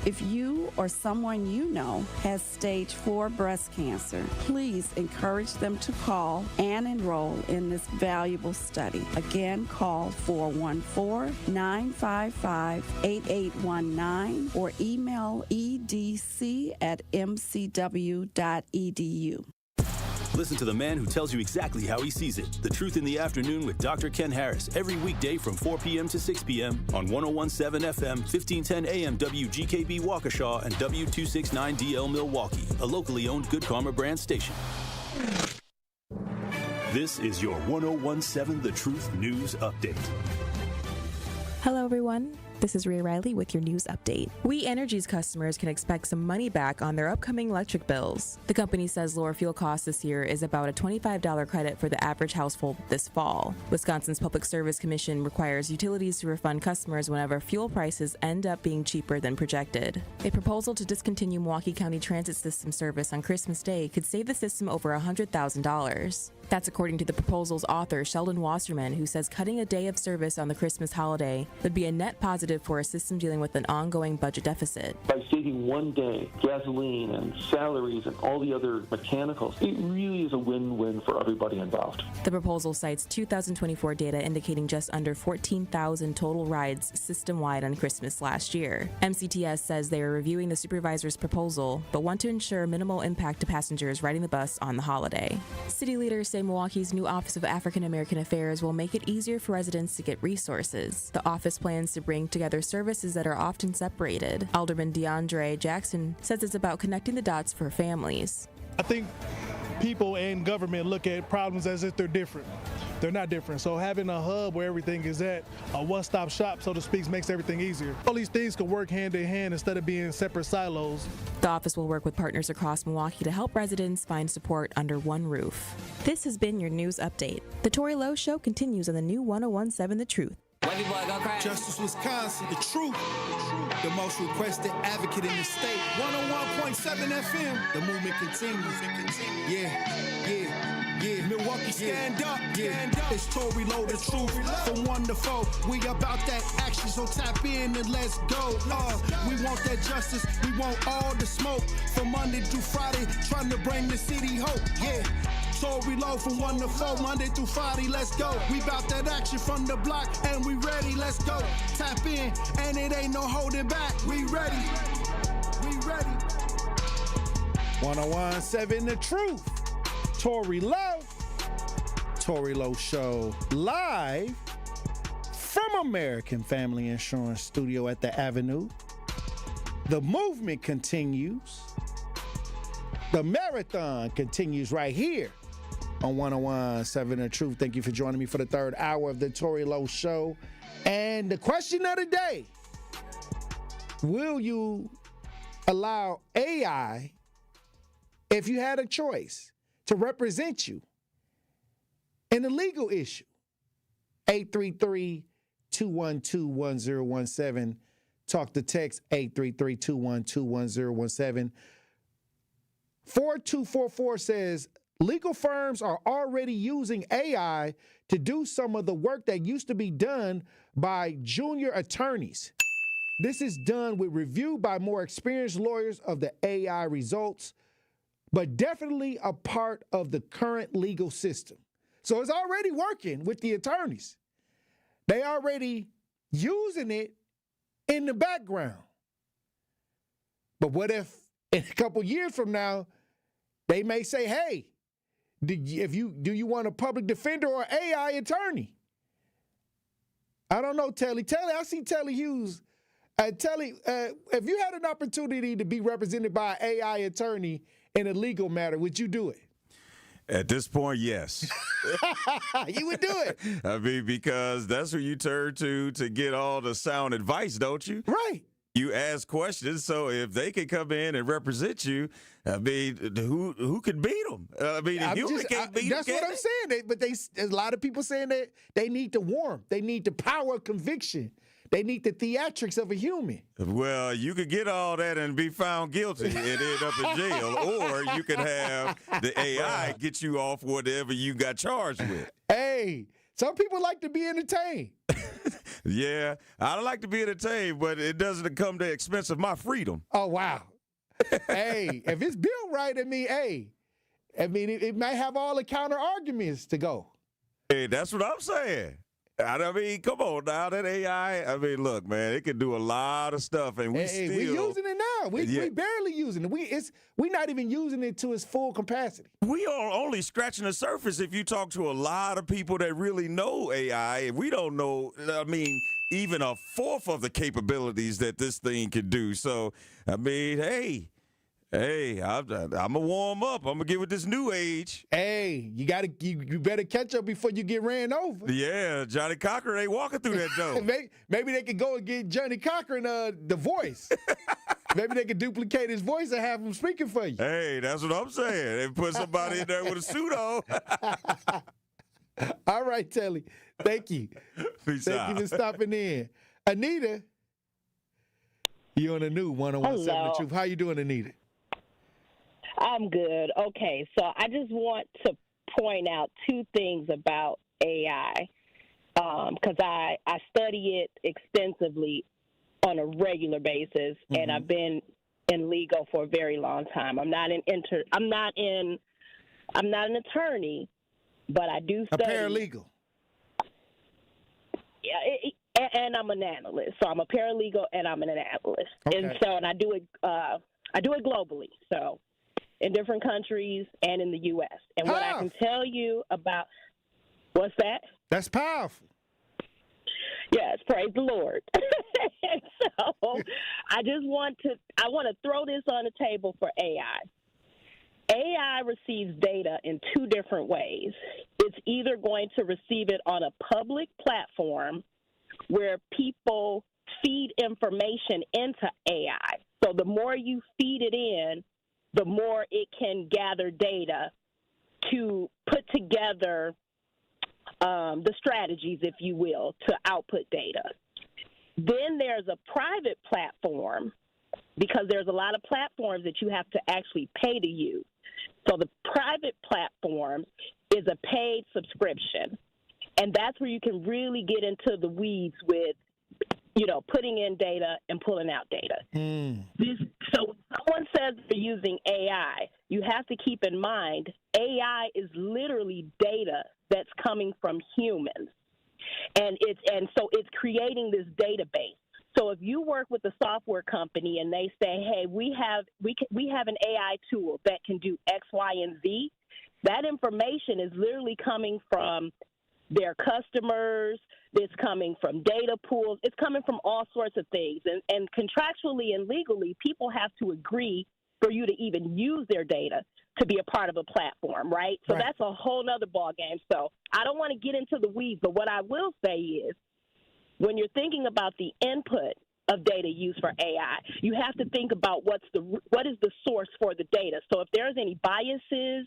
If you or someone you know has stage 4 breast cancer, please encourage them to call and enroll in this valuable study. Again, call 414-955-8819 or email edc@mcw.edu. Listen to the man who tells you exactly how he sees it. The Truth in the Afternoon with Dr. Ken Harris every weekday from 4 p.m. to 6 p.m. on 1017 FM, 1510 AM WGKB Waukesha and W269DL Milwaukee, a locally owned Good Karma brand station. This is your 1017 The Truth News Update. Hello, everyone. This is Rhea Riley with your news update. We Energy's customers can expect some money back on their upcoming electric bills. The company says lower fuel costs this year is about a $25 credit for the average household this fall. Wisconsin's Public Service Commission requires utilities to refund customers whenever fuel prices end up being cheaper than projected. A proposal to discontinue Milwaukee County Transit System service on Christmas Day could save the system over $100,000. That's according to the proposal's author, Sheldon Wasserman, who says cutting a day of service on the Christmas holiday would be a net positive for a system dealing with an ongoing budget deficit. By saving one day, gasoline and salaries and all the other mechanicals, it really is a win-win for everybody involved. The proposal cites 2024 data indicating just under 14,000 total rides system-wide on Christmas last year. MCTS says they are reviewing the supervisor's proposal, but want to ensure minimal impact to passengers riding the bus on the holiday. City leaders say Milwaukee's new Office of African American Affairs will make it easier for residents to get resources. The office plans to bring together services that are often separated. Alderman DeAndre Jackson says it's about connecting the dots for families. I think people and government look at problems as if they're different. They're not different. So having a hub where everything is at, a one-stop shop, so to speak, makes everything easier. All these things can work hand in hand instead of being separate silos. The office will work with partners across Milwaukee to help residents find support under one roof. This has been your news update. The Tory Lowe Show continues on the new 1017 The Truth. Justice Wisconsin, the truth, the most requested advocate in the state. 101.7 FM, the movement continues. Yeah. Milwaukee, stand up. It's Tory Lowe, the truth. From 1 to 4, we about that action, so tap in and let's go. We want that justice, we want all the smoke. From Monday through Friday, trying to bring the city hope. Yeah. Tory Lowe from 1 to 4, Monday through Friday, let's go. We bout that action from the block, and we ready, let's go. Tap in, and it ain't no holding back, we ready. ready. 101.7 The Truth. Tory Lowe. Tory Lowe Show live from American Family Insurance Studio at the Avenue. The movement continues. The marathon continues right here on 101.7 The Truth. Thank you for joining me for the third hour of the Tory Lowe Show. And the question of the day, will you allow AI, if you had a choice, to represent you in a legal issue? 833-212-1017. Talk to text 833-212-1017. 4244 says, legal firms are already using AI to do some of the work that used to be done by junior attorneys. This is done with review by more experienced lawyers of the AI results, but definitely a part of the current legal system. So it's already working with the attorneys. They already using it in the background. But what if in a couple years from now, they may say, hey, do you want a public defender or AI attorney? I don't know, Telly. I see Telly Hughes. Telly, if you had an opportunity to be represented by an AI attorney in a legal matter, would you do it? At this point, yes. You would do it. I mean, because that's who you turn to get all the sound advice, don't you? Right. You ask questions, so if they can come in and represent you, I mean, who can beat them? I mean, a human can't beat them. That's what I'm saying. There's a lot of people saying that they need the warmth. They need the power of conviction. They need the theatrics of a human. Well, you could get all that and be found guilty and end up in jail, or you could have the AI get you off whatever you got charged with. Hey, some people like to be entertained. Yeah, I like to be entertained, but it doesn't come to the expense of my freedom. Oh, wow. Hey, if it's built right, it might have all the counter arguments to go. Hey, that's what I'm saying. I mean, come on now, that AI. I mean, look, man, it can do a lot of stuff, and we're using it now. We barely using it. We're not even using it to its full capacity. We are only scratching the surface. If you talk to a lot of people that really know AI, and we don't know, I mean, even a fourth of the capabilities that this thing can do. So, I mean, hey, I'm gonna warm up. I'm gonna get with this new age. Hey, you better catch up before you get ran over. Yeah, Johnny Cochran ain't walking through that door. Maybe they could go and get Johnny Cochran the voice. Maybe they could duplicate his voice and have him speaking for you. Hey, that's what I'm saying. And put somebody in there with a suit on. All right, Telly. Thank you. Peace Thank you for stopping in. Anita, you on the new 101.7 The Truth. How you doing, Anita? I'm good. Okay, so I just want to point out two things about AI because I study it extensively on a regular basis, and I've been in legal for a very long time. I'm not an attorney, but I do study. A paralegal. Yeah, and I'm an analyst. So I'm a paralegal and I'm an analyst, and I do it globally. So. In different countries and in the U.S. And what I can tell you about, what's that? That's powerful. Yes, praise the Lord. So I want to throw this on the table for AI. AI receives data in two different ways. It's either going to receive it on a public platform where people feed information into AI. So the more you feed it in, the more it can gather data to put together the strategies, if you will, to output data. Then there's a private platform, because there's a lot of platforms that you have to actually pay to use. So the private platform is a paid subscription, and that's where you can really get into the weeds with, putting in data and pulling out data. So when someone says they're using AI, you have to keep in mind AI is literally data that's coming from humans, and so it's creating this database. So if you work with a software company and they say, hey, we have an AI tool that can do X, Y, and Z, that information is literally coming from their customers, it's coming from data pools, it's coming from all sorts of things. And contractually and legally, people have to agree for you to even use their data to be a part of a platform, right? So that's a whole nother ballgame. So I don't want to get into the weeds, but what I will say is when you're thinking about the input of data used for AI, you have to think about what is the source for the data. So if there's any biases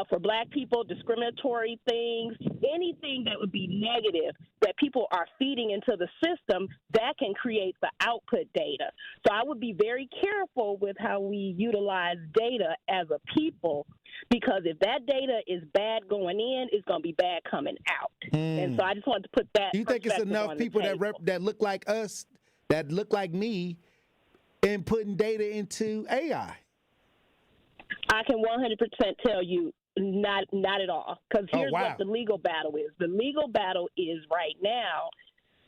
for Black people, discriminatory things, anything that would be negative that people are feeding into the system, that can create the output data. So I would be very careful with how we utilize data as a people, because if that data is bad going in, it's going to be bad coming out. And so I just wanted to put that. Do you think it's enough people that look like us, that look like me, and putting data into AI? I can 100% tell you not at all. Because here's what the legal battle is. The legal battle is right now,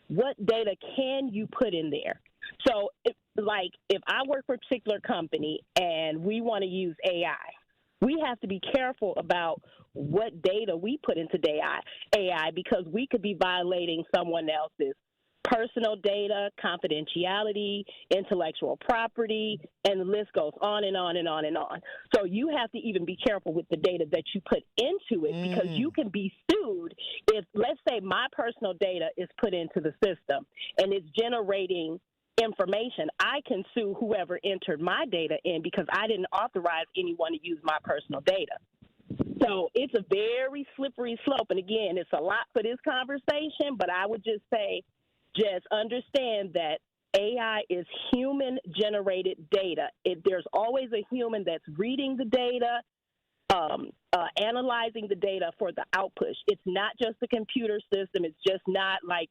what data can you put in there? So if I work for a particular company and we want to use AI, we have to be careful about what data we put into AI because we could be violating someone else's personal data, confidentiality, intellectual property, and the list goes on and on and on and on. So you have to even be careful with the data that you put into it because you can be sued if, let's say, my personal data is put into the system and it's generating information. I can sue whoever entered my data in because I didn't authorize anyone to use my personal data. So it's a very slippery slope. And again, it's a lot for this conversation, but I would just say, just understand that AI is human-generated data. There's always a human that's reading the data, analyzing the data for the output. It's not just a computer system. It's just not like,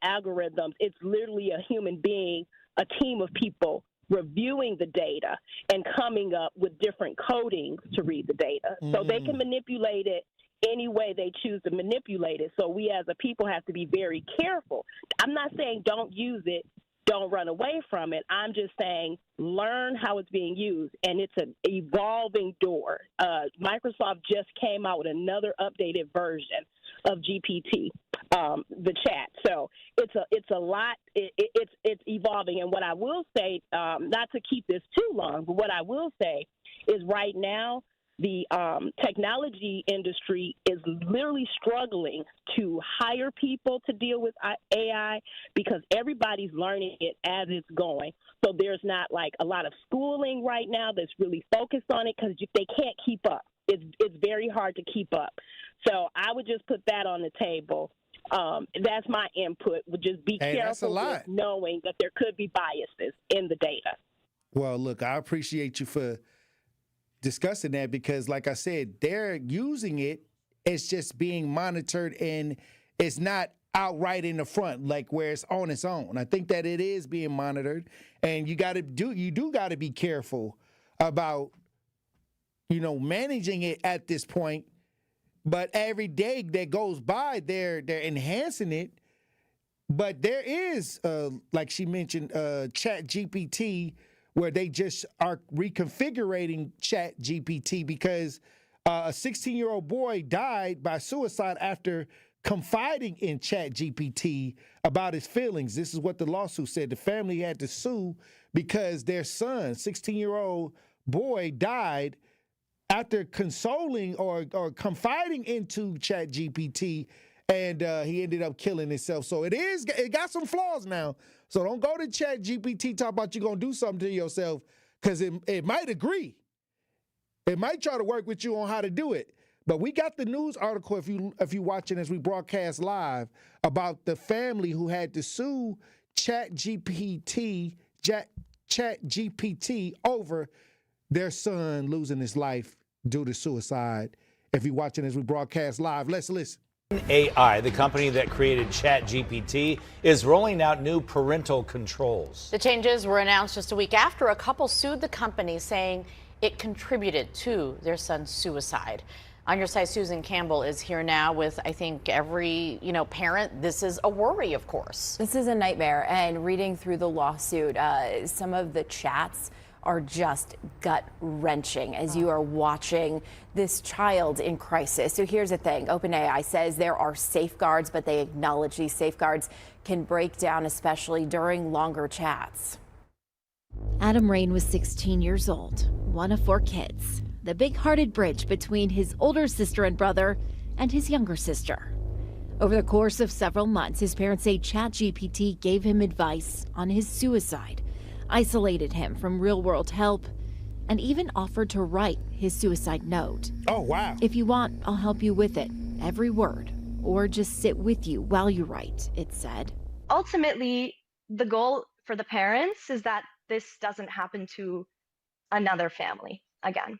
algorithms. It's literally a human being, a team of people reviewing the data and coming up with different codings to read the data. So they can manipulate it any way they choose to manipulate it. So we as a people have to be very careful. I'm not saying don't use it, don't run away from it. I'm just saying learn how it's being used, and it's an evolving door. Microsoft just came out with another updated version of GPT, the chat. So it's a lot. It's evolving. And what I will say, not to keep this too long, but what I will say is right now, the technology industry is literally struggling to hire people to deal with AI because everybody's learning it as it's going. So there's not like a lot of schooling right now that's really focused on it because they can't keep up. It's very hard to keep up. So I would just put that on the table. That's my input. Would just be careful with knowing that there could be biases in the data. Well, look, I appreciate you for discussing that because, like I said, they're using it. It's just being monitored and it's not outright in the front, like where it's on its own. I think that it is being monitored, and you do got to be careful about, managing it at this point. But every day that goes by, they're enhancing it. But there is, like she mentioned, ChatGPT, where they just are reconfiguring ChatGPT because a 16-year-old boy died by suicide after confiding in ChatGPT about his feelings. This is what the lawsuit said. The family had to sue because their son, 16-year-old boy, died after consoling or confiding into ChatGPT, and he ended up killing himself. So it got some flaws now. So don't go to ChatGPT talk about you're going to do something to yourself because it might agree. It might try to work with you on how to do it. But we got the news article, if you watching as we broadcast live, about the family who had to sue ChatGPT over their son losing his life due to suicide. If you're watching as we broadcast live, let's listen. AI, the company that created ChatGPT, is rolling out new parental controls. The changes were announced just a week after a couple sued the company, saying it contributed to their son's suicide. On your side, Susan Campbell is here now with, I think, every, parent. This is a worry, of course. This is a nightmare. And reading through the lawsuit, some of the chats are just gut-wrenching as you are watching this child in crisis. So here's the thing. OpenAI says there are safeguards, but they acknowledge these safeguards can break down, especially during longer chats. Adam Rain was 16 years old, one of 4 kids, the big-hearted bridge between his older sister and brother and his younger sister. Over the course of several months, his parents say ChatGPT gave him advice on his suicide, isolated him from real-world help, and even offered to write his suicide note. Oh, wow. If you want, I'll help you with it, every word, or just sit with you while you write, it said. Ultimately, the goal for the parents is that this doesn't happen to another family again.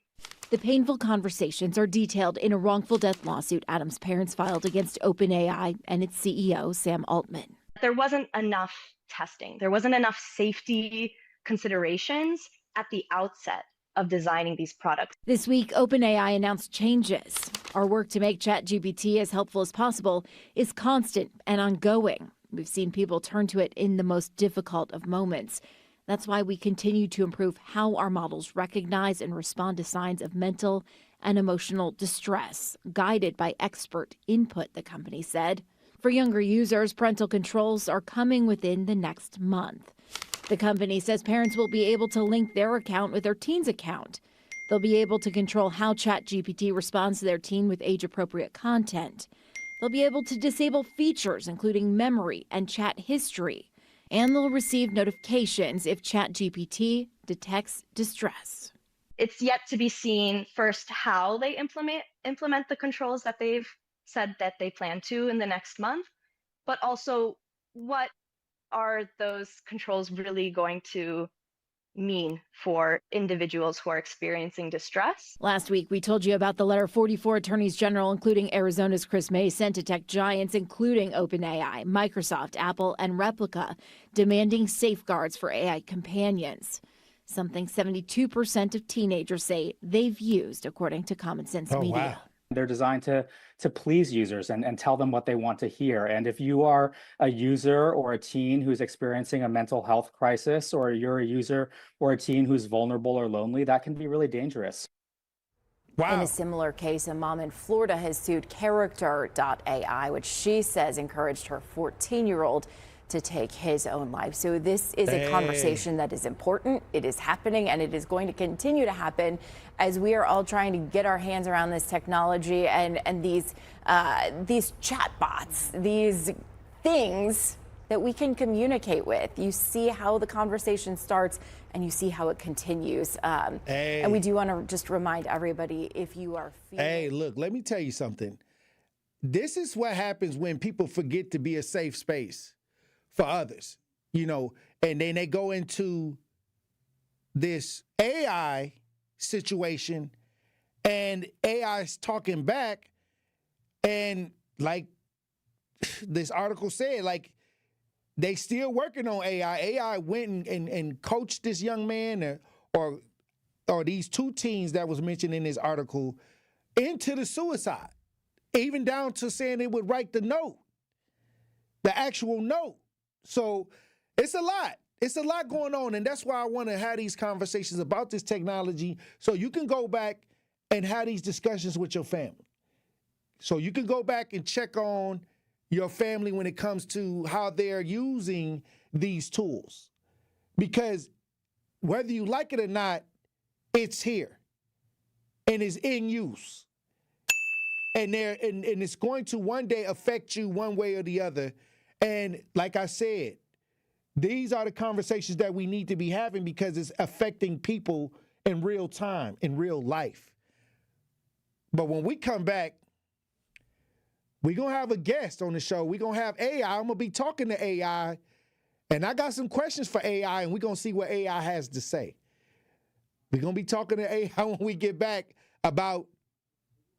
The painful conversations are detailed in a wrongful death lawsuit Adam's parents filed against OpenAI and its CEO, Sam Altman. There wasn't enough testing. There wasn't enough safety considerations at the outset of designing these products. This week, OpenAI announced changes. Our work to make ChatGPT as helpful as possible is constant and ongoing. We've seen people turn to it in the most difficult of moments. That's why we continue to improve how our models recognize and respond to signs of mental and emotional distress, guided by expert input, the company said. For younger users, parental controls are coming within the next month. The company says parents will be able to link their account with their teen's account. They'll be able to control how ChatGPT responds to their teen with age-appropriate content. They'll be able to disable features, including memory and chat history. And they'll receive notifications if ChatGPT detects distress. It's yet to be seen first how they implement the controls that they've said that they plan to in the next month, but also what are those controls really going to mean for individuals who are experiencing distress. Last week, we told you about the letter 44 attorneys general, including Arizona's Chris May, sent to tech giants, including OpenAI, Microsoft, Apple, and Replica, demanding safeguards for AI companions. Something 72% of teenagers say they've used, according to Common Sense Media. Wow. They're designed to please users and tell them what they want to hear. And if you are a user or a teen who's experiencing a mental health crisis, or you're a user or a teen who's vulnerable or lonely, that can be really dangerous. Wow. In a similar case, a mom in Florida has sued Character.ai, which she says encouraged her 14-year-old to take his own life. So this is a conversation that is important. It is happening, and it is going to continue to happen as we are all trying to get our hands around this technology and these chatbots, these things that we can communicate with. You see how the conversation starts, and you see how it continues. And we do want to just remind everybody, if you are feeling... Hey, look, let me tell you something. This is what happens when people forget to be a safe space for others, and then they go into this AI situation, and AI's talking back, and like this article said, like they still working on AI. AI went and coached this young man or these 2 teens that was mentioned in this article into the suicide, even down to saying they would write the note, the actual note. So it's a lot. It's a lot going on, and that's why I want to have these conversations about this technology so you can go back and have these discussions with your family. So you can go back and check on your family when it comes to how they're using these tools. Because whether you like it or not, it's here and it's in use. And it's going to one day affect you one way or the other. And like I said, these are the conversations that we need to be having because it's affecting people in real time, in real life. But when we come back, we're going to have a guest on the show. We're going to have AI. I'm going to be talking to AI, and I got some questions for AI, and we're going to see what AI has to say. We're going to be talking to AI when we get back about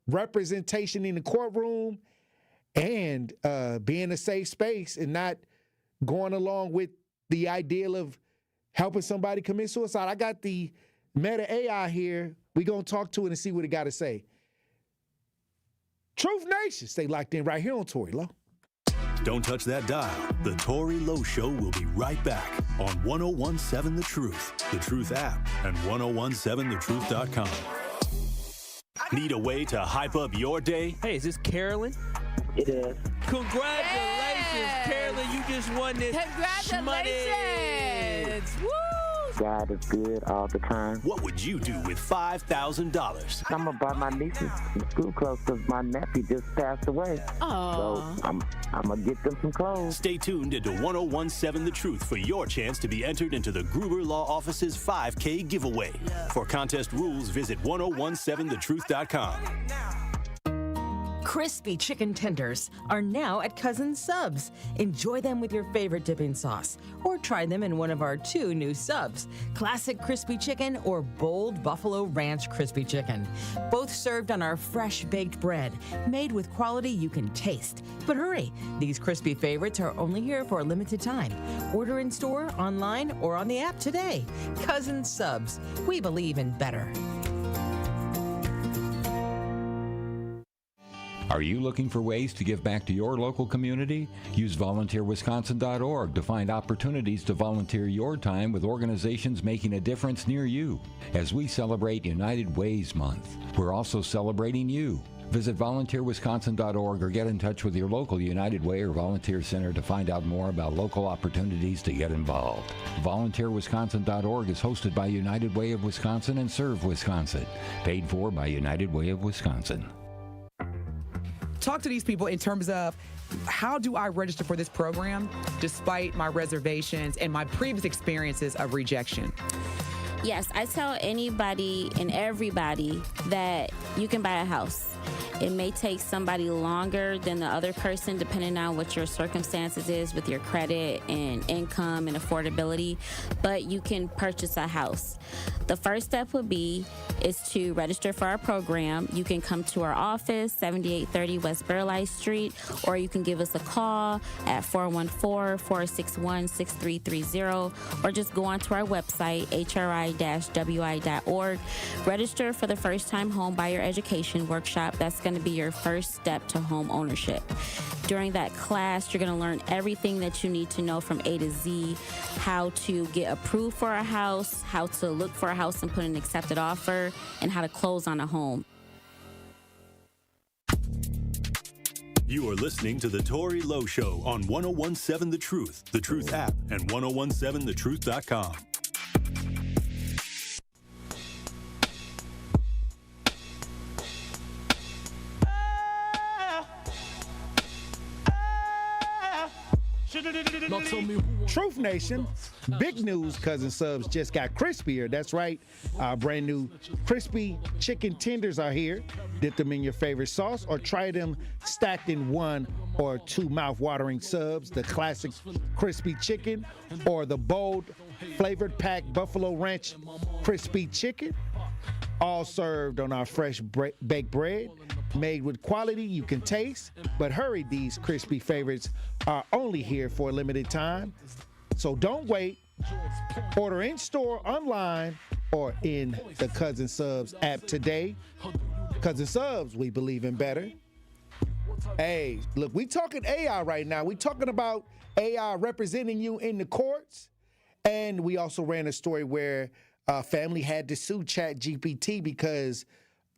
representation in the courtroom and being a safe space and not going along with the ideal of helping somebody commit suicide. I got the Meta AI here. We're going to talk to it and see what it got to say. Truth Nation, stay locked in right here on Tory Lowe. Don't touch that dial. The Tory Lowe Show will be right back on 1017 The Truth, The Truth app, and 1017thetruth.com. Need a way to hype up your day? Hey, is this Carolyn? It is. Congratulations, Carolyn. You just won this Congratulations. Woo! God is good all the time. What would you do with $5,000? I'm going to buy my nieces some school clothes because my nephew just passed away. So I'm going to get them some clothes. Stay tuned into 1017 The Truth for your chance to be entered into the Gruber Law Office's 5K giveaway. For contest rules, visit 1017thetruth.com. Crispy chicken tenders are now at Cousin Subs. Enjoy them with your favorite dipping sauce, or try them in one of our 2 new subs, Classic Crispy Chicken or Bold Buffalo Ranch Crispy Chicken. Both served on our fresh baked bread, made with quality you can taste. But hurry, these crispy favorites are only here for a limited time. Order in store, online, or on the app today. Cousin Subs, we believe in better. Are you looking for ways to give back to your local community? Use volunteerwisconsin.org to find opportunities to volunteer your time with organizations making a difference near you. As we celebrate United Ways Month, we're also celebrating you. Visit volunteerwisconsin.org or get in touch with your local United Way or volunteer center to find out more about local opportunities to get involved. Volunteerwisconsin.org is hosted by United Way of Wisconsin and Serve Wisconsin. Paid for by United Way of Wisconsin. Talk to these people in terms of how do I register for this program despite my reservations and my previous experiences of rejection? Yes, I tell anybody and everybody that you can buy a house. It may take somebody longer than the other person depending on what your circumstances is with your credit and income and affordability, but you can purchase a house. The first step would be is to register for our program. You can come to our office, 7830 West Burleigh Street, or you can give us a call at 414-461-6330, or just go onto our website, hri-wi.org. Register for the first-time home buyer education workshop. That's going to be your first step to home ownership. During that class, you're going to learn everything that you need to know from A to Z, how to get approved for a house, how to look for a house and put an accepted offer, and how to close on a home. You are listening to The Tory Lowe Show on 1017 The Truth, The Truth app, and 1017thetruth.com. Truth Nation, big news, Cousin Subs just got crispier. That's right. Our brand new crispy chicken tenders are here. Dip them in your favorite sauce or try them stacked in 1 or 2 mouth-watering subs, the classic crispy chicken or the bold flavored pack Buffalo Ranch crispy chicken. All served on our fresh baked bread, made with quality you can taste. But hurry, these crispy favorites are only here for a limited time. So don't wait. Order in store, online, or in the Cousin Subs app today. Cousin Subs, we believe in better. Hey, look, we talking AI right now. We talking about AI representing you in the courts. And we also ran a story where a family had to sue ChatGPT because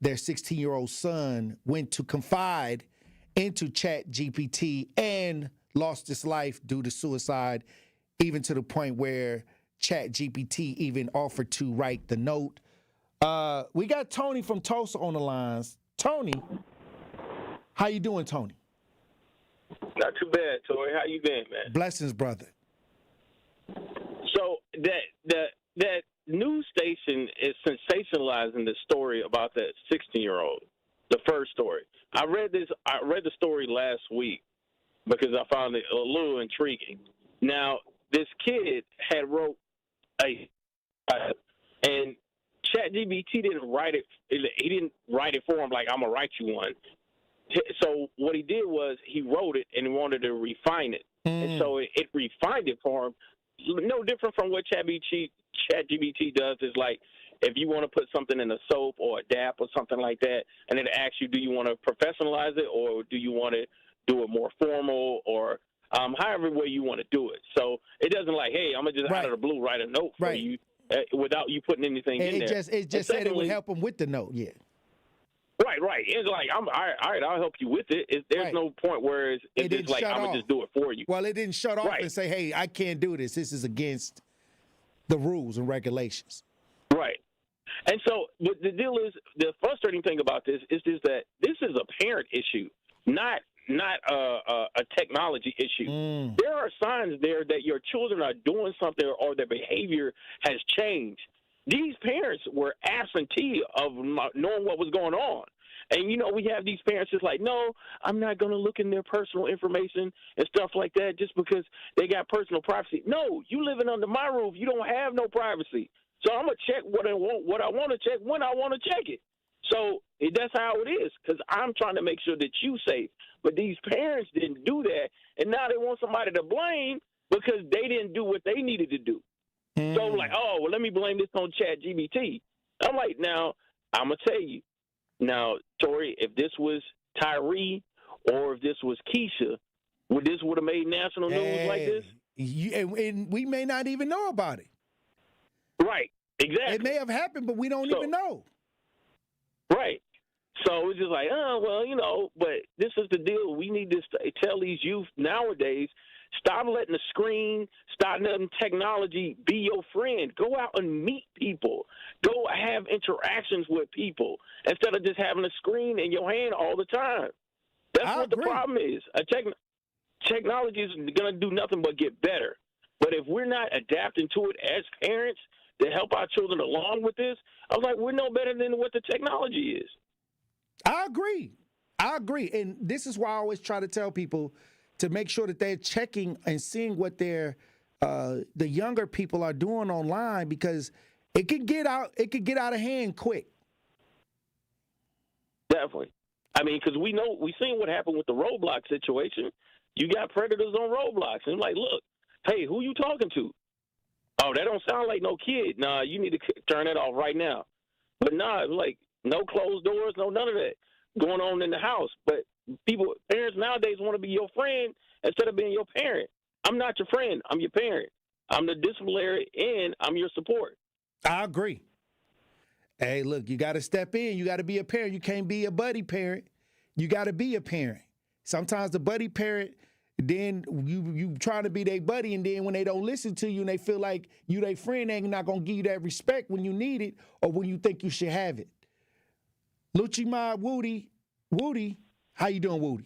their 16-year-old son went to confide into ChatGPT and lost his life due to suicide, even to the point where ChatGPT even offered to write the note. We got Tony from Tulsa on the lines. Tony, how you doing, Tony? Not too bad, Tory. How you been, man? Blessings, brother. So that news station is sensationalizing the story about that 16-year-old, the first story. I read the story last week because I found it a little intriguing. Now, this kid had wrote and ChatGPT didn't write it. He didn't write it for him like, I'm going to write you one. So what he did was he wrote it and he wanted to refine it. And so it refined it for him. No different from what ChatGPT does. Is like if you want to put something in a soap or a DAP or something like that, and it asks you, do you want to professionalize it or do you want to do it more formal or however way you want to do it. So it doesn't like, hey, I'm going to just out of the blue write a note for you without you putting anything in there. It just said it would help them with the note, yeah. Right. It's like, all right, I'll help you with it. There's no point where it's just like, I'm going to just do it for you. Well, it didn't shut off and say, hey, I can't do this. This is against the rules and regulations. Right. And so the deal is, the frustrating thing about this is that this is a parent issue, not a technology issue. There are signs there that your children are doing something or their behavior has changed. These parents were absentee of knowing what was going on. And, you know, we have these parents just like, no, I'm not going to look in their personal information and stuff like that just because they got personal privacy. No, you living under my roof. You don't have no privacy. So I'm going to check what I want to check when I want to check it. So that's how it is, because I'm trying to make sure that you're safe. But these parents didn't do that, and now they want somebody to blame because they didn't do what they needed to do. So like, oh, well, let me blame this on ChatGPT. I'm like, now, I'm going to tell you. Now, Tory, if this was Tyree or if this was Keisha, would have made national news like this? And we may not even know about it. Right, exactly. It may have happened, but we don't even know. Right. So it's just like, oh, well, you know, but this is the deal. We need to tell these youth nowadays, stop letting the screen, stop letting technology be your friend. Go out and meet people. Go have interactions with people instead of just having a screen in your hand all the time. That's what the problem is. Technology is going to do nothing but get better. But if we're not adapting to it as parents to help our children along with this, I was like, we're no better than what the technology is. I agree. And this is why I always try to tell people to make sure that they're checking and seeing what the younger people are doing online, because it could get out of hand quick. Definitely. I mean, because we seen what happened with the Roblox situation. You got predators on Roblox, and like, look, hey, who you talking to? Oh, that don't sound like no kid. Nah, you need to turn that off right now. But nah, it was like no closed doors, no none of that going on in the house. But parents nowadays want to be your friend instead of being your parent. I'm not your friend. I'm your parent. I'm the disciplinary, and I'm your support. I agree. Hey, look, you got to step in. You got to be a parent. You can't be a buddy parent. You got to be a parent. Sometimes the buddy parent, then you trying to be their buddy, and then when they don't listen to you and they feel like you their friend, they not going to give you that respect when you need it or when you think you should have it. Luchima Woody, how you doing, Woody?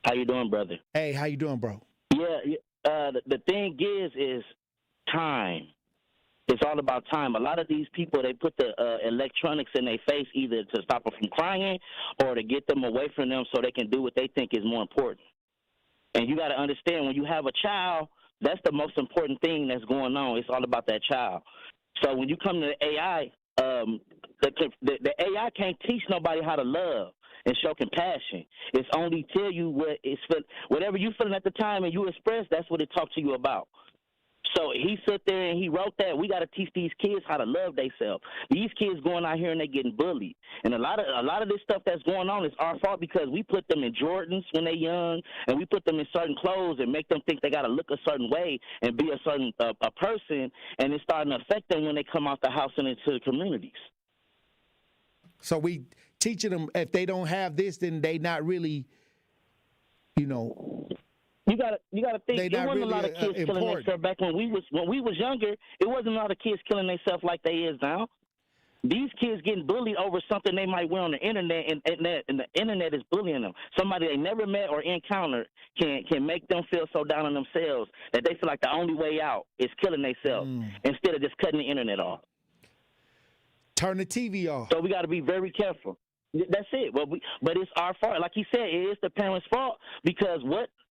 How you doing, brother? Hey, how you doing, bro? Yeah, the thing is time. It's all about time. A lot of these people, they put the electronics in their face either to stop them from crying or to get them away from them so they can do what they think is more important. And you got to understand, when you have a child, that's the most important thing that's going on. It's all about that child. So when you come to the AI, the AI can't teach nobody how to love and show compassion. It's only tell you whatever you feeling at the time and you express, that's what it talks to you about. So he sit there and he wrote that. We got to teach these kids how to love themselves. These kids going out here and they getting bullied, and a lot of this stuff that's going on is our fault because we put them in Jordans when they're young, and we put them in certain clothes and make them think they got to look a certain way and be a certain a person, and it's starting to affect them when they come out the house and into the communities. So we teaching them if they don't have this, then they not really, You gotta think. There wasn't a lot of kids killing themselves back when we was younger. It wasn't a lot of kids killing themselves like they is now. These kids getting bullied over something they might wear on the internet, and the internet is bullying them. Somebody they never met or encountered can make them feel so down on themselves that they feel like the only way out is killing themselves instead of just cutting the internet off. Turn the TV off. So we got to be very careful. That's it. But it's our fault. Like he said, it is the parents' fault because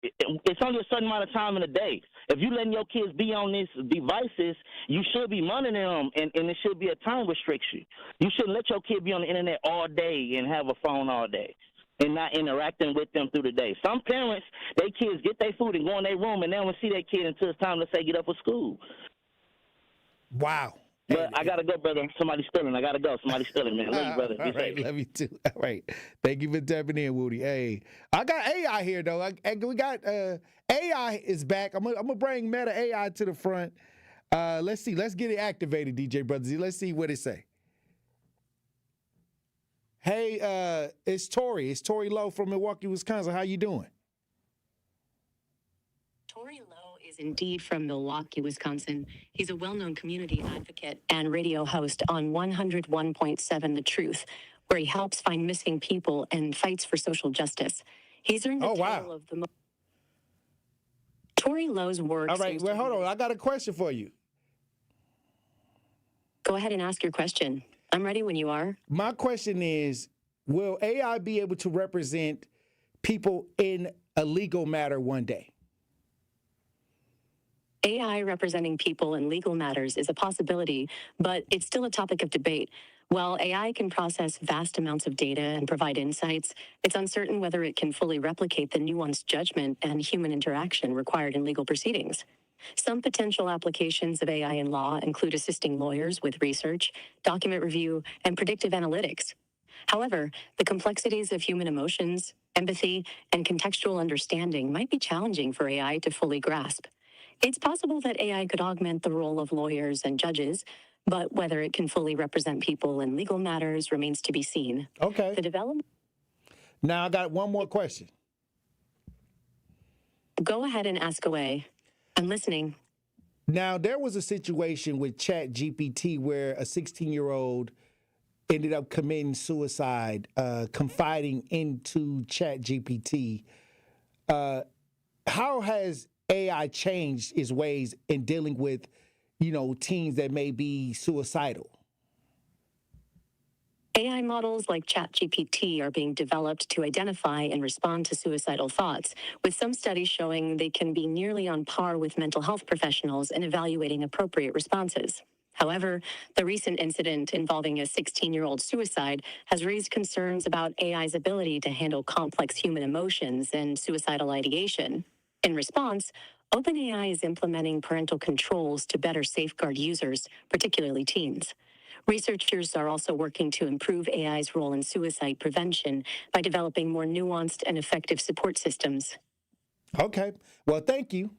it's only a certain amount of time in a day. If you letting your kids be on these devices, you should be monitoring them, and it should be a time restriction. You shouldn't let your kid be on the internet all day and have a phone all day and not interacting with them through the day. Some parents, their kids get their food and go in their room, and they don't see their kid until it's time to say get up for school. Wow. But I got to go, brother. Somebody's stealing. I got to go. Somebody's stealing, man. Love you, brother. All right, love you too. All right. Thank you for tapping in, Woody. Hey, I got AI here, though. We got AI is back. I'm gonna bring Meta AI to the front. Let's see. Let's get it activated, DJ Brother Z. Let's see what it say. Hey, it's Tory. It's Tory Lowe from Milwaukee, Wisconsin. How you doing? Tory Lowe is indeed from Milwaukee, Wisconsin. He's a well-known community advocate and radio host on 101.7 The Truth, where he helps find missing people and fights for social justice. He's earned the title of the Tory Lowe's work. All right, well, hold on. I got a question for you. Go ahead and ask your question. I'm ready when you are. My question is, will AI be able to represent people in a legal matter one day? AI representing people in legal matters is a possibility, but it's still a topic of debate. While AI can process vast amounts of data and provide insights, it's uncertain whether it can fully replicate the nuanced judgment and human interaction required in legal proceedings. Some potential applications of AI in law include assisting lawyers with research, document review, and predictive analytics. However, the complexities of human emotions, empathy, and contextual understanding might be challenging for AI to fully grasp. It's possible that AI could augment the role of lawyers and judges, but whether it can fully represent people in legal matters remains to be seen. Okay. The development. Now I got one more question. Go ahead and ask away. I'm listening. Now, there was a situation with ChatGPT where a 16-year-old ended up committing suicide, confiding into ChatGPT. How has AI changed its ways in dealing with, teens that may be suicidal? AI models like ChatGPT are being developed to identify and respond to suicidal thoughts, with some studies showing they can be nearly on par with mental health professionals in evaluating appropriate responses. However, the recent incident involving a 16-year-old suicide has raised concerns about AI's ability to handle complex human emotions and suicidal ideation. In response, OpenAI is implementing parental controls to better safeguard users, particularly teens. Researchers are also working to improve AI's role in suicide prevention by developing more nuanced and effective support systems. Okay. Well, thank you.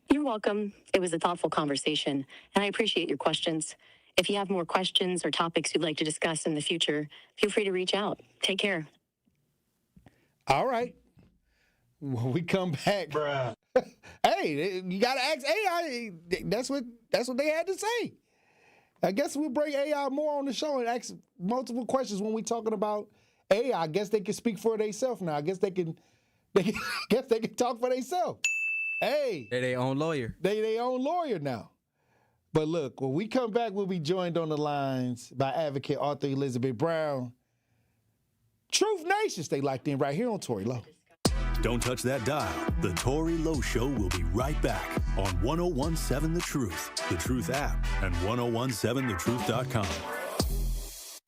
You're welcome. It was a thoughtful conversation, and I appreciate your questions. If you have more questions or topics you'd like to discuss in the future, feel free to reach out. Take care. All right. When we come back, bruh. Hey, you gotta ask AI. That's what they had to say. I guess we'll bring AI more on the show and ask multiple questions when we're talking about AI. I guess they can speak for themselves now. I guess they can talk for themselves. Hey. They their own lawyer. They their own lawyer now. But look, when we come back, we'll be joined on the lines by advocate Arthur Elizabeth Brown. Truth Nation, stay locked in right here on Tory Lowe. Don't touch that dial. The Tory Lowe Show will be right back on 101.7 The Truth, The Truth app, and 101.7thetruth.com.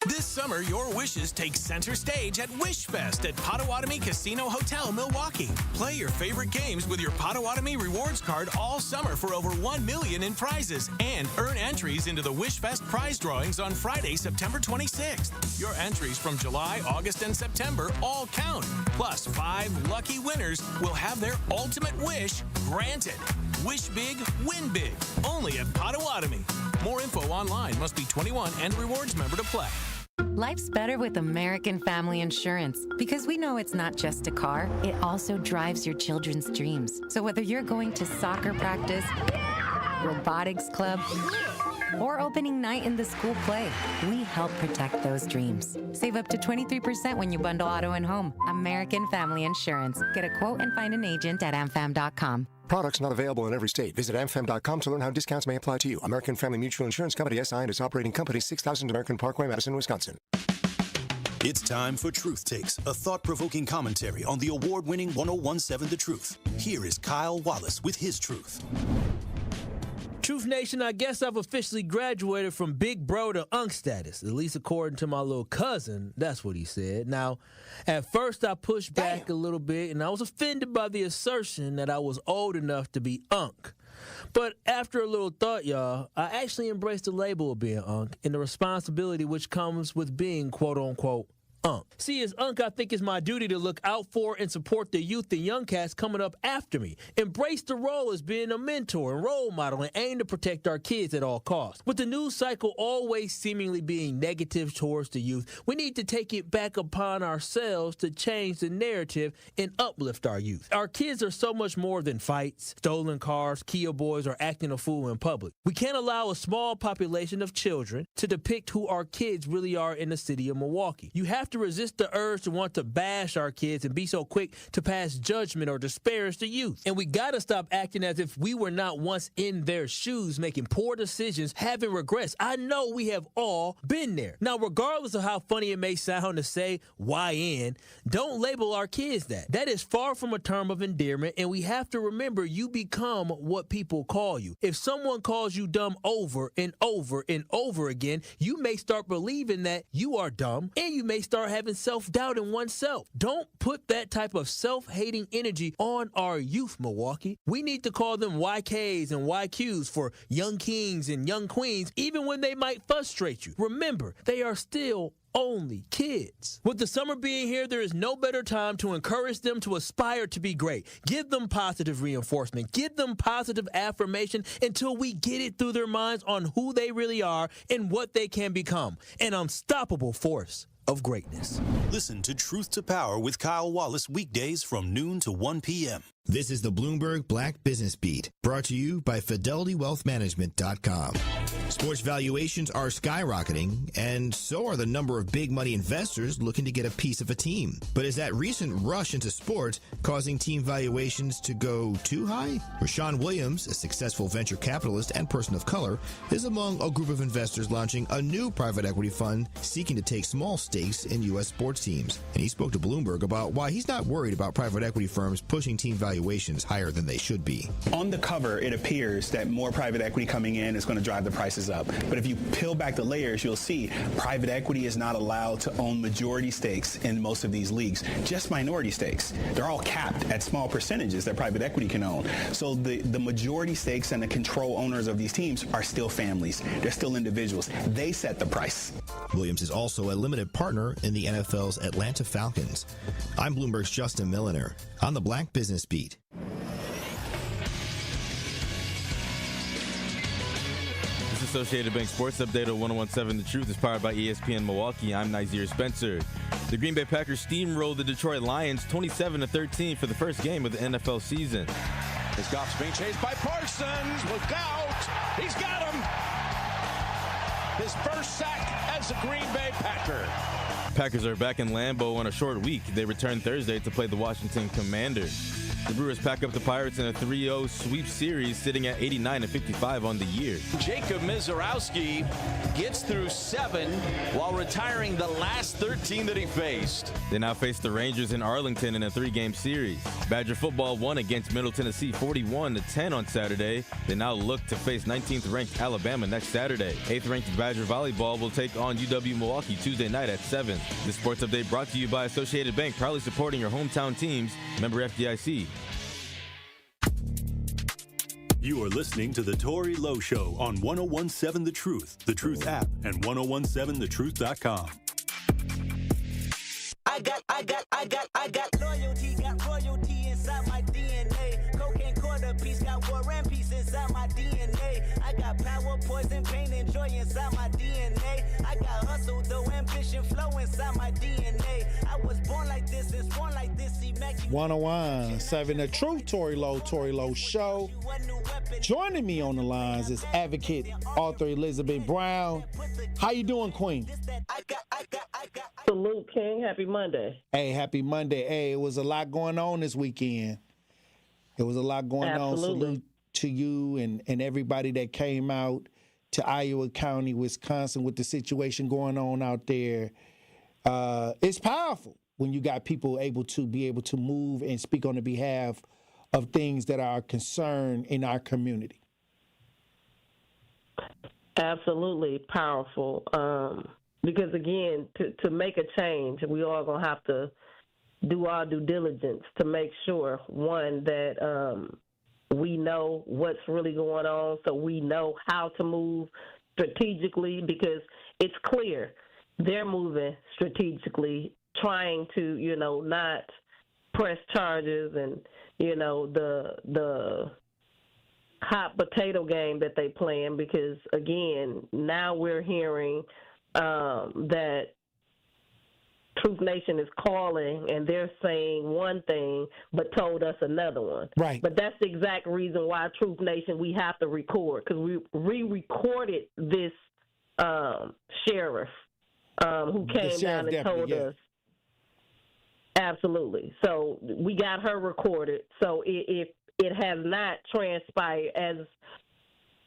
This summer, your wishes take center stage at WishFest at Potawatomi Casino Hotel, Milwaukee. Play your favorite games with your Potawatomi Rewards card all summer for over $1 million in prizes and earn entries into the WishFest prize drawings on Friday, September 26th. Your entries from July, August, and September all count. Plus, 5 lucky winners will have their ultimate wish granted. Wish big, win big. Only at Potawatomi. More info online. Must be 21 and a rewards member to play. Life's better with American Family Insurance because we know it's not just a car, it also drives your children's dreams. So whether you're going to soccer practice, robotics club, or opening night in the school play, we help protect those dreams. Save up to 23% when you bundle auto and home. American Family Insurance. Get a quote and find an agent at amfam.com. Products not available in every state. Visit amfam.com to learn how discounts may apply to you. American Family Mutual Insurance Company, SI, and its operating company, 6000 American Parkway, Madison, Wisconsin. It's time for Truth Takes, a thought-provoking commentary on the award-winning 101.7 The Truth. Here is Kyle Wallace with his truth. Truth Nation, I guess I've officially graduated from big bro to unk status, at least according to my little cousin. That's what he said. Now, at first I pushed back a little bit, and I was offended by the assertion that I was old enough to be unk. But after a little thought, y'all, I actually embraced the label of being Unc and the responsibility which comes with being quote-unquote Unc. See, as Unc, I think it's my duty to look out for and support the youth and young cats coming up after me. Embrace the role as being a mentor and role model and aim to protect our kids at all costs. With the news cycle always seemingly being negative towards the youth, we need to take it back upon ourselves to change the narrative and uplift our youth. Our kids are so much more than fights, stolen cars, Kia boys, or acting a fool in public. We can't allow a small population of children to depict who our kids really are in the city of Milwaukee. You have to resist the urge to want to bash our kids and be so quick to pass judgment or disparage the youth. And we gotta stop acting as if we were not once in their shoes, making poor decisions, having regrets. I know we have all been there. Now, regardless of how funny it may sound to say YN, don't label our kids that. That is far from a term of endearment, and we have to remember you become what people call you. If someone calls you dumb over and over and over again, you may start believing that you are dumb, and you may start having self-doubt in oneself. Don't put that type of self-hating energy on our youth, Milwaukee. We need to call them YKs and YQs for young kings and young queens, even when they might frustrate you. Remember, they are still only kids. With the summer being here, there is no better time to encourage them to aspire to be great. Give them positive reinforcement. Give them positive affirmation until we get it through their minds on who they really are and what they can become. An unstoppable force of greatness. Listen to Truth to Power with Kyle Wallace weekdays from noon to 1 p.m. This is the Bloomberg Black Business Beat, brought to you by FidelityWealthManagement.com. Sports valuations are skyrocketing, and so are the number of big money investors looking to get a piece of a team. But is that recent rush into sports causing team valuations to go too high? Rashawn Williams, a successful venture capitalist and person of color, is among a group of investors launching a new private equity fund seeking to take small stakes in U.S. sports teams. And he spoke to Bloomberg about why he's not worried about private equity firms pushing team valuations higher than they should be. On the cover, it appears that more private equity coming in is going to drive the prices up. But if you peel back the layers, you'll see private equity is not allowed to own majority stakes in most of these leagues, just minority stakes. They're all capped at small percentages that private equity can own. So the majority stakes and the control owners of these teams are still families. They're still individuals. They set the price. Williams is also a limited partner in the NFL's Atlanta Falcons. I'm Bloomberg's Justin Milliner on the Black Business Beat. This Associated Bank Sports Update on 101.7 The Truth is powered by ESPN Milwaukee. I'm Nazir Spencer. The Green Bay Packers steamrolled the Detroit Lions 27-13 for the first game of the NFL season. As Goff's being chased by Parsons. Look out! He's got him! His first sack as a Green Bay Packer. Packers are back in Lambeau on a short week. They return Thursday to play the Washington Commanders. The Brewers pack up the Pirates in a 3-0 sweep series, sitting at 89-55 on the year. Jacob Mizorowski gets through 7 while retiring the last 13 that he faced. They now face the Rangers in Arlington in a 3-game series. Badger football won against Middle Tennessee 41-10 on Saturday. They now look to face 19th-ranked Alabama next Saturday. 8th-ranked Badger volleyball will take on UW Milwaukee Tuesday night at 7. This sports update brought to you by Associated Bank, proudly supporting your hometown teams. Member FDIC. You are listening to the Tory Lowe Show on 101.7 The Truth app, and 1017thetruth.com. I got royalty inside my DNA. Cocaine quarter piece, got war and peace inside my DNA. I got power, poison, pain, and joy inside my DNA. I got hustle, though, ambition, flow inside my DNA. I was born like this, and born like this. 101.7 The Truth, Tory Lowe Show. Joining me on the lines is advocate author Elizabeth Brown. How you doing, Queen? Salute, King. Happy Monday. Hey, happy Monday. Hey, it was a lot going on this weekend. It was a lot going on. Salute to you and everybody that came out to Iowa County, Wisconsin, with the situation going on out there. It's powerful when you got people able to move and speak on the behalf of things that are a concern in our community. Absolutely powerful. Because, again, to make a change, we all going to have to do our due diligence to make sure, one, that we know what's really going on, so we know how to move strategically, because it's clear they're moving strategically, trying to, not press charges and, the hot potato game that they playing, because, again, now we're hearing that Truth Nation is calling and they're saying one thing but told us another one. Right. But that's the exact reason why Truth Nation, we have to record, because we re-recorded this sheriff who came down and told us. Absolutely. So we got her recorded. So if it has not transpired as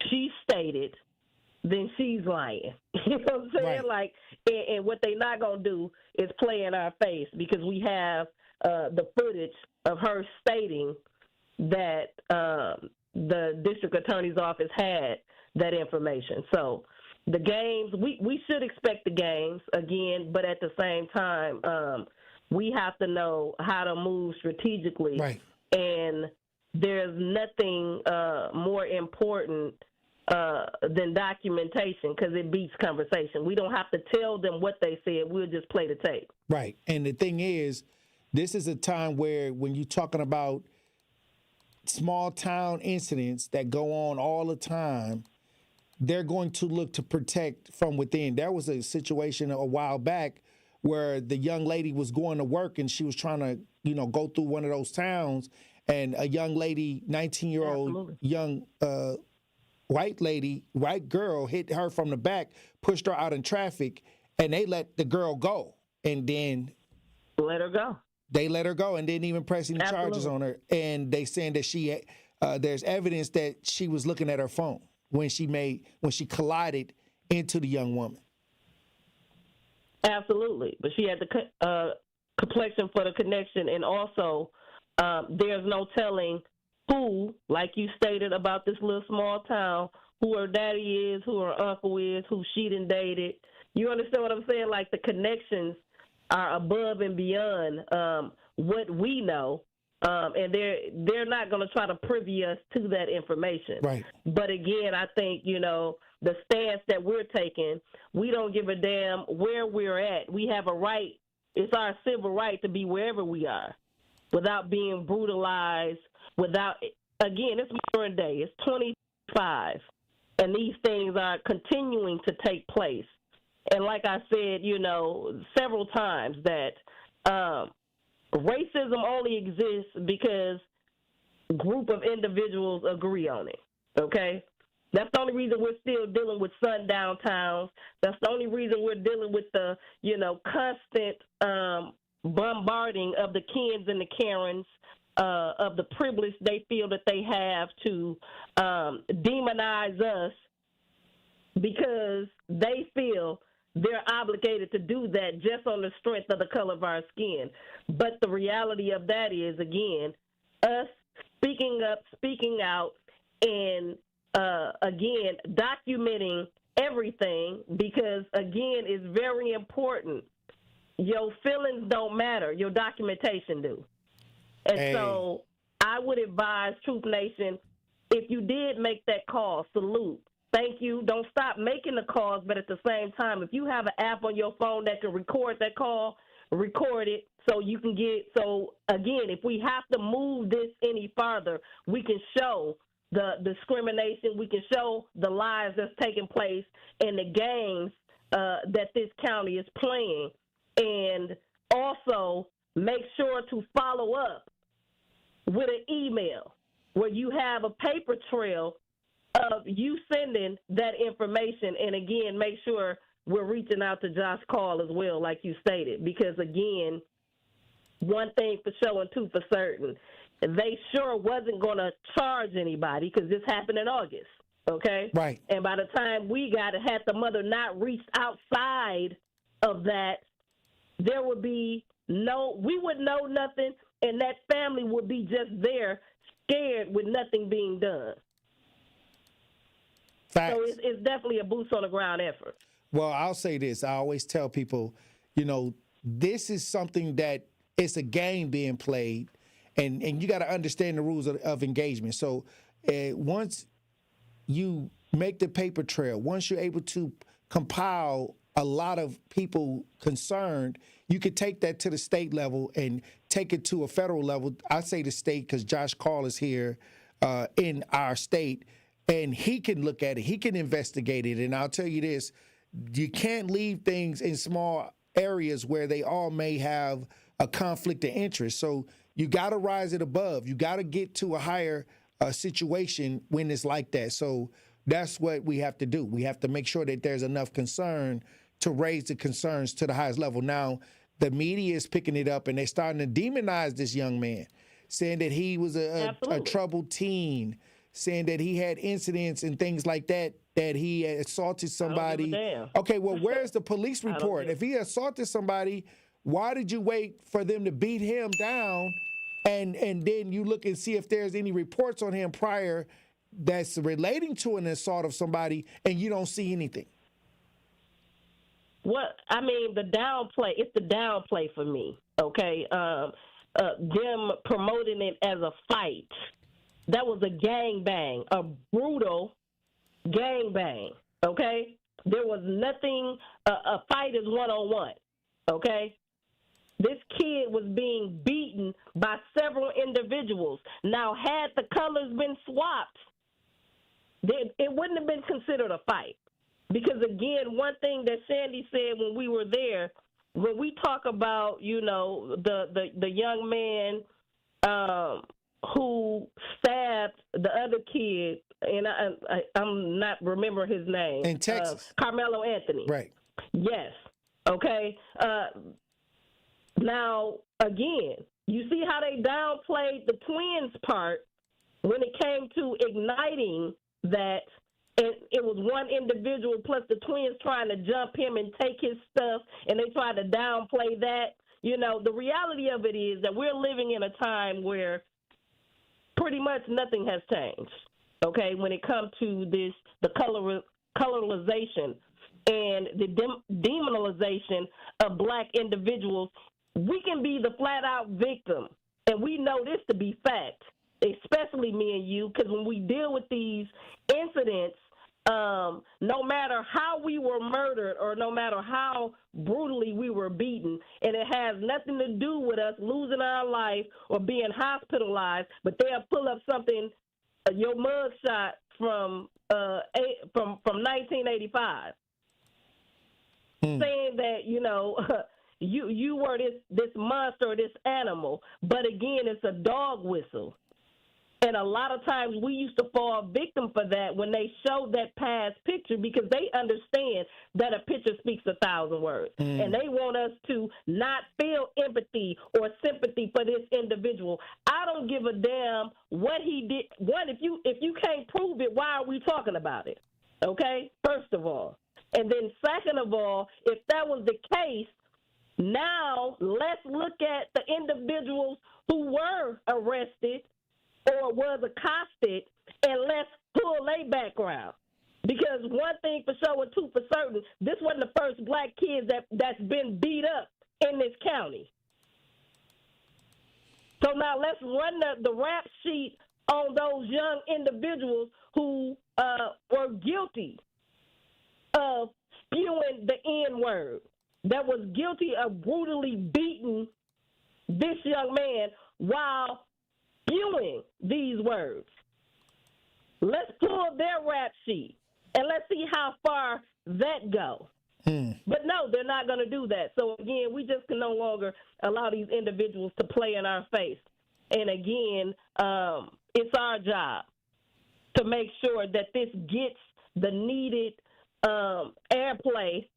she stated, then she's lying. You know what I'm saying? Right. And what they not going to do is play in our face, because we have the footage of her stating that the district attorney's office had that information. So the games, we should expect the games again, but at the same time, we have to know how to move strategically. Right. And there's nothing more important than documentation, because it beats conversation. We don't have to tell them what they said. We'll just play the tape. Right. And the thing is, this is a time where when you're talking about small town incidents that go on all the time, they're going to look to protect from within. There was a situation a while back where the young lady was going to work and she was trying to, go through one of those towns, and a young lady, 19-year-old young white girl, hit her from the back, pushed her out in traffic, and they let the girl go. And then let her go. They let her go and didn't even press any charges on her. And they saying that she there's evidence that she was looking at her phone when she collided into the young woman. Absolutely. But she had the complexion for the connection, and also there's no telling who, like you stated about this little small town, who her daddy is, who her uncle is, who she done dated. You understand what I'm saying? Like, the connections are above and beyond what we know, and they're not going to try to privy us to that information. Right. But again, I think, the stance that we're taking, we don't give a damn where we're at. We have a right. It's our civil right to be wherever we are without being brutalized, again, it's modern day. It's 25, and these things are continuing to take place. And like I said, several times, that racism only exists because a group of individuals agree on it, okay? That's the only reason we're still dealing with sundown towns. That's the only reason we're dealing with the, constant bombarding of the Kens and the Karens, of the privilege they feel that they have to demonize us, because they feel they're obligated to do that just on the strength of the color of our skin. But the reality of that is, again, us speaking up, speaking out, and, again, documenting everything, because, again, it's very important. Your feelings don't matter. Your documentation do. And so I would advise Truth Nation, if you did make that call, salute. Thank you. Don't stop making the calls, but at the same time, if you have an app on your phone that can record that call, record it so you can so again, if we have to move this any farther, we can show the discrimination, we can show the lies that's taking place and the games that this county is playing, and also make sure to follow up with an email where you have a paper trail of you sending that information. And again, make sure we're reaching out to Josh Call as well, like you stated, because again, one thing for sure and two for certain, they sure wasn't going to charge anybody, because this happened in August, okay? Right. And by the time we got it, had the mother not reached outside of that, there would be we would know nothing, and that family would be just there, scared, with nothing being done. Facts. So it's definitely a boots on the ground effort. Well, I'll say this. I always tell people, this is something that it's a game being played, And you got to understand the rules of engagement. So once you make the paper trail, once you're able to compile a lot of people concerned, you could take that to the state level and take it to a federal level. I say the state because Josh Call is here in our state, and he can look at it. He can investigate it. And I'll tell you this, you can't leave things in small areas where they all may have a conflict of interest. So you got to rise it above. You got to get to a higher situation when it's like that. So that's what we have to do. We have to make sure that there's enough concern to raise the concerns to the highest level. Now, the media is picking it up, and they're starting to demonize this young man, saying that he was a troubled teen, saying that he had incidents and things like that, that he assaulted somebody. I don't give a damn. Okay, well, where's the police report? If he assaulted somebody, why did you wait for them to beat him down, and then you look and see if there's any reports on him prior that's relating to an assault of somebody, and you don't see anything? The downplay, it's the downplay for me, okay? Them promoting it as a fight. That was a gangbang, a brutal gangbang, okay? There was nothing, a fight is one-on-one, okay? This kid was being beaten by several individuals. Now, had the colors been swapped, it wouldn't have been considered a fight. Because, again, one thing that Sandy said when we were there, when we talk about, the young man who stabbed the other kid, and I'm not remembering his name. In Texas. Carmelo Anthony. Right. Yes. Okay. Now, again, you see how they downplayed the twins part when it came to igniting that. It was one individual plus the twins trying to jump him and take his stuff, and they tried to downplay that. The reality of it is that we're living in a time where pretty much nothing has changed, okay, when it comes to the colorization and the demonization of black individuals. We can be the flat-out victim, and we know this to be fact, especially me and you, because when we deal with these incidents, no matter how we were murdered or no matter how brutally we were beaten, and it has nothing to do with us losing our life or being hospitalized, but they'll pull up something, your mug shot from 1985, saying that, you were this monster or this animal, but again, it's a dog whistle. And a lot of times we used to fall victim for that when they showed that past picture, because they understand that a picture speaks 1,000 words. And they want us to not feel empathy or sympathy for this individual. I don't give a damn what he did. One, if you can't prove it, why are we talking about it? Okay, first of all. And then second of all, if that was the case, now let's look at the individuals who were arrested or was accosted, and let's pull their background. Because one thing for sure and two for certain, this wasn't the first black kid that's been beat up in this county. So now let's run the rap sheet on those young individuals who were guilty of spewing the N-word, that was guilty of brutally beating this young man while spewing these words. Let's pull their rap sheet and let's see how far that goes. But no, they're not going to do that. So again, we just can no longer allow these individuals to play in our face. And again, it's our job to make sure that this gets the needed airplay,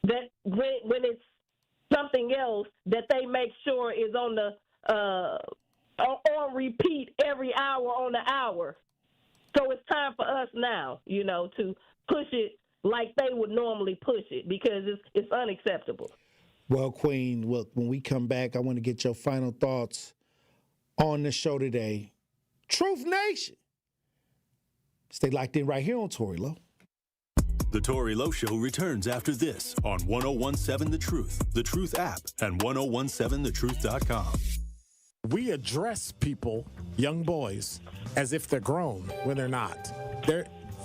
that when it's something else, that they make sure is on the on repeat every hour on the hour. So it's time for us now, to push it like they would normally push it, because it's unacceptable. Well, Queen, look, when we come back, I want to get your final thoughts on the show today. Truth Nation. Stay locked in right here on Tory Lowe. The Tory Lowe Show returns after this on 101.7 The Truth app, and 1017thetruth.com. we address people, young boys, as if they're grown when they're not.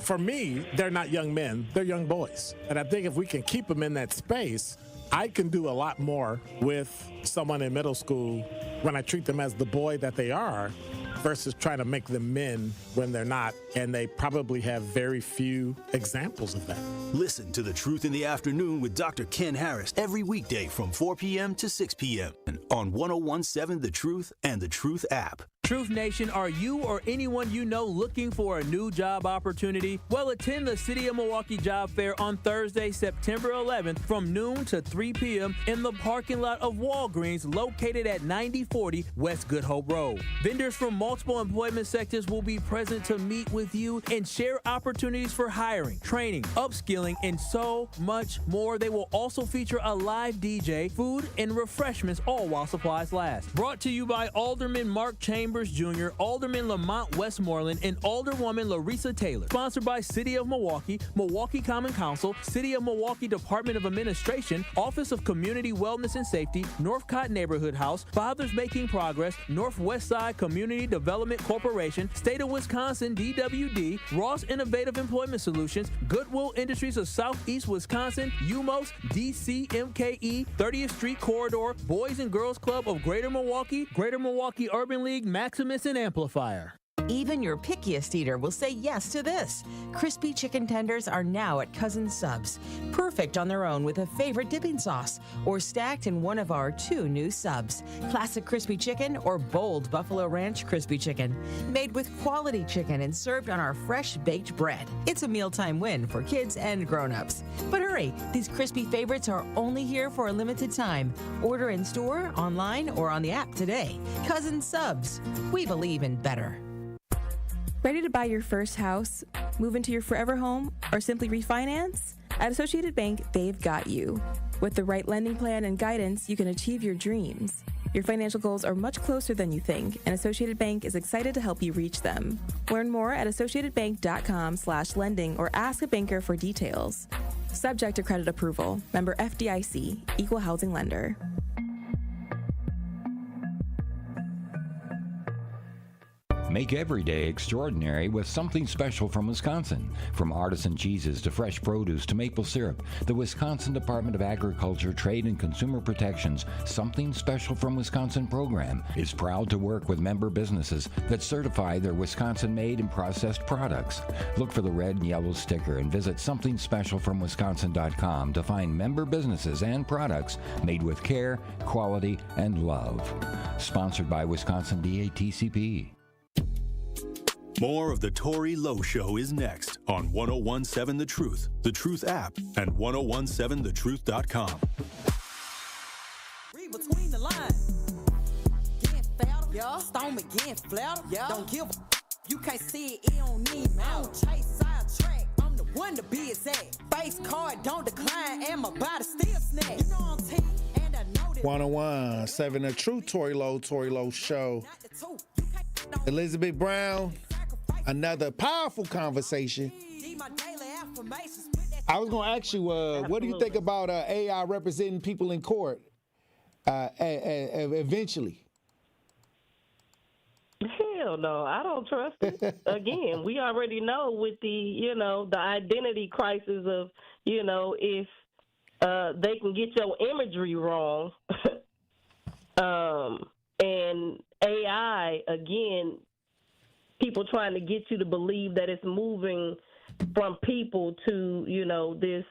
For me, they're not young men, they're young boys. And I think if we can keep them in that space, I can do a lot more with someone in middle school when I treat them as the boy that they are versus trying to make them men when they're not, and they probably have very few examples of that. Listen to The Truth in the Afternoon with Dr. Ken Harris every weekday from 4 p.m. to 6 p.m. on 1017 The Truth and The Truth app. Truth Nation, are you or anyone you know looking for a new job opportunity? Well, attend the City of Milwaukee Job Fair on Thursday, September 11th from noon to 3 p.m. in the parking lot of Walgreens located at 9040 West Good Hope Road. Vendors from multiple employment sectors will be present to meet with you and share opportunities for hiring, training, upskilling, and so much more. They will also feature a live DJ, food, and refreshments, all while supplies last. Brought to you by Alderman Mark Chambers Jr., Alderman Lamont Westmoreland, and Alderwoman Larissa Taylor. Sponsored by City of Milwaukee, Milwaukee Common Council, City of Milwaukee Department of Administration, Office of Community Wellness and Safety, Northcott Neighborhood House, Fathers Making Progress, Northwest Side Community Development Corporation, State of Wisconsin DWD, Ross Innovative Employment Solutions, Goodwill Industries of Southeast Wisconsin, UMOS, DCMKE, 30th Street Corridor, Boys and Girls Club of Greater Milwaukee Urban League, Maximus, and Amplifier. Even your pickiest eater will say yes to this. Crispy chicken tenders are now at Cousin Subs. Perfect on their own with a favorite dipping sauce, or stacked in one of our 2 new subs. Classic crispy chicken or bold Buffalo Ranch crispy chicken. Made with quality chicken and served on our fresh baked bread. It's a mealtime win for kids and grown-ups. But hurry, these crispy favorites are only here for a limited time. Order in store, online, or on the app today. Cousin Subs. We believe in better. Ready to buy your first house, move into your forever home, or simply refinance? At Associated Bank, they've got you. With the right lending plan and guidance, you can achieve your dreams. Your financial goals are much closer than you think, and Associated Bank is excited to help you reach them. Learn more at associatedbank.com/lending or ask a banker for details. Subject to credit approval. Member FDIC, Equal Housing Lender. Make every day extraordinary with something special from Wisconsin. From artisan cheeses to fresh produce to maple syrup, the Wisconsin Department of Agriculture, Trade and Consumer Protection's Something Special from Wisconsin program is proud to work with member businesses that certify their Wisconsin-made and processed products. Look for the red and yellow sticker and visit somethingspecialfromwisconsin.com to find member businesses and products made with care, quality, and love. Sponsored by Wisconsin DATCP. More of the Tory Lowe Show is next on 1017 The Truth, The Truth app, and 1017thetruth.com. Read between the lines. Getting fatter, yeah. Storm getting flatter, yeah. Don't give a you can't see it, it don't need me. I don't chase sidetrack, I'm the one to be exact. Face card don't decline, and my body still snap. You know I'm T, and I know that 1017 The Truth, Tory Lowe Show. Elizabeth Brown. Another powerful conversation. I was going to ask you, what do you think about AI representing people in court eventually? Hell no, I don't trust it. Again, we already know with the, the identity crisis of, if they can get your imagery wrong. And AI, again, people trying to get you to believe that it's moving from people to, this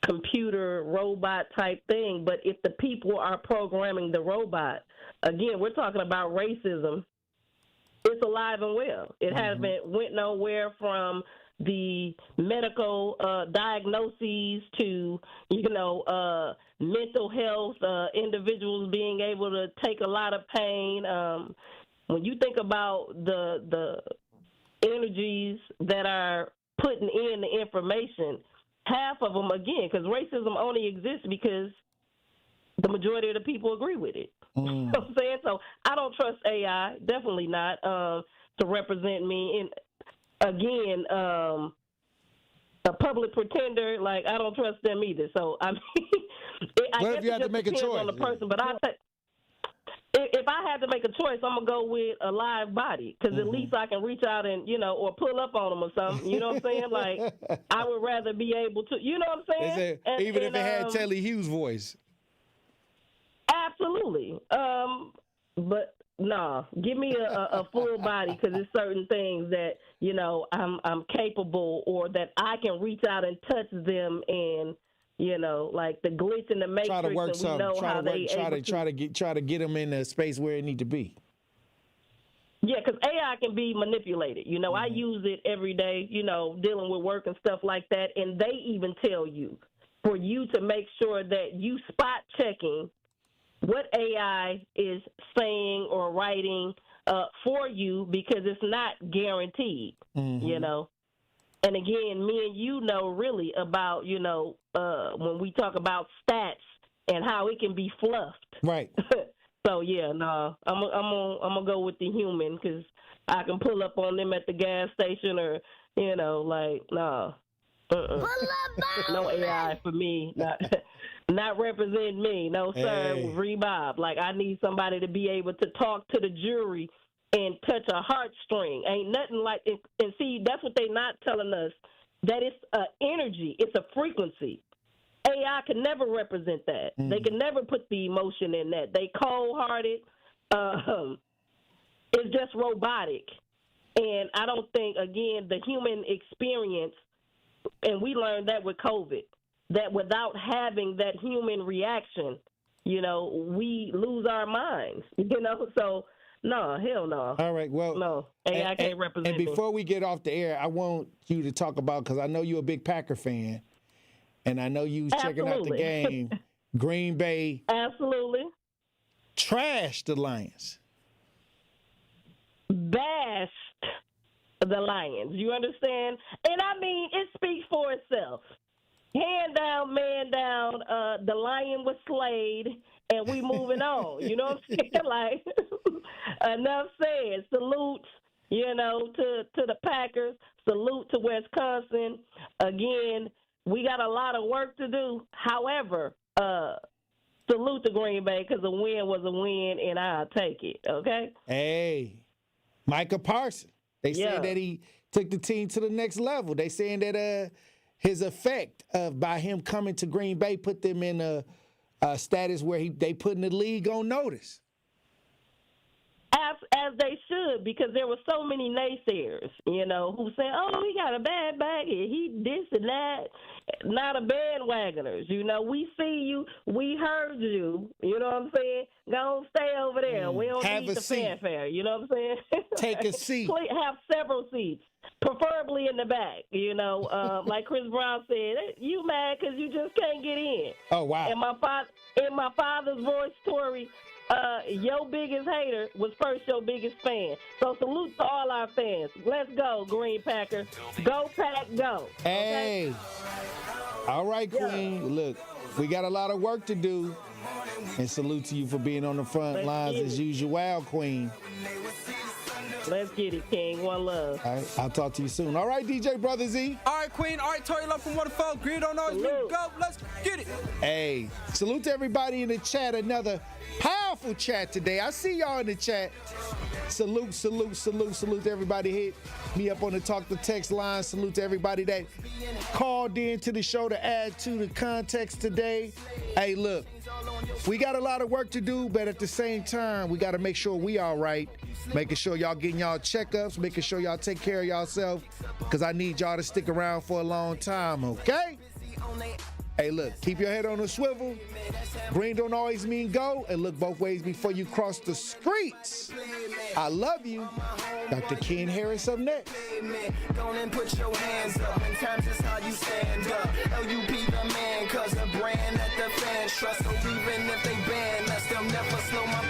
computer robot type thing. But if the people are programming the robot, again, we're talking about racism. It's alive and well. It hasn't went nowhere from the medical diagnoses to, mental health, individuals being able to take a lot of pain. When you think about the energies that are putting in the information, half of them, again, because racism only exists because the majority of the people agree with it. You know what I'm saying? So I don't trust AI, definitely not, to represent me. And again, a public pretender, I don't trust them either. So I mean, what if you had to make a choice? On the person, but if I had to make a choice, I'm gonna go with a live body because at least I can reach out and or pull up on them or something. You know what I'm saying? Like I would rather be able to. You know what I'm saying? Even if it had Telly Hughes' voice. Absolutely. But nah, give me a full body because there's certain things that I'm capable or that I can reach out and touch them and. Like the glitch in the matrix. Try to work something. Try to get them in a space where it need to be. Yeah, because AI can be manipulated. I use it every day. Dealing with work and stuff like that, and they even tell you for you to make sure that you spot checking what AI is saying or writing for you because it's not guaranteed. And again, me and you know really about, when we talk about stats and how it can be fluffed. Right. So, yeah, no, I'm gonna go with the human because I can pull up on them at the gas station or, no. No AI for me. Not represent me. No, sir. Hey. Rebob. Like, I need somebody to be able to talk to the jury and touch a heartstring. Ain't nothing like it. And see, that's what they not telling us, that it's energy. It's a frequency. AI can never represent that. They can never put the emotion in that. They cold-hearted. It's just robotic. And I don't think, again, the human experience, and we learned that with COVID, that without having that human reaction, we lose our minds, So, no, hell no. All right, well. No, AI can't represent me. And before we get off the air, I want you to talk about, because I know you're a big Packer fan, and I know you was checking out the game. Green Bay. Absolutely. Trashed the Lions. Bashed the Lions. You understand? And I mean, it speaks for itself. Hand down, man down. The Lion was slayed, and we moving on. You know what I'm saying? Like, enough said. Salute, to the Packers. Salute to Wisconsin. Again, we got a lot of work to do. However, salute to Green Bay because a win was a win, and I'll take it. Okay? Hey, Micah Parsons. They said that he took the team to the next level. They saying that his effect by him coming to Green Bay put them in a status where they putting the league on notice. As they should, because there were so many naysayers, who said, "Oh, he got a bad bag, and he this and that." Not a bandwagoners, We see you, we heard you. You know what I'm saying? Go stay over there. We don't need the fanfare. You know what I'm saying? Take a seat. Please have several seats, preferably in the back. Like Chris Brown said, you mad because you just can't get in. Oh wow! And my father's voice, Tory. Your biggest hater was first your biggest fan. So salute to all our fans. Let's go, Green Packer. Go Pack, go. Okay? Hey. All right, Queen. Look, we got a lot of work to do. And salute to you for being on the front lines as usual, Queen. Let's get it, King. One love. All right, I'll talk to you soon. All right, DJ Brother Z. All right, Queen. All right, Tory Lowe from Waterfall. Green don't always go. Let's get it. Hey, salute to everybody in the chat. Another powerful chat today. I see y'all in the chat. Salute to everybody. Hit me up on the Talk to Text line. Salute to everybody that called in to the show to add to the context today. Hey, look, we got a lot of work to do, but at the same time, we got to make sure we all right. Making sure y'all getting y'all checkups, making sure y'all take care of yourself, because I need y'all to stick around for a long time, okay? Hey, look, keep your head on a swivel. Green don't always mean go, and look both ways before you cross the streets. I love you. Dr. Ken Harris up next. Go and put your hands up. In times is how you stand up. LUP the man, cause a brand that the fans trust. So even if they ban us, they'll never slow my